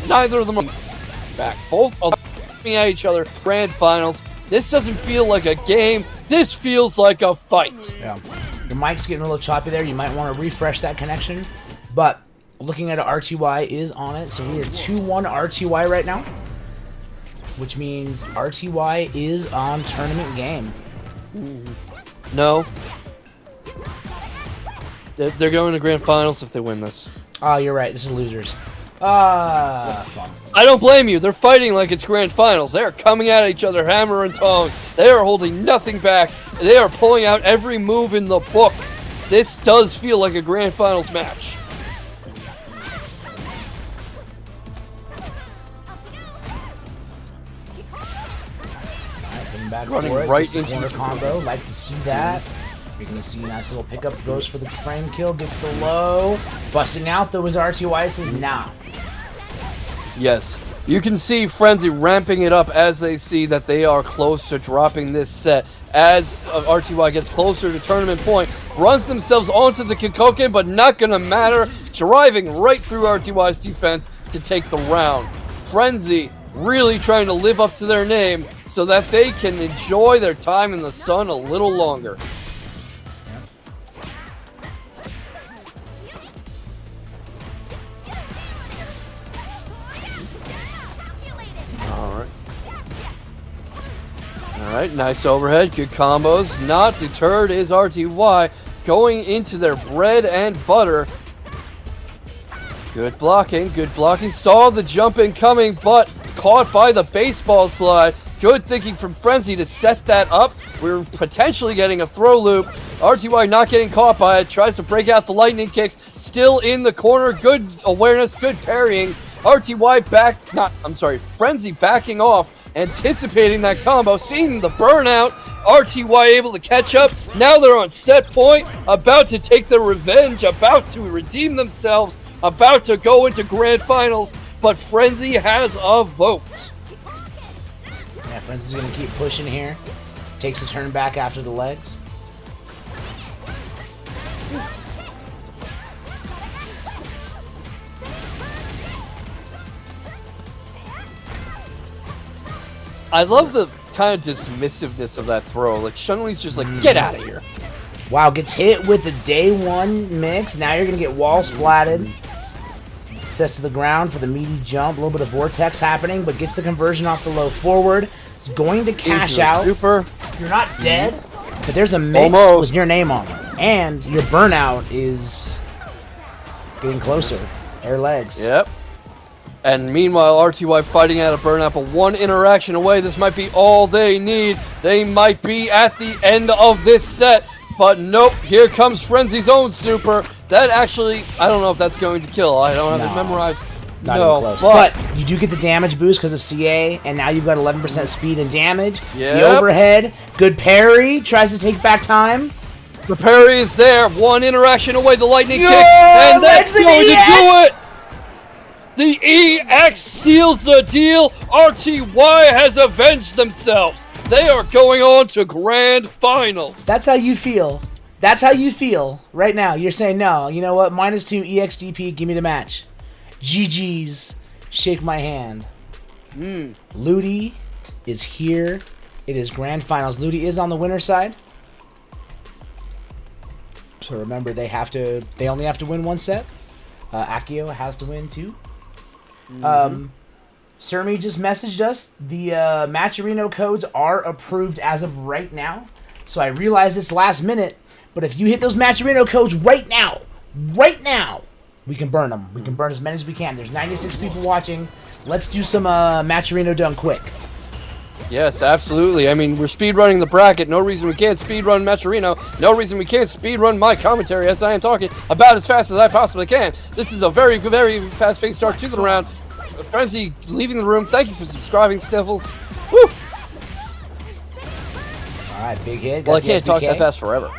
neither of them are back. Both are looking at each other. Grand finals. This doesn't feel like a game. This feels like a fight. Yeah. Your mic's getting a little choppy there. You might want to refresh that connection. But looking at it, RTY is on it. So we are 2-1 RTY right now. Which means RTY is on tournament game. No. They're going to grand finals if they win this. Oh, you're right. This is losers. Fun. I don't blame you. They're fighting like it's grand finals. They are coming at each other hammer and tongs. They are holding nothing back. They are pulling out every move in the book. This does feel like a grand finals match. Back Running for it. right Gets the into corner the combo. Like to see that. You're going to see a nice little pickup. Goes for the frame kill. Gets the low. Busting out though is RTY. Says nah. Yes. You can see Frenzy ramping it up as they see that they are close to dropping this set. As RTY gets closer to tournament point, runs themselves onto the Kikoken, but not going to matter. Driving right through RTY's defense to take the round. Frenzy really trying to live up to their name so that they can enjoy their time in the sun a little longer. Alright, nice overhead, good combos. Not deterred is RTY going into their bread and butter. Good blocking, good blocking. Saw the jump in coming, but caught by the baseball slide. Good thinking from Frenzy to set that up. We're potentially getting a throw loop. RTY not getting caught by it. Tries to break out the lightning kicks. Still in the corner. Good awareness, good parrying. Frenzy backing off. Anticipating that combo, seeing the burnout, RTY able to catch up. Now they're on set point, about to take their revenge, about to redeem themselves, about to go into grand finals, but Frenzy has a vote. Yeah, Frenzy's going to keep pushing here. Takes a turn back after the legs. I love the kind of dismissiveness of that throw. Like, Shunli's just like, get out of here. Wow, gets hit with the day one mix. Now you're going to get wall splatted. Sets to the ground for the meaty jump. A little bit of vortex happening, but gets the conversion off the low forward. It's going to cash out. Super. You're not dead, but there's a mix with your name on it. And your burnout is getting closer. Air legs. Yep. And meanwhile, RTY fighting out a burnout, but one interaction away. This might be all they need. They might be at the end of this set. But nope, here comes Frenzy's own super. That actually, I don't know if that's going to kill. I don't have it memorized. Not even close. But you do get the damage boost because of CA, and now you've got 11% speed and damage. Yep. The overhead, good parry, tries to take back time. The parry is there. One interaction away, the lightning kick, and that's going to do it. The EX seals the deal. RTY has avenged themselves. They are going on to grand finals. That's how you feel. That's how you feel right now. You're saying, no, you know what? -2 EXDP, give me the match. GG's, shake my hand. Ludi is here. It is grand finals. Ludi is on the winner's side. So remember, they only have to win one set. Akio has to win 2. Sermi just messaged us. The Matcherino codes are approved as of right now. So I realize it's last minute, but if you hit those Matcherino codes right now, we can burn them. We can burn as many as we can. There's 96 people watching. Let's do some Matcherino done quick. Yes, absolutely. I mean, we're speedrunning the bracket. No reason we can't speedrun Matcherino. No reason we can't speedrun my commentary as I am talking about as fast as I possibly can. This is a very, very fast-paced start to the round. Frenzy leaving the room. Thank you for subscribing, Sniffles. Woo! All right, big hit. Well, I can't talk that fast forever.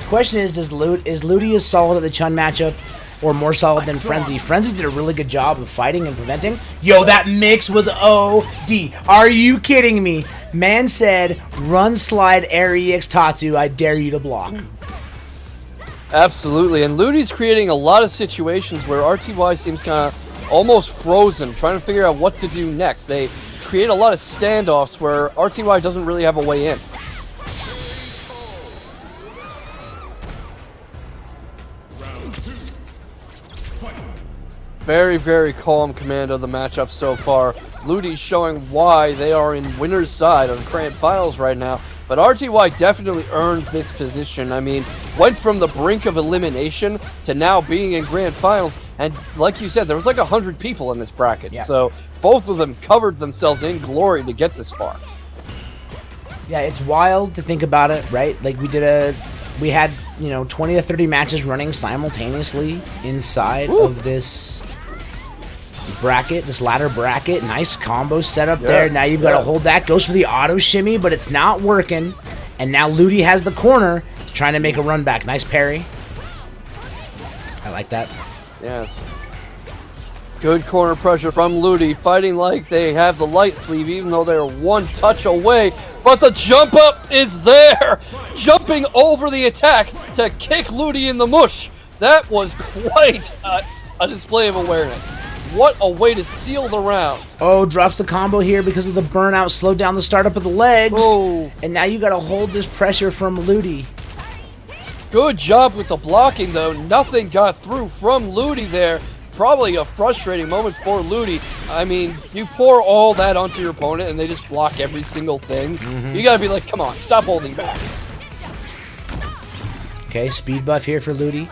Question is Ludi as solid at the Chun matchup or more solid than Frenzy? Frenzy did a really good job of fighting and preventing. Yo, that mix was OD. Are you kidding me? Man said, run, slide, air EX Tatsu. I dare you to block. Absolutely, and Ludi's creating a lot of situations where RTY seems kind of almost frozen, trying to figure out what to do next. They create a lot of standoffs where RTY doesn't really have a way in. Very, very calm command of the matchup so far. Ludi's showing why they are in winner's side of the Grand Finals right now. But RTY definitely earned this position. I mean, went from the brink of elimination to now being in Grand Finals. And like you said, there was like 100 people in this bracket. Yeah. So both of them covered themselves in glory to get this far. Yeah, it's wild to think about it, right? Like we had, 20 to 30 matches running simultaneously inside of this bracket, this ladder bracket. Nice combo set up there. Now you've got to hold that. Goes for the auto shimmy, but it's not working. And now Ludi has the corner, trying to make a run back. Nice parry. I like that. Yes. Good corner pressure from Ludi, fighting like they have the light sleeve, even though they're one touch away. But the jump up is there, jumping over the attack to kick Ludi in the mush. That was quite a display of awareness. What a way to seal the round. Oh, drops the combo here because of the burnout. Slowed down the startup of the legs. Oh. And now you got to hold this pressure from Ludi. Good job with the blocking, though. Nothing got through from Ludi there. Probably a frustrating moment for Ludi. I mean, you pour all that onto your opponent and they just block every single thing. You gotta be like, come on, stop holding back. Okay, speed buff here for Ludi.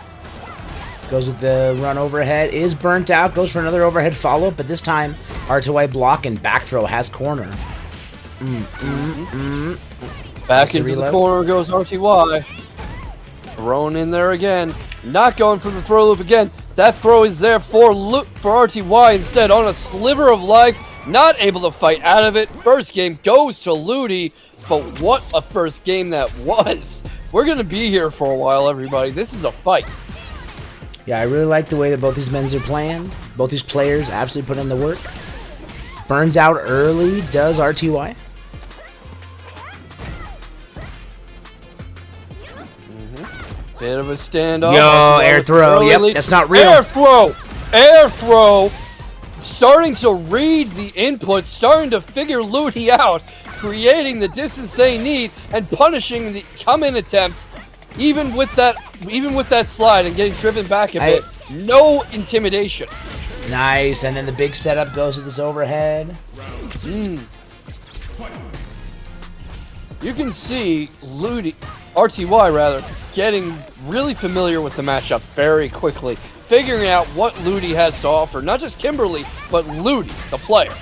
Goes with the run overhead. Is burnt out. Goes for another overhead follow-up, but this time R2Y block and back throw has corner. Back into the corner goes RTY. Thrown in there again. Not going for the throw loop again. That throw is there for RTY instead on a sliver of life. Not able to fight out of it. First game goes to Ludi, but what a first game that was. We're going to be here for a while, everybody. This is a fight. Yeah, I really like the way that both these men are playing. Both these players absolutely put in the work. Burns out early, does RTY. Bit of a standoff. Yo, air throw. Yep, that's not real. Air throw. Air throw. Starting to read the inputs, starting to figure Ludi out, creating the distance they need, and punishing the come-in attempts. Even with that slide and getting driven back a bit, no intimidation. Nice, and then the big setup goes with this overhead. You can see RTY rather, getting really familiar with the matchup very quickly, figuring out what Ludi has to offer. Not just Kimberly, but Ludi, the player.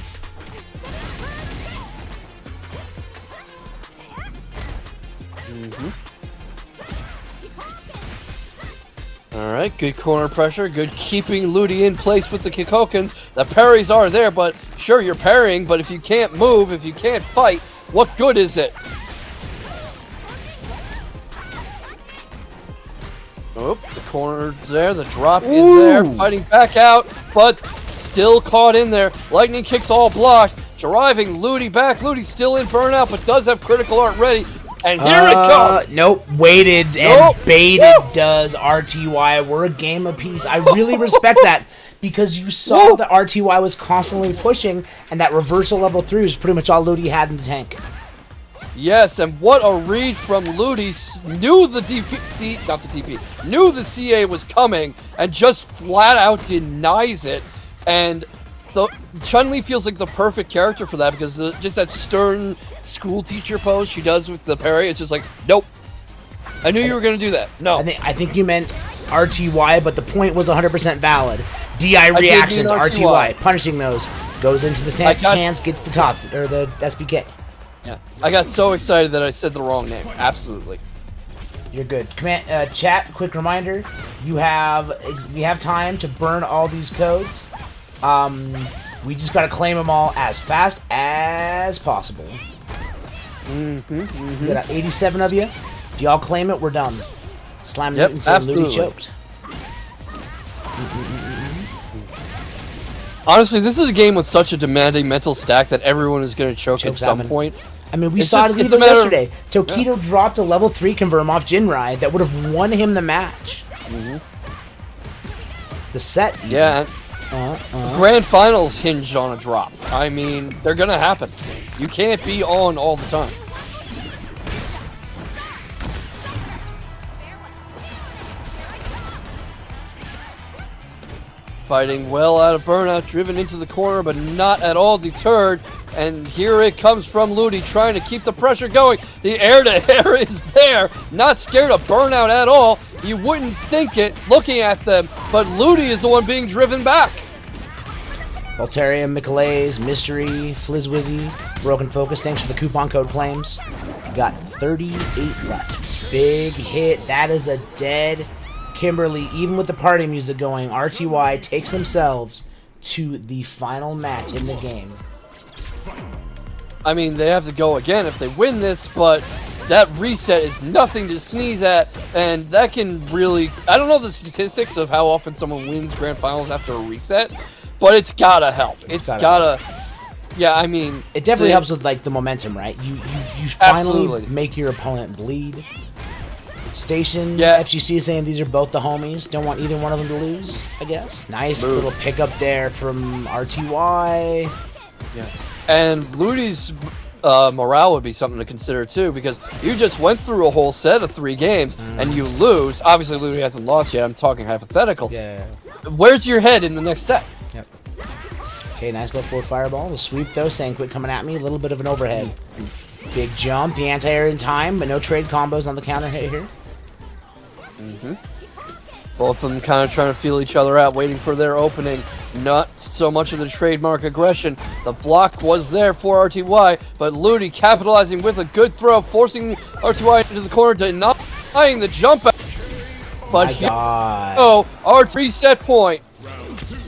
Alright, good corner pressure, good keeping Ludi in place with the Kikokens. The parries are there, but sure, you're parrying, but if you can't move, if you can't fight, what good is it? Oh, the corner's there, the drop is there, fighting back out, but still caught in there. Lightning kicks all blocked, driving Ludi back. Ludi's still in burnout, but does have critical art ready. And here it comes! Nope, waited and baited does RTY. We're a game apiece. I really respect that. because you saw that RTY was constantly pushing, and that reversal level 3 was pretty much all Ludi had in the tank. Yes, and what a read from Ludi. Knew the knew the CA was coming, and just flat out denies it. And Chun-Li feels like the perfect character for that, because just that stern school teacher pose she does with the parry, it's just like, nope. I knew you were going to do that. No. I think you meant RTY, but the point was 100% valid. DI reactions, RTY, punishing those. Goes into the stance, cans, gets the tots, or the SBK. Yeah, I got so excited that I said the wrong name. Absolutely. You're good. Chat, quick reminder, we have time to burn all these codes. We just gotta claim them all as fast as possible. We got 87 of you. If y'all claim it, we're done. Slam Newton said Ludi choked. Honestly, this is a game with such a demanding mental stack that everyone is going to choke at some point. I mean, we saw it yesterday. Tokido dropped a level 3 confirm off Jinrai that would have won him the match. The set. Even. Yeah. Grand finals hinged on a drop. I mean, they're going to happen. You can't be on all the time. Fighting well out of burnout, driven into the corner, but not at all deterred. And here it comes from Ludi, trying to keep the pressure going. The air-to-air is there, not scared of burnout at all. You wouldn't think it looking at them, but Ludi is the one being driven back. Voltaria, Michelaze, Mystery, Flizzwizzy, Broken Focus, thanks for the coupon code claims. Got 38 left. Big hit. That is a dead Kimberly. Even with the party music going, RTY takes themselves to the final match in the game. I mean, they have to go again if they win this, but that reset is nothing to sneeze at, and that can really... I don't know the statistics of how often someone wins Grand Finals after a reset, but it's gotta help. It's gotta... Yeah, I mean... It definitely helps with, like, the momentum, right? You finally make your opponent bleed. Station, FGC is saying these are both the homies. Don't want either one of them to lose, I guess. Nice little pickup there from RTY. Yeah. And Ludi's morale would be something to consider, too, because you just went through a whole set of 3 games, and you lose. Obviously, Ludi hasn't lost yet. I'm talking hypothetical. Yeah. Where's your head in the next set? Yep. Okay, nice little forward fireball. The sweep, though, saying quit coming at me. A little bit of an overhead. Big jump. The anti-air in time, but no trade combos on the counter hit here. Both of them kind of trying to feel each other out, waiting for their opening. Not so much of the trademark aggression. The block was there for RTY, but Ludi capitalizing with a good throw, forcing RTY into the corner, denying the jump out. But here, our reset point.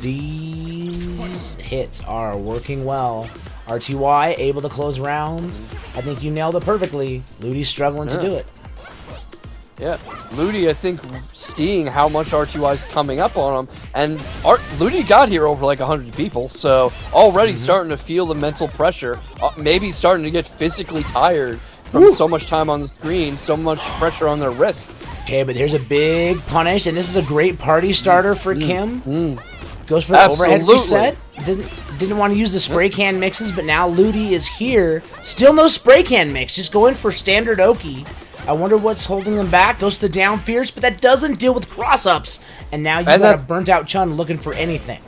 These hits are working well. RTY able to close rounds. I think you nailed it perfectly. Ludi's struggling to do it. Yeah, Ludi, I think, seeing how much RTY is coming up on him, and Ludi got here over like 100 people, so already starting to feel the mental pressure, maybe starting to get physically tired from so much time on the screen, so much pressure on their wrist. Okay, but here's a big punish, and this is a great party starter for Kim. Goes for the overhead reset. Didn't want to use the spray can mixes, but now Ludi is here. Still no spray can mix, just going for standard Oki. I wonder what's holding them back. Goes to the down fierce, but that doesn't deal with cross-ups. And now you got a burnt-out Chun looking for anything.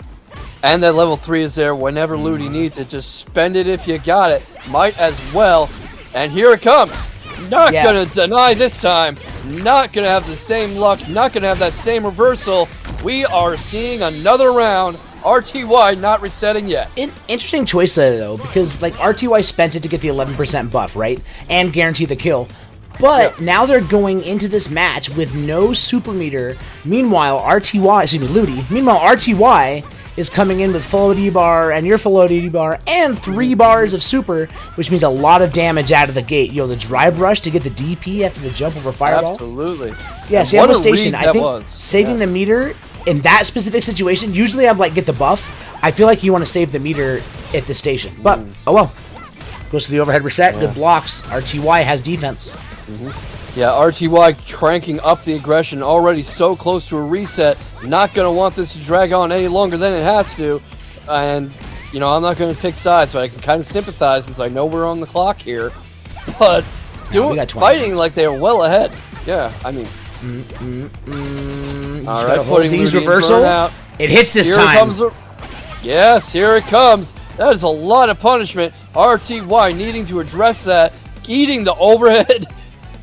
And that level 3 is there whenever Ludi needs it. Just spend it if you got it. Might as well. And here it comes. Not going to deny this time. Not going to have the same luck. Not going to have that same reversal. We are seeing another round. RTY not resetting yet. Interesting choice there, though, because like RTY spent it to get the 11% buff, right? And guarantee the kill. But now they're going into this match with no super meter. Meanwhile, Ludi. Meanwhile, RTY is coming in with full OD bar and your full OD bar and 3 bars of super, which means a lot of damage out of the gate. The drive rush to get the DP after the jump over fireball. Absolutely. Yeah, Samuel Station, I think saving the meter in that specific situation, usually I'm like, get the buff. I feel like you want to save the meter at the station. But, oh well. Goes to the overhead reset. Good blocks. RTY has defense. Yeah, RTY cranking up the aggression, already so close to a reset. Not going to want this to drag on any longer than it has to. And, you know, I'm not going to pick sides, but I can kind of sympathize since I know we're on the clock here. But fighting like they are well ahead. Yeah, I mean. All right, putting these Ludi reversal. out. It hits this Here time. Yes, here it comes. That is a lot of punishment. RTY needing to address that. Eating the overhead.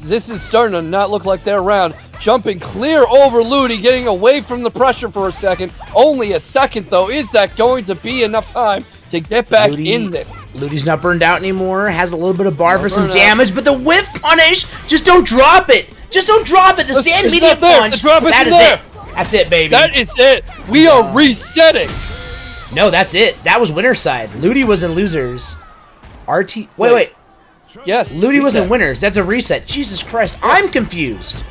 This is starting to not look like their round. Jumping clear over Ludi, getting away from the pressure for a second. Only a second, though. Is that going to be enough time to get back in this? Ludi's not burned out anymore. Has a little bit of bar for some damage, but the whiff punish. Just don't drop it. Just don't drop it. The stand medium punch. That is it. That's it, baby. That is it. We are resetting. No, that's it. That was winner's side. Ludi was in losers. Wait. Yes. Ludi was in winners. That's a reset. Jesus Christ. I'm confused.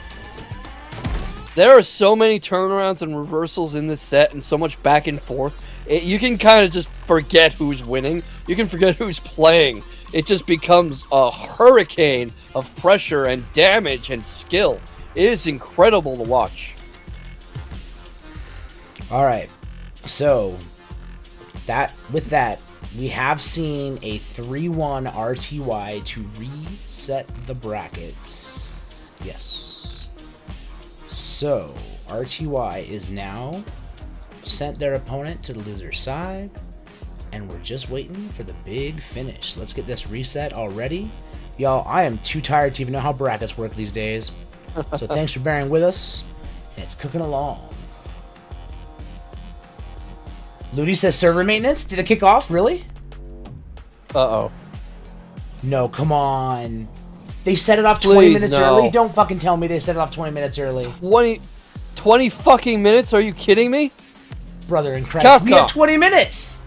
There are so many turnarounds and reversals in this set and so much back and forth. You can kind of just forget who's winning. You can forget who's playing. It just becomes a hurricane of pressure and damage and skill. It is incredible to watch. All right. So, with that, we have seen a 3-1 RTY to reset the bracket. Yes. So, RTY is now sent their opponent to the loser's side, and we're just waiting for the big finish. Let's get this reset already. Y'all, I am too tired to even know how brackets work these days. So thanks for bearing with us. It's cooking along. Ludi says server maintenance. Did it kick off? Really? Uh-oh. No, come on. They set it off 20 minutes early? Don't fucking tell me they set it off 20 minutes early. 20 fucking minutes? Are you kidding me? Brother in Christ. We have 20 minutes.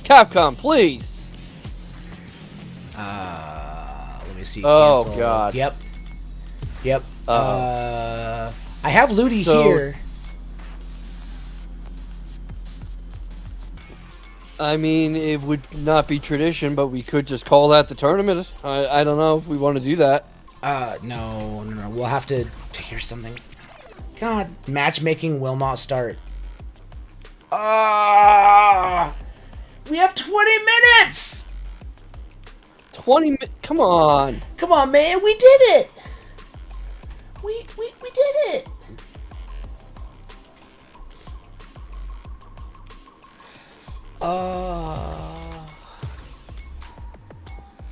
Capcom, please. Let me see. Oh, Cancel. God. Yep. I have Ludi here. I mean, it would not be tradition, but we could just call that the tournament. I don't know if we want to do that. No. We'll have to figure something. God, matchmaking will not start. We have 20 minutes! 20 minutes? Come on. Come on, man. We did it. We did it.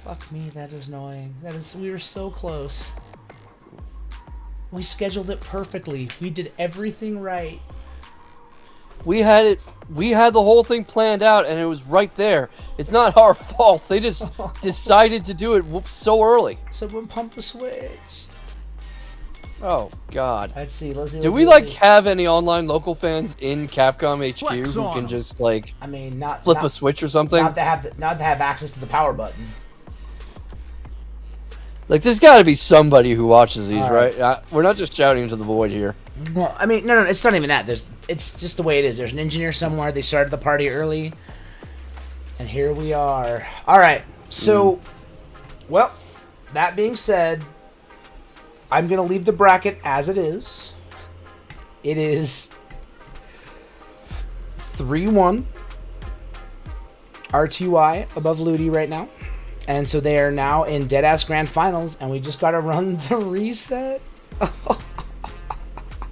Fuck me, that is annoying. We were so close. We scheduled it perfectly. We did everything right. We had the whole thing planned out, and it was right there. It's not our fault. They just decided to do it so early. Someone pump the switch. Oh, God. Let's see. Do we, have any online local fans in Capcom HQ who can just, I mean, not flip a switch or something? Not to have access to the power button. There's got to be somebody who watches these, right? We're not just shouting into the void here. Well, I mean, no, it's not even that. It's just the way it is. There's an engineer somewhere. They started the party early, and here we are. All right. So, well, that being said, I'm gonna leave the bracket as it is. It is 3-1 RTY above Ludi right now. And so they are now in Deadass Grand Finals, and we just got to run the reset.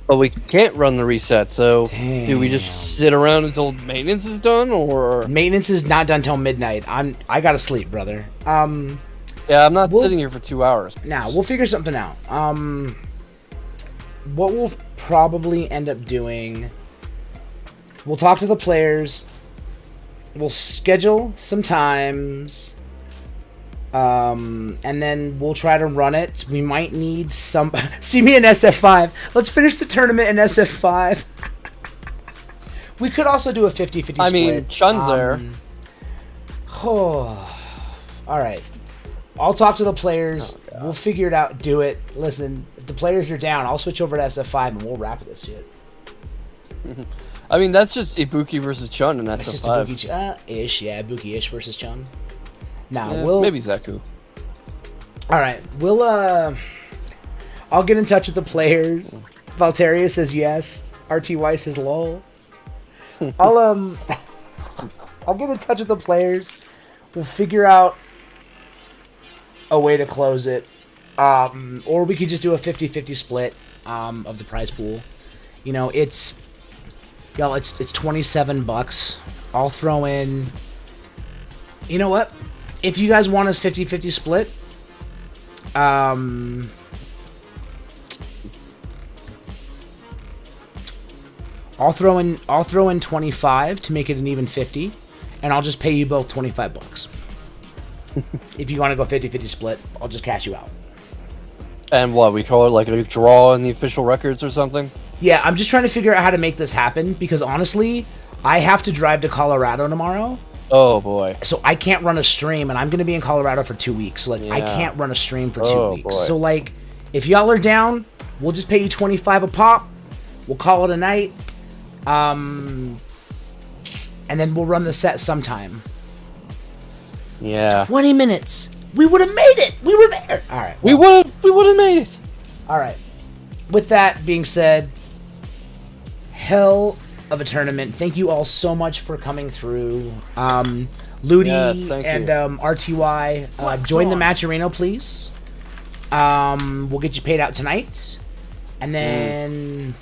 But we can't run the reset, so Damn. Do we just sit around until maintenance is done, or? Maintenance is not done till midnight. I gotta sleep, brother. Yeah, I'm not sitting here for 2 hours. Now, we'll figure something out. What we'll probably end up doing, we'll talk to the players, we'll schedule some times, and then we'll try to run it. We might need some... See me in SF5. Let's finish the tournament in SF5. We could also do a 50-50 split. I mean, Chun's there. Oh, all right. I'll talk to the players. We'll figure it out. Do it. Listen, if the players are down, I'll switch over to SF5 and we'll wrap this shit. I mean, that's just Ibuki versus Chun, and that's just SF5. Ibuki-ish, yeah. Ibuki-ish versus Chun. Nah, we'll maybe Zeku. All right, we'll I'll get in touch with the players. Valteria says yes. RTY says lol. I'll get in touch with the players. We'll figure out a way to close it. Or we could just do a 50-50 split of the prize pool. You know, it's 27 bucks. I'll throw in. You know what? If you guys want us 50-50 split, I'll throw in 25 to make it an even 50, and I'll just pay you both 25 bucks. If you want to go 50-50 split, I'll just cash you out. And what, we call it like a draw in the official records or something? Yeah, I'm just trying to figure out how to make this happen, because honestly, I have to drive to Colorado tomorrow. Oh boy. So I can't run a stream, and I'm going to be in Colorado for 2 weeks. So like, I can't run a stream for 2 weeks. Boy. So like, if y'all are down, we'll just pay you 25 a pop. We'll call it a night. And then we'll run the set sometime. Yeah. 20 minutes. We would have made it. We were there. All right. We would have made it. All right. With that being said, hell of a tournament. Thank you all so much for coming through. Ludi and RTY, join the match arena, please. We'll get you paid out tonight. And then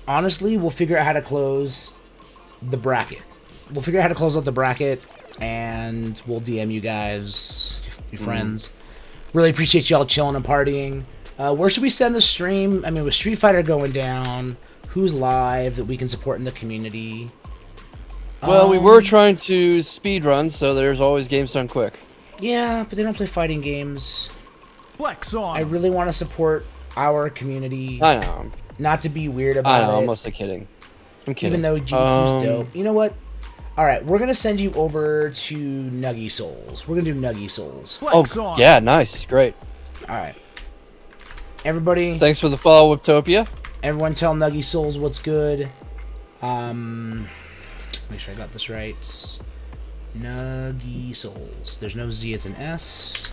honestly, we'll figure out how to close the bracket. We'll figure out how to close out the bracket, and we'll DM you guys, your friends. Really appreciate y'all chilling and partying. Where should we send the stream? I mean, with Street Fighter going down, who's live that we can support in the community? Well, we were trying to speedrun, so there's always games done quick. Yeah, but they don't play fighting games. Flex on. I really want to support our community. I know. Not to be weird about it. I know, I'm mostly kidding. I'm kidding. Even though GBQ's dope. You know what? Alright, we're going to send you over to Nuggy Souls. We're going to do Nuggy Souls. Flex on. Yeah, nice. Great. Alright. Everybody. Thanks for the follow, Wiptopia. Everyone tell Nuggy Souls what's good. Make sure I got this right. Nuggy Souls. There's no Z, it's an S.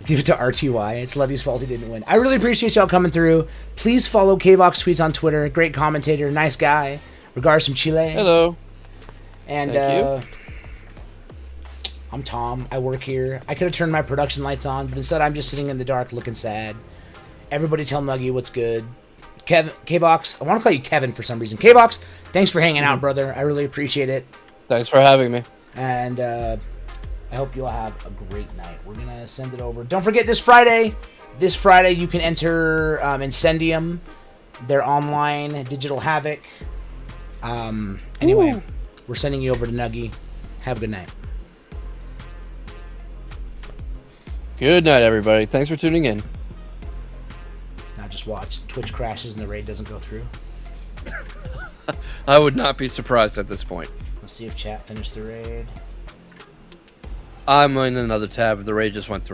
Give it to RTY. It's Luddy's fault he didn't win. I really appreciate y'all coming through. Please follow Kvox Tweets on Twitter. Great commentator, nice guy. Regards from Chile. Hello. And Thank you. I'm Tom. I work here. I could have turned my production lights on, but instead I'm just sitting in the dark looking sad. Everybody tell Nuggy what's good. Kvox, I want to call you Kevin for some reason. Kvox, thanks for hanging out, brother. I really appreciate it. Thanks for having me. And I hope you'll have a great night. We're going to send it over. Don't forget this Friday. This Friday you can enter Incendium, their online Digital Havoc. Anyway, we're sending you over to Nuggy. Have a good night. Good night, everybody. Thanks for tuning in. Now just watch. Twitch crashes and the raid doesn't go through. I would not be surprised at this point. Let's see if chat finished the raid. I'm in another tab. The raid just went through.